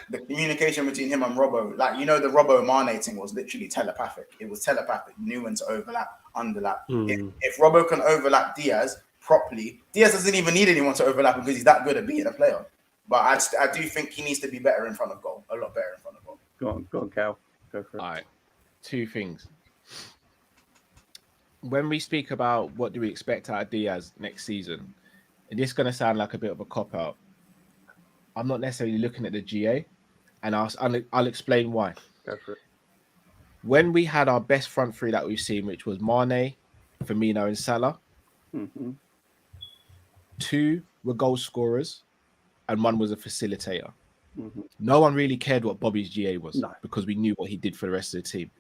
the communication between him and Robbo, the Robbo Mane thing was literally telepathic. It was telepathic. He knew when to overlap, underlap. If Robbo can overlap Diaz properly, Diaz doesn't even need anyone to overlap him because he's that good at being a player. But I do think he needs to be better in front of goal, a lot better in front of goal. Go on, Cal. Go for it. All right. 2 things. When we speak about what do we expect out of Diaz next season, and this is going to sound like a bit of a cop-out, I'm not necessarily looking at the GA, and I'll explain why. Go for it. When we had our best front three that we've seen, which was Mane, Firmino, and Salah, 2 were goal scorers, and 1 was a facilitator. No one really cared what Bobby's GA was because we knew what he did for the rest of the team.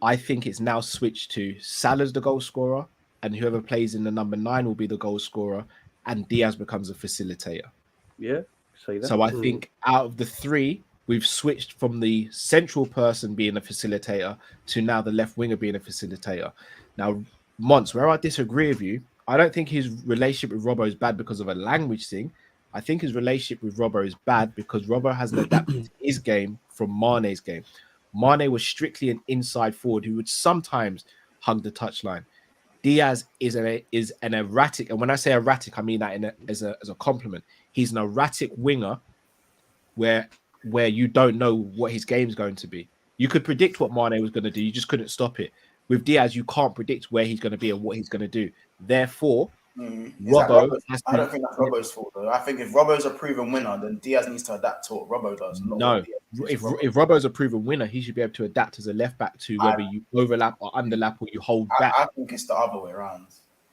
I think it's now switched to Salah's the goal scorer, and whoever plays in the number 9 will be the goal scorer, and Diaz becomes a facilitator. Yeah, say that. So I think out of the 3, we've switched from the central person being a facilitator to now the left winger being a facilitator. Now, Mons, where I disagree with you, I don't think his relationship with Robbo is bad because of a language thing. I think his relationship with Robbo is bad because Robbo hasn't adapted his game from Mane's game. Mane was strictly an inside forward who would sometimes hug the touchline. Diaz is an erratic, and when I say erratic, I mean that as a compliment. He's an erratic winger where you don't know what his game's going to be. You could predict what Mane was going to do, you just couldn't stop it. With Diaz, you can't predict where he's going to be and what he's going to do. Therefore, Robbo I don't think that's Robbo's fault, though. I think if Robbo's a proven winner, then Diaz needs to adapt to what Robbo does. No, if Robbo's a proven winner, he should be able to adapt as a left back to whether you overlap or underlap or you hold back. I think it's the other way around.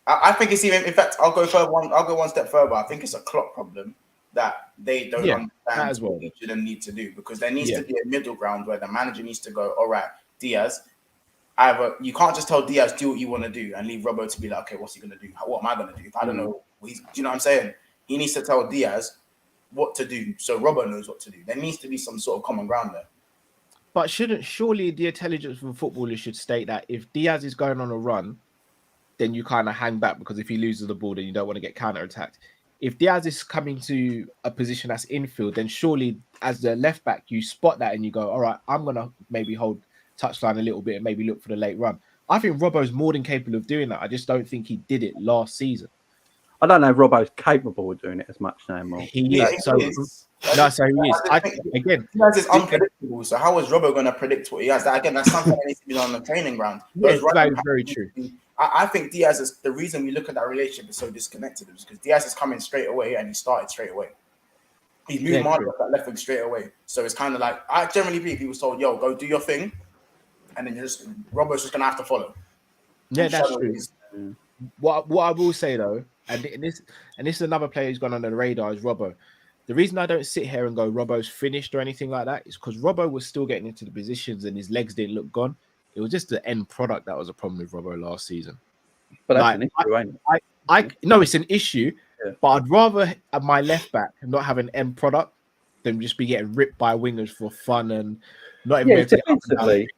I think it's even. In fact, I'll go one step further. I think it's a Klopp problem that they don't understand what each of them need to do, because there needs to be a middle ground where the manager needs to go, all right, Diaz, either you can't just tell Diaz do what you want to do and leave Robbo to be like, okay, what's he going to do? What am I going to do? If I don't know, do you know what I'm saying? He needs to tell Diaz what to do so Robbo knows what to do. There needs to be some sort of common ground there. But surely the intelligence of footballers should state that if Diaz is going on a run, then you kind of hang back, because if he loses the ball, then you don't want to get counter-attacked. If Diaz is coming to a position that's infield, then surely as the left back, you spot that and you go, all right, I'm going to maybe hold touchline a little bit and maybe look for the late run. I think Robbo's more than capable of doing that. I just don't think he did it last season. I don't know if Robbo's capable of doing it as much now. He is. So he is. Again, Diaz is unpredictable. So how is Robbo going to predict what he has? That's something that needs to be done on the training ground. Yes, that is very true. I think Diaz is the reason we look at that relationship is so disconnected, is because Diaz is coming straight away and he started straight away. He moved Marley off that left wing straight away. So it's kind of like, I generally believe he was told, yo, go do your thing, and then Robbo's just gonna have to follow. Yeah, that's true. What I will say though, and this is another player who's gone under the radar, is Robbo. The reason I don't sit here and go Robbo's finished or anything like that is because Robbo was still getting into the positions and his legs didn't look gone. It was just the end product that was a problem with Robbo last season. But that's an issue, ain't it? No, it's an issue, but I'd rather have my left back not have an end product than just be getting ripped by wingers for fun and not even defensively.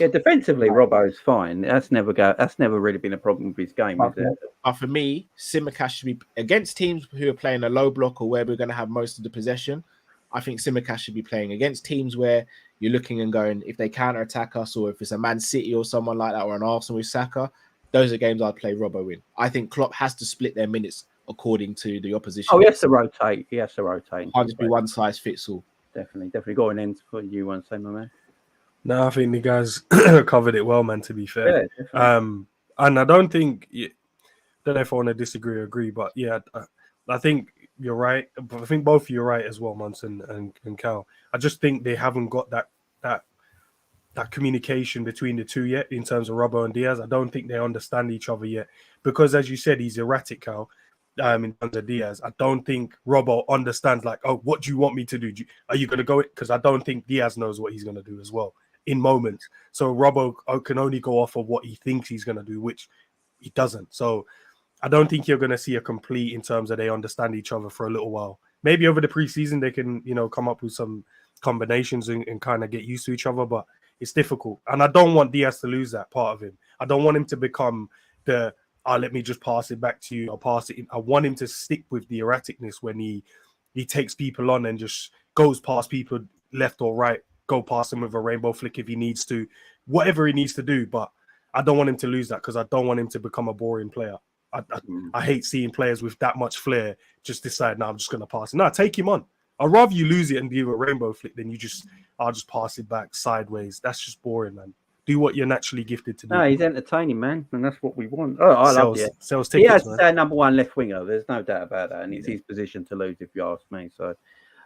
Yeah, defensively, Robbo's fine. That's never really been a problem with his game, is it? But for me, Tsimikas should be against teams who are playing a low block or where we're going to have most of the possession. I think Tsimikas should be playing against teams where you're looking and going, if they counter attack us, or if it's a Man City or someone like that, or an Arsenal with Saka, those are games I'd play Robbo in. I think Klopp has to split their minutes according to the opposition. Oh, he has to rotate. Can't just be one size fits all. Definitely. Go on in for you one, say, my man. No, I think the guys covered it well, man, to be fair. Yeah, and I don't think, don't know if I want to disagree or agree, but yeah, I think you're right. I think both of you are right as well, Munson and Cal. I just think they haven't got that communication between the two yet in terms of Robbo and Diaz. I don't think they understand each other yet, because as you said, he's erratic, Cal. In terms of Diaz, I don't think Robbo understands, like, oh, what do you want me to do? Are you going to go it? Because I don't think Diaz knows what he's going to do as well in moments. So Robbo can only go off of what he thinks he's going to do, which he doesn't. So I don't think you're going to see a complete in terms of they understand each other for a little while. Maybe over the preseason they can, come up with some combinations and kind of get used to each other, but it's difficult. And I don't want Diaz to lose that part of him. I don't want him to become the, let me just pass it back to you, I'll pass it in. I want him to stick with the erraticness when he takes people on and just goes past people left or right, go past him with a rainbow flick if he needs to, whatever he needs to do. But I don't want him to lose that, because I don't want him to become a boring player. I hate seeing players with that much flair just decide, no, I'm just going to pass it. No, take him on. I'd rather you lose it and do a rainbow flick than I'll just pass it back sideways. That's just boring, man. Do what you're naturally gifted to do. No, he's entertaining, man, and that's what we want. Oh, I love it. Sells tickets, he has man. Our number one left winger. There's no doubt about that, and it's his position to lose, if you ask me. So,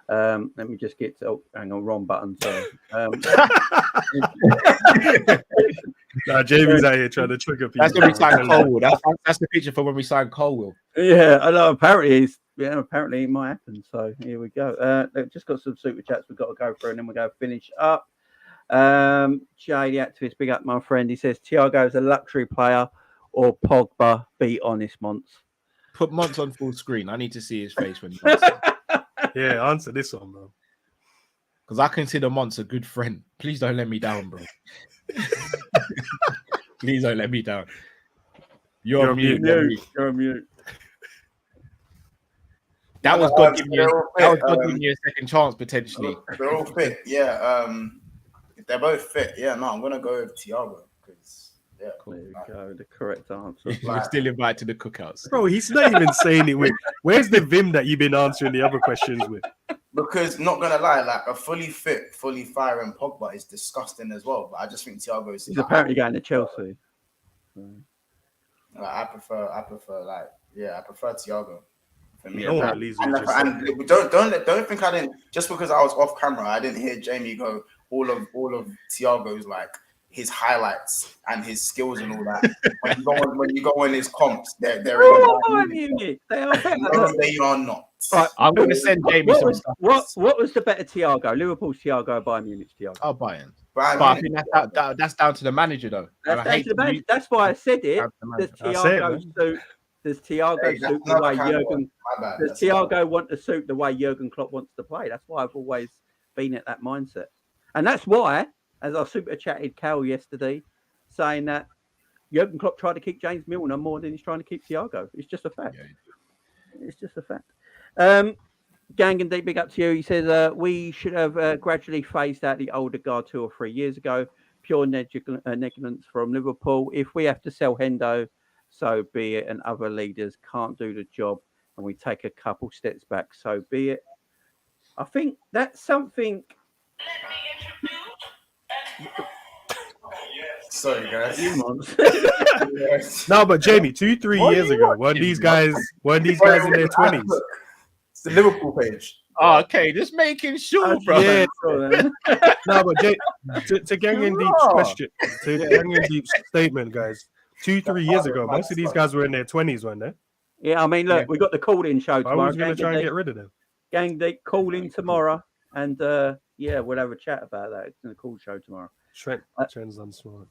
let me just get to. Oh, hang on, wrong button. Sorry. Jamie's out here trying to trigger people. That's when we signed Colwell. That's the picture for when we signed Colwell. Yeah, I know. Apparently it might happen. So here we go. They've just got some super chats we've got to go through, and then we're going to finish up. Jay, the activist, big up my friend. He says Thiago is a luxury player or Pogba. Be honest, Monts. Put Monts on full screen. I need to see his face when. Yeah, answer this one, bro. Because I consider Monts a good friend. Please don't let me down, bro. Please don't let me down. You're on mute. You're on mute. That was God giving you a second chance potentially. They're all fit, yeah. If they're both fit, yeah. No, I'm gonna go with Thiago because there you go, the correct answer. You're still invited to the cookouts, bro. He's not even saying it with. Where's the vim that you've been answering the other questions with? Because not gonna lie, like a fully fit, fully firing Pogba is disgusting as well. But I just think Thiago is. He's apparently going to Chelsea. I prefer Thiago. For me, don't think I didn't. Just because I was off camera, I didn't hear Jamie go. All of Thiago's like his highlights and his skills and all that. when you go on his comps, they're in Oh, the Bayern Munich. They are better. No, they are not. Right, I'm going to send Jamie some stuff. What was the better Thiago? Liverpool's Thiago or Bayern Munich's Thiago? Oh, Bayern. Bayern But I Munich. think that's down to the manager, though. That's down to the manager. That's why I said it. Does Thiago Hey, suit that's the way another kind of Jurgen? My bad. Does Thiago want to suit the way Jurgen Klopp wants to play? That's why I've always been at that mindset, and that's why, as I super chatted Carroll yesterday, saying that Jurgen Klopp tried to keep James Milner more than he's trying to keep Thiago. It's just a fact. Yeah. It's just a fact. Gang and Deep, big up to you. He says we should have gradually phased out the older guard 2 or 3 years ago. Pure negligence from Liverpool. If we have to sell Hendo, so be it, and other leaders can't do the job, and we take a couple steps back, so be it. I think that's something. Sorry, guys. No, but Jamie, 2-3 years ago, weren't these guys in their 20s? It's the Liverpool page. Oh, okay, just making sure, bro. Yeah. No, but to Gang and Deep's question, to Gang and Deep's statement, guys, 2-3 years ago, most of these guys were in their 20s, weren't they? Yeah, I mean, look, we got the call-in show I tomorrow. was going to try and get rid of them. Gang Deep, call in tomorrow, and yeah, we'll have a chat about that. It's in the call show tomorrow. Trent's unsmart.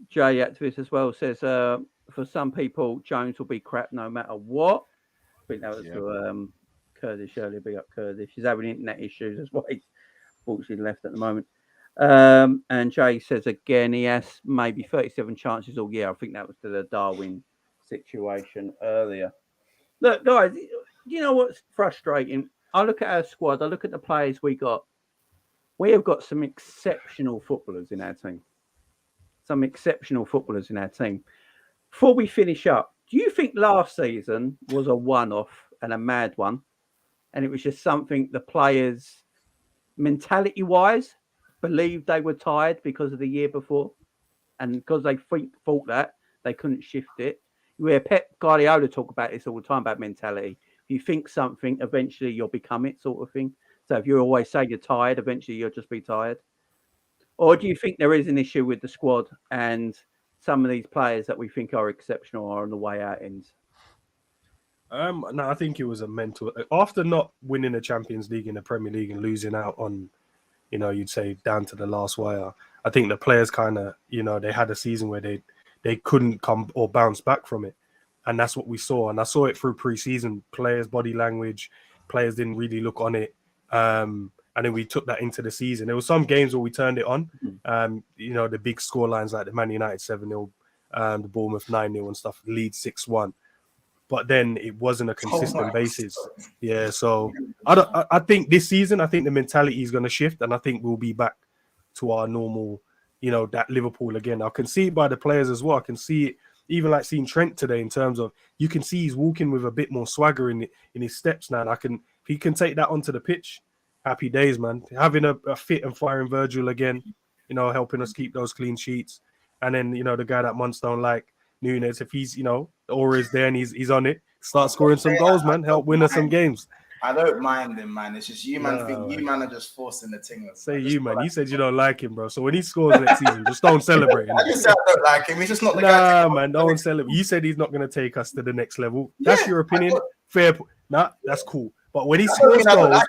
Jay Activist as well says, for some people, Jones will be crap no matter what. I think that was for Kurdish earlier. Big up Kurdish. He's having internet issues. That's why he's fortunately left at the moment. And Jay says again, he has maybe 37 chances all year. I think that was to the Darwin situation earlier. Look, guys, you know what's frustrating? I look at our squad. I look at the players we got. We have got some exceptional footballers in our team. Before we finish up, do you think last season was a one-off and a mad one? And it was just something the players, mentality-wise, believed they were tired because of the year before? And because they thought that, they couldn't shift it. You hear Pep Guardiola talk about this all the time, about mentality. If you think something, eventually you'll become it, sort of thing. So if you always say you're tired, eventually you'll just be tired. Or do you think there is an issue with the squad and some of these players that we think are exceptional are on the way out ends? No, I think it was a mental. After not winning the Champions League in the Premier League and losing out on, you'd say down to the last wire, I think the players kind of, they had a season where they couldn't come or bounce back from it. And that's what we saw. And I saw it through pre-season. Players' body language, players didn't really look on it. And then we took that into the season. There were some games where we turned it on. The big score lines like the Man United 7-0, the Bournemouth 9-0 and stuff, Leeds 6-1. But then it wasn't a consistent basis. Yeah, so I think this season, I think the mentality is going to shift, and I think we'll be back to our normal, that Liverpool again. I can see it by the players as well. I can see it, even like seeing Trent today, in terms of you can see he's walking with a bit more swagger in his steps now. And if he can take that onto the pitch, happy days, man. Having a fit and firing Virgil again, helping us keep those clean sheets. And then, the guy that Munts don't like, Nunez, if he's, the aura is there and he's on it, start scoring some goals, man. Help win us some games. I don't mind him, man. It's just you, man. You, man, are just forcing the thing. Say you, man. You said you don't like him, bro. So when he scores next season, just don't celebrate. I just said I don't like him. He's just not the guy. Nah, man, don't celebrate. You said he's not going to take us to the next level. That's your opinion. Fair. Nah, that's cool. But when he scores goals,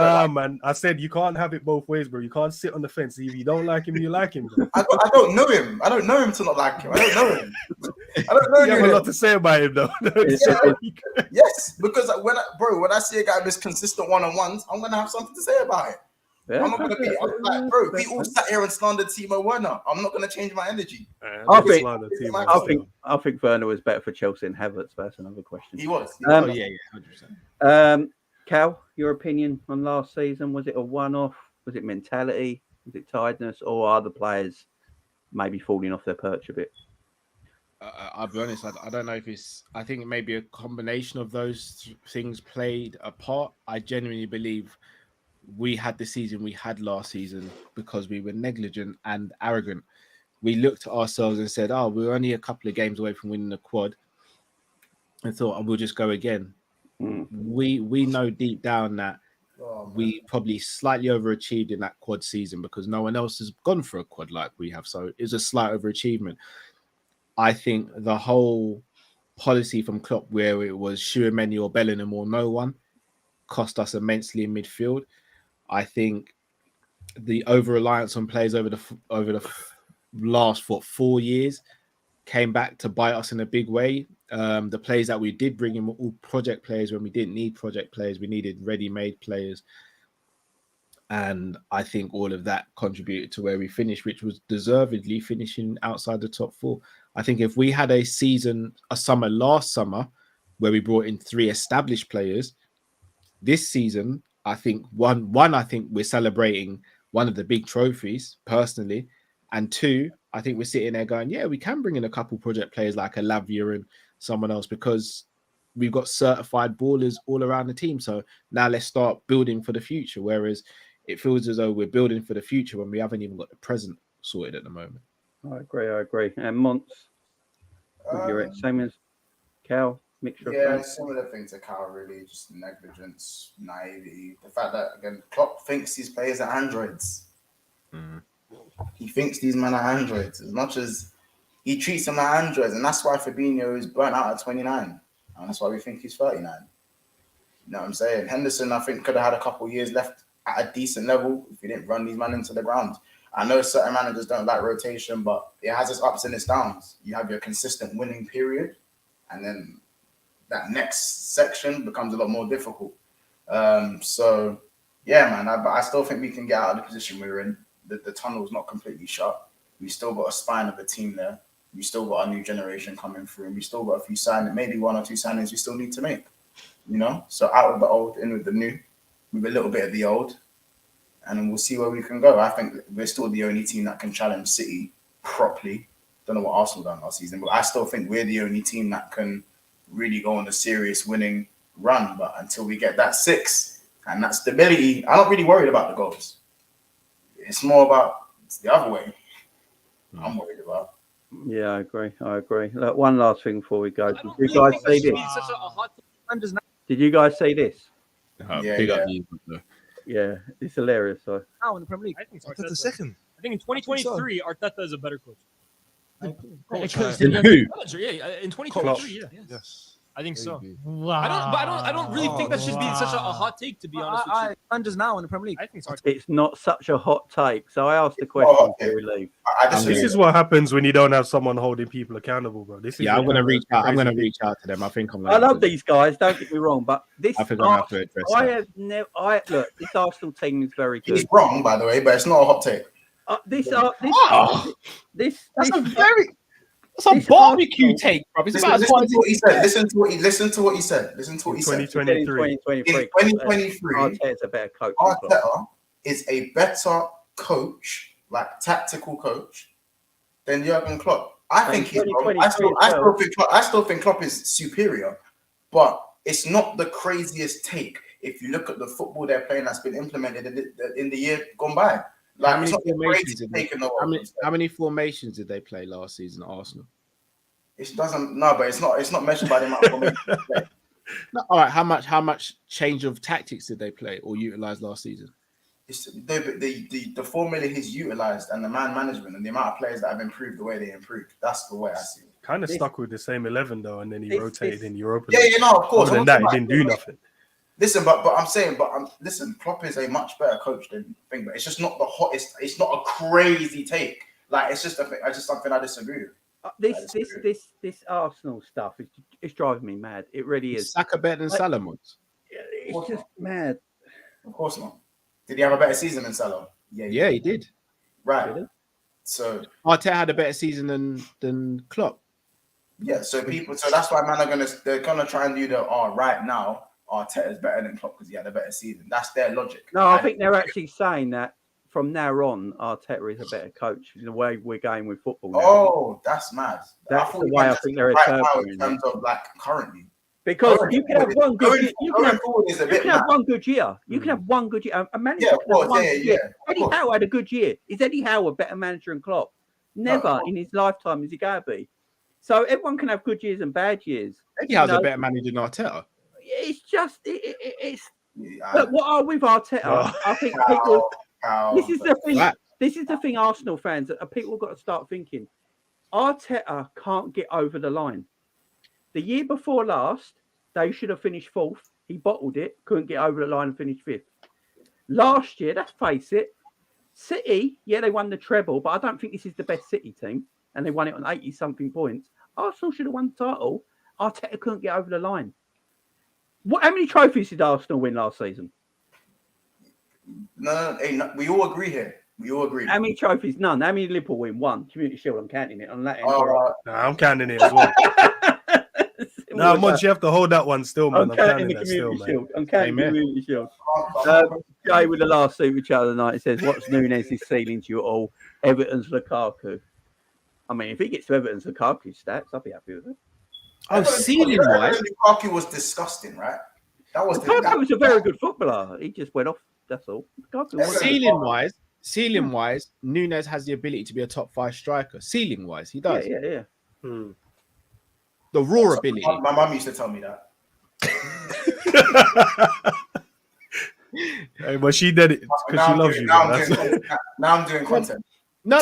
man, I said you can't have it both ways, bro. You can't sit on the fence. If you don't like him, you like him, bro. I don't know him. I don't know him to not like him. I don't know him. I don't know him. You have a lot to say about him, though. Yes, because when I see a guy with consistent one-on-ones, I'm gonna have something to say about it. Yeah. I'm not gonna be like, bro. We all sat here and slandered Timo Werner. I'm not gonna change my energy. I think Werner was better for Chelsea than Havertz. That's another question. He was. 100%. Cal, your opinion on last season? Was it a one-off? Was it mentality? Was it tiredness? Or are the players maybe falling off their perch a bit? I'll be honest. I don't know if it's. I think it may be a combination of those things played a part. I genuinely believe we had the season we had last season because we were negligent and arrogant. We looked at ourselves and said, we're only a couple of games away from winning the quad, and thought, we'll just go again. We know deep down that we probably slightly overachieved in that quad season because no one else has gone for a quad like we have. So it's a slight overachievement. I think the whole policy from Klopp, where it was Tchouaméni or Bellingham or no one, cost us immensely in midfield. I think the over-reliance on players over the last 4 years came back to bite us in a big way. The players that we did bring in were all project players when we didn't need project players. We needed ready-made players. And I think all of that contributed to where we finished, which was deservedly finishing outside the top 4. I think if we had a summer last summer, where we brought in 3 established players, this season, I think I think we're celebrating one of the big trophies personally, and 2, I think we're sitting there going, yeah, we can bring in a couple project players like a Lavia and someone else because we've got certified ballers all around the team. So now let's start building for the future. Whereas it feels as though we're building for the future when we haven't even got the present sorted at the moment. I agree. And Monts, you're same as Cal, mixture Yeah, of similar thing to Cal, really. Just negligence, naivety. The fact that, again, Klopp thinks these players are androids. He thinks these men are androids as much as he treats them like androids. And that's why Fabinho is burnt out at 29. And that's why we think he's 39. You know what I'm saying? Henderson, I think, could have had a couple of years left at a decent level if he didn't run these men into the ground. I know certain managers don't like rotation, but it has its ups and its downs. You have your consistent winning period, and then that next section becomes a lot more difficult. So, yeah, man, but I still think we can get out of the position we're in. The tunnel's not completely shut. We still got a spine of a team there. We still got a new generation coming through, and we still got a few signings, maybe 1 or 2 signings we still need to make. You know, so out of the old, in with the new, with a little bit of the old, and then we'll see where we can go. I think we're still the only team that can challenge City properly. Don't know what Arsenal done last season, but I still think we're the only team that can really go on a serious winning run. But until we get that 6 and that stability, I'm not really worried about the goals. It's more about the other way I'm worried about. Yeah, I agree. Look, one last thing before we go. Did you guys see this? Did you guys see this? Yeah, it's hilarious. So. How in the Premier League? I think Arteta second. I think in 2023, Arteta is a better coach. Who? In 2023, yeah. Yes. I think so. Wow. I don't really think that should be such a hot take, to be honest with you. Fernandes now in the Premier League. I think so. It's not such a hot take. So I asked the question before we leave. This is what happens when you don't have someone holding people accountable, bro. I'm gonna reach out. I'm gonna reach out to them. I think I love these guys. Don't get me wrong, but this. I think I have to address that. Look. This Arsenal team is very good. He's wrong, by the way, but it's not a hot take. That's a barbecue take, bro. Listen to what he said. Listen to what he said. 2023. In 2023, Arteta's a better coach. Arteta is a better coach, like tactical coach, than Jurgen Klopp. I think he's wrong. I still think Klopp is superior, but it's not the craziest take if you look at the football they're playing that's been implemented in the year gone by. Like, how many formations did they play last season at Arsenal? It doesn't. No, but it's not measured by the amount of formations they play. No, all right. How much change of tactics did they play or utilize last season? It's the formula he's utilized and the man management and the amount of players that have improved the way they improved. That's the way I see it. Kind of stuck with the same 11 though, and then he rotated in Europa. Of course. Other than that, he didn't do nothing. Listen, but I'm saying, listen, Klopp is a much better coach than thing, but it's just not the hottest. It's not a crazy take. Like it's just something I disagree with. This Arsenal stuff is driving me mad. It really is. Saka better than Salah was. It's just mad. Of course not. Did he have a better season than Salah? Yeah, he did. Right. So Arteta had a better season than Klopp. Yeah. So that's why man they're gonna try and do right now. Arteta is better than Klopp because he had a better season. That's their logic. No, I think they're actually saying that from now on, Arteta is a better coach. The way we're going with football now. Oh, that's mad. That's the way I think they're interpreting in terms of like currently. Because you can have one good year. You can have one good year. You can have one good year. A manager can have one good year. Eddie Howe had a good year. Is Eddie Howe a better manager than Klopp? Never in his lifetime is he going to be. So everyone can have good years and bad years. Eddie Howe's a better manager than Arteta. It's just it's But what are with Arteta? Oh. I think people. This is the thing. Right. This is the thing. Arsenal fans, people have got to start thinking. Arteta can't get over the line. The year before last, they should have finished 4th. He bottled it, couldn't get over the line and finished 5th. Last year, let's face it, City, yeah, they won the treble, but I don't think this is the best City team, and they won it on 80-something points. Arsenal should have won the title. Arteta couldn't get over the line. How many trophies did Arsenal win last season? No, we all agree here. We all agree. How many trophies? None. How many did Liverpool win? 1. Community Shield, I'm counting it on that end. I'm counting it as well. No, Mons, you have to hold that one still, man. I'm counting the Community Shield. I'm counting the Community Shield. Jay with the last super chat of the night says, "What's Nunez's ceiling to you all? Everton's Lukaku." I mean, if he gets to Everton's Lukaku stats, I'll be happy with it. Oh, ceiling wise, Lukaku was disgusting, right? That was Lukaku was a very good footballer. He just went off. That's all. Ceiling wise, Nunez has the ability to be a top 5 striker. Ceiling wise, he does. Yeah. The raw ability. My mum used to tell me that. Hey, but she did it because she loves you. Now I'm doing content. No,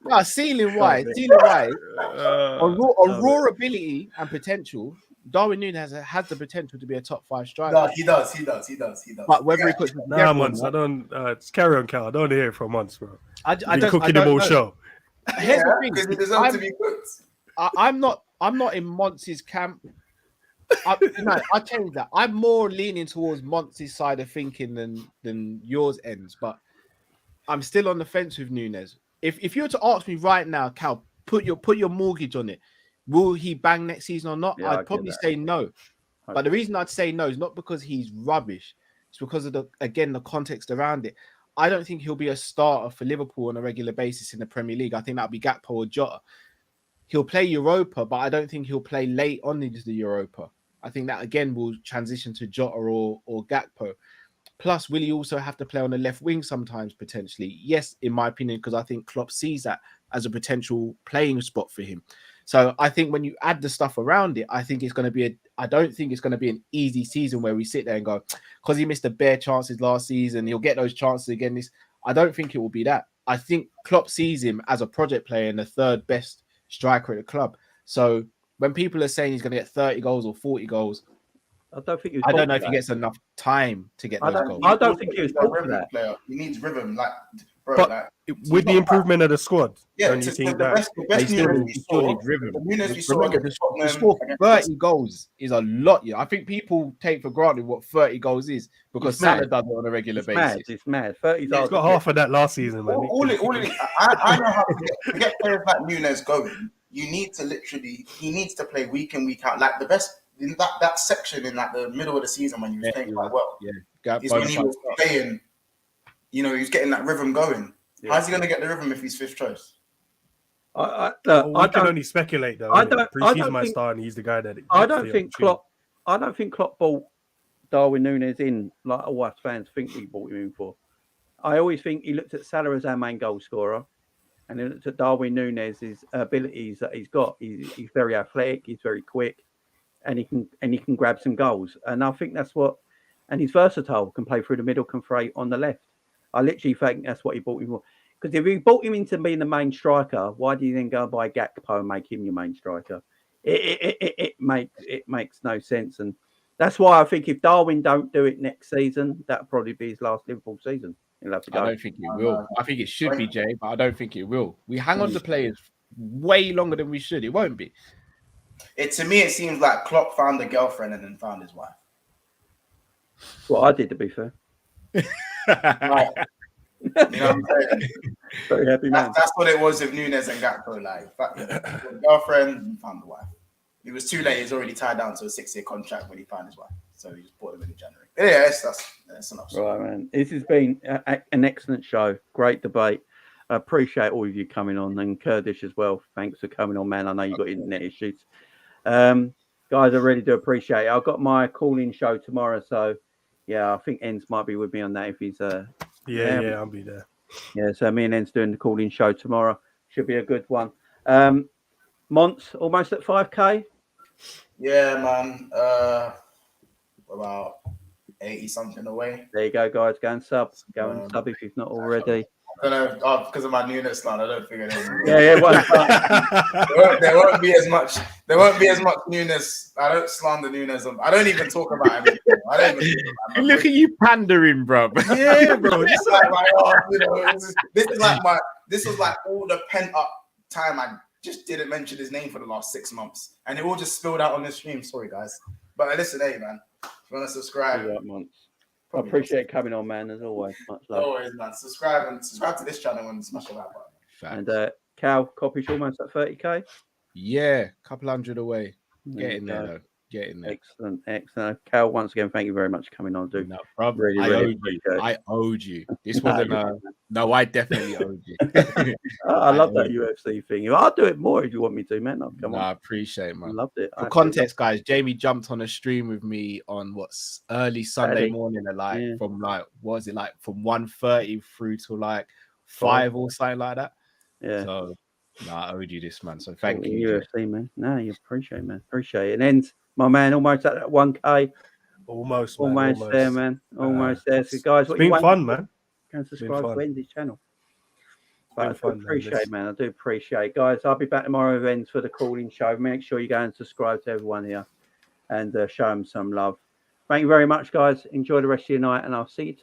but ceiling wise, on raw ability and potential, Darwin Nunez has the potential to be a top 5 striker. No, he does. But whether he puts Months, I don't. It's carry on, Cal. I don't hear it from Months, bro. I don't cooking him all show. Here's the thing. Because he deserves to be cooked. I'm not in Monts's camp. I changed that. I'm more leaning towards Monts's side of thinking than yours ends, but I'm still on the fence with Nunez. If you were to ask me right now, Cal, put your mortgage on it, will he bang next season or not? Yeah, I'd probably say no. But the reason I'd say no is not because he's rubbish. It's because of the context around it. I don't think he'll be a starter for Liverpool on a regular basis in the Premier League. I think that'll be Gakpo or Jota. He'll play Europa, but I don't think he'll play late on into the Europa. I think that again will transition to Jota or Gakpo. Plus, will he also have to play on the left wing sometimes potentially? Yes, in my opinion, because I think Klopp sees that as a potential playing spot for him. So I think when you add the stuff around it, I think it's going to be I don't think it's going to be an easy season where we sit there and go, because he missed the bare chances last season, he'll get those chances again. I don't think it will be that. I think Klopp sees him as a project player and the 3rd best striker at the club. So when people are saying he's going to get 30 goals or 40 goals, I don't know if he gets enough time to get those goals. I don't think he was built for that. Player. He needs rhythm, with the improvement of the squad, don't you think that he still needs rhythm? To score 30 goals is a lot. Yeah, I think people take for granted what 30 goals is because Salah does it on a regular basis. It's mad. 30 he's got half of that last season, man. I know how to get players like Nunez going. You need to he needs to play week in, week out. Like the best in that section in like the middle of the season when he was playing quite well. Yeah, is when he was playing. He was getting that rhythm going. Yeah. How's he going to get the rhythm if he's 5th choice? I can only speculate though. He's my star, and he's the guy that. I don't think Klopp bought Darwin Nunez in like all us fans think we bought him in for. I always think he looked at Salah as our main goal scorer, and he looked at Darwin Nunez's abilities that he's got. He's very athletic. He's very quick, and he can grab some goals. And I think that's what. And he's versatile. Can play through the middle. Can play on the left. I literally think that's what he bought him for. Because if he bought him into being the main striker, why do you then go and buy Gakpo and make him your main striker? It makes no sense. And that's why I think if Darwin don't do it next season, that'll probably be his last Liverpool season. He'll have to go. I don't think it will. I think it should be, Jay, but I don't think it will. We hang on to players way longer than we should. It won't be. To me, it seems like Klopp found a girlfriend and then found his wife. Well, I did, to be fair. Right. You know what I'm saying? Very happy man. That's what it was with Nunez and Gakpo. Like, girlfriend, found the wife. It was too late. He's already tied down to a 6-year contract when he found his wife. So he just bought him in January. Yeah, that's enough. Right, man. This has been an excellent show. Great debate. I appreciate all of you coming on, and Kurdish as well. Thanks for coming on, man. I know you got internet issues. Guys, I really do appreciate it. I've got my call-in show tomorrow, so yeah, I think Enz might be with me on that if he's yeah, I'll be there. Yeah, so me and Enz doing the call-in show tomorrow. Should be a good one. Monts almost at 5k. Yeah, man. About 80 something away. There you go, guys. Go and sub. Go and sub if you've not already. I don't know because of my Nunez line. I don't think Yeah, there won't be as much. There won't be as much Nunez. I don't slander Nunez. I don't even talk about him. I don't even talk about him. Look at you pandering, bro. Yeah, bro. It's like this was like all the pent up time. I just didn't mention his name for the last 6 months, and it all just spilled out on the stream. Sorry, guys. But listen, hey, man. If you want to subscribe, I appreciate coming on, man. As always, much love. Always, man. Subscribe to this channel and smash the like button. And Cal, copy's almost at 30k. Yeah, couple hundred away. Get in there, though. Get in there. Excellent. Cal, once again, thank you very much for coming on, dude. No problem. Really I owed you. This wasn't no, I definitely owed you. I love that UFC thing. I'll do it more if you want me to, man. Come on. I appreciate it, man. I loved it. For context, guys, Jamie jumped on a stream with me on early Sunday morning at from what was it, like from 1:30 through to like 5 or something like that. Yeah. So I owed you this, man. So thank you. UFC, man. No, you appreciate it, man. Appreciate it. And my man, almost at that 1k. Almost there, man. Almost there. So, guys, it's been fun, man. Can subscribe to Endy's channel. But I appreciate, man. I do appreciate, guys. I'll be back tomorrow with Ends for the calling show. Make sure you go and subscribe to everyone here and show them some love. Thank you very much, guys. Enjoy the rest of your night, and I'll see you tomorrow.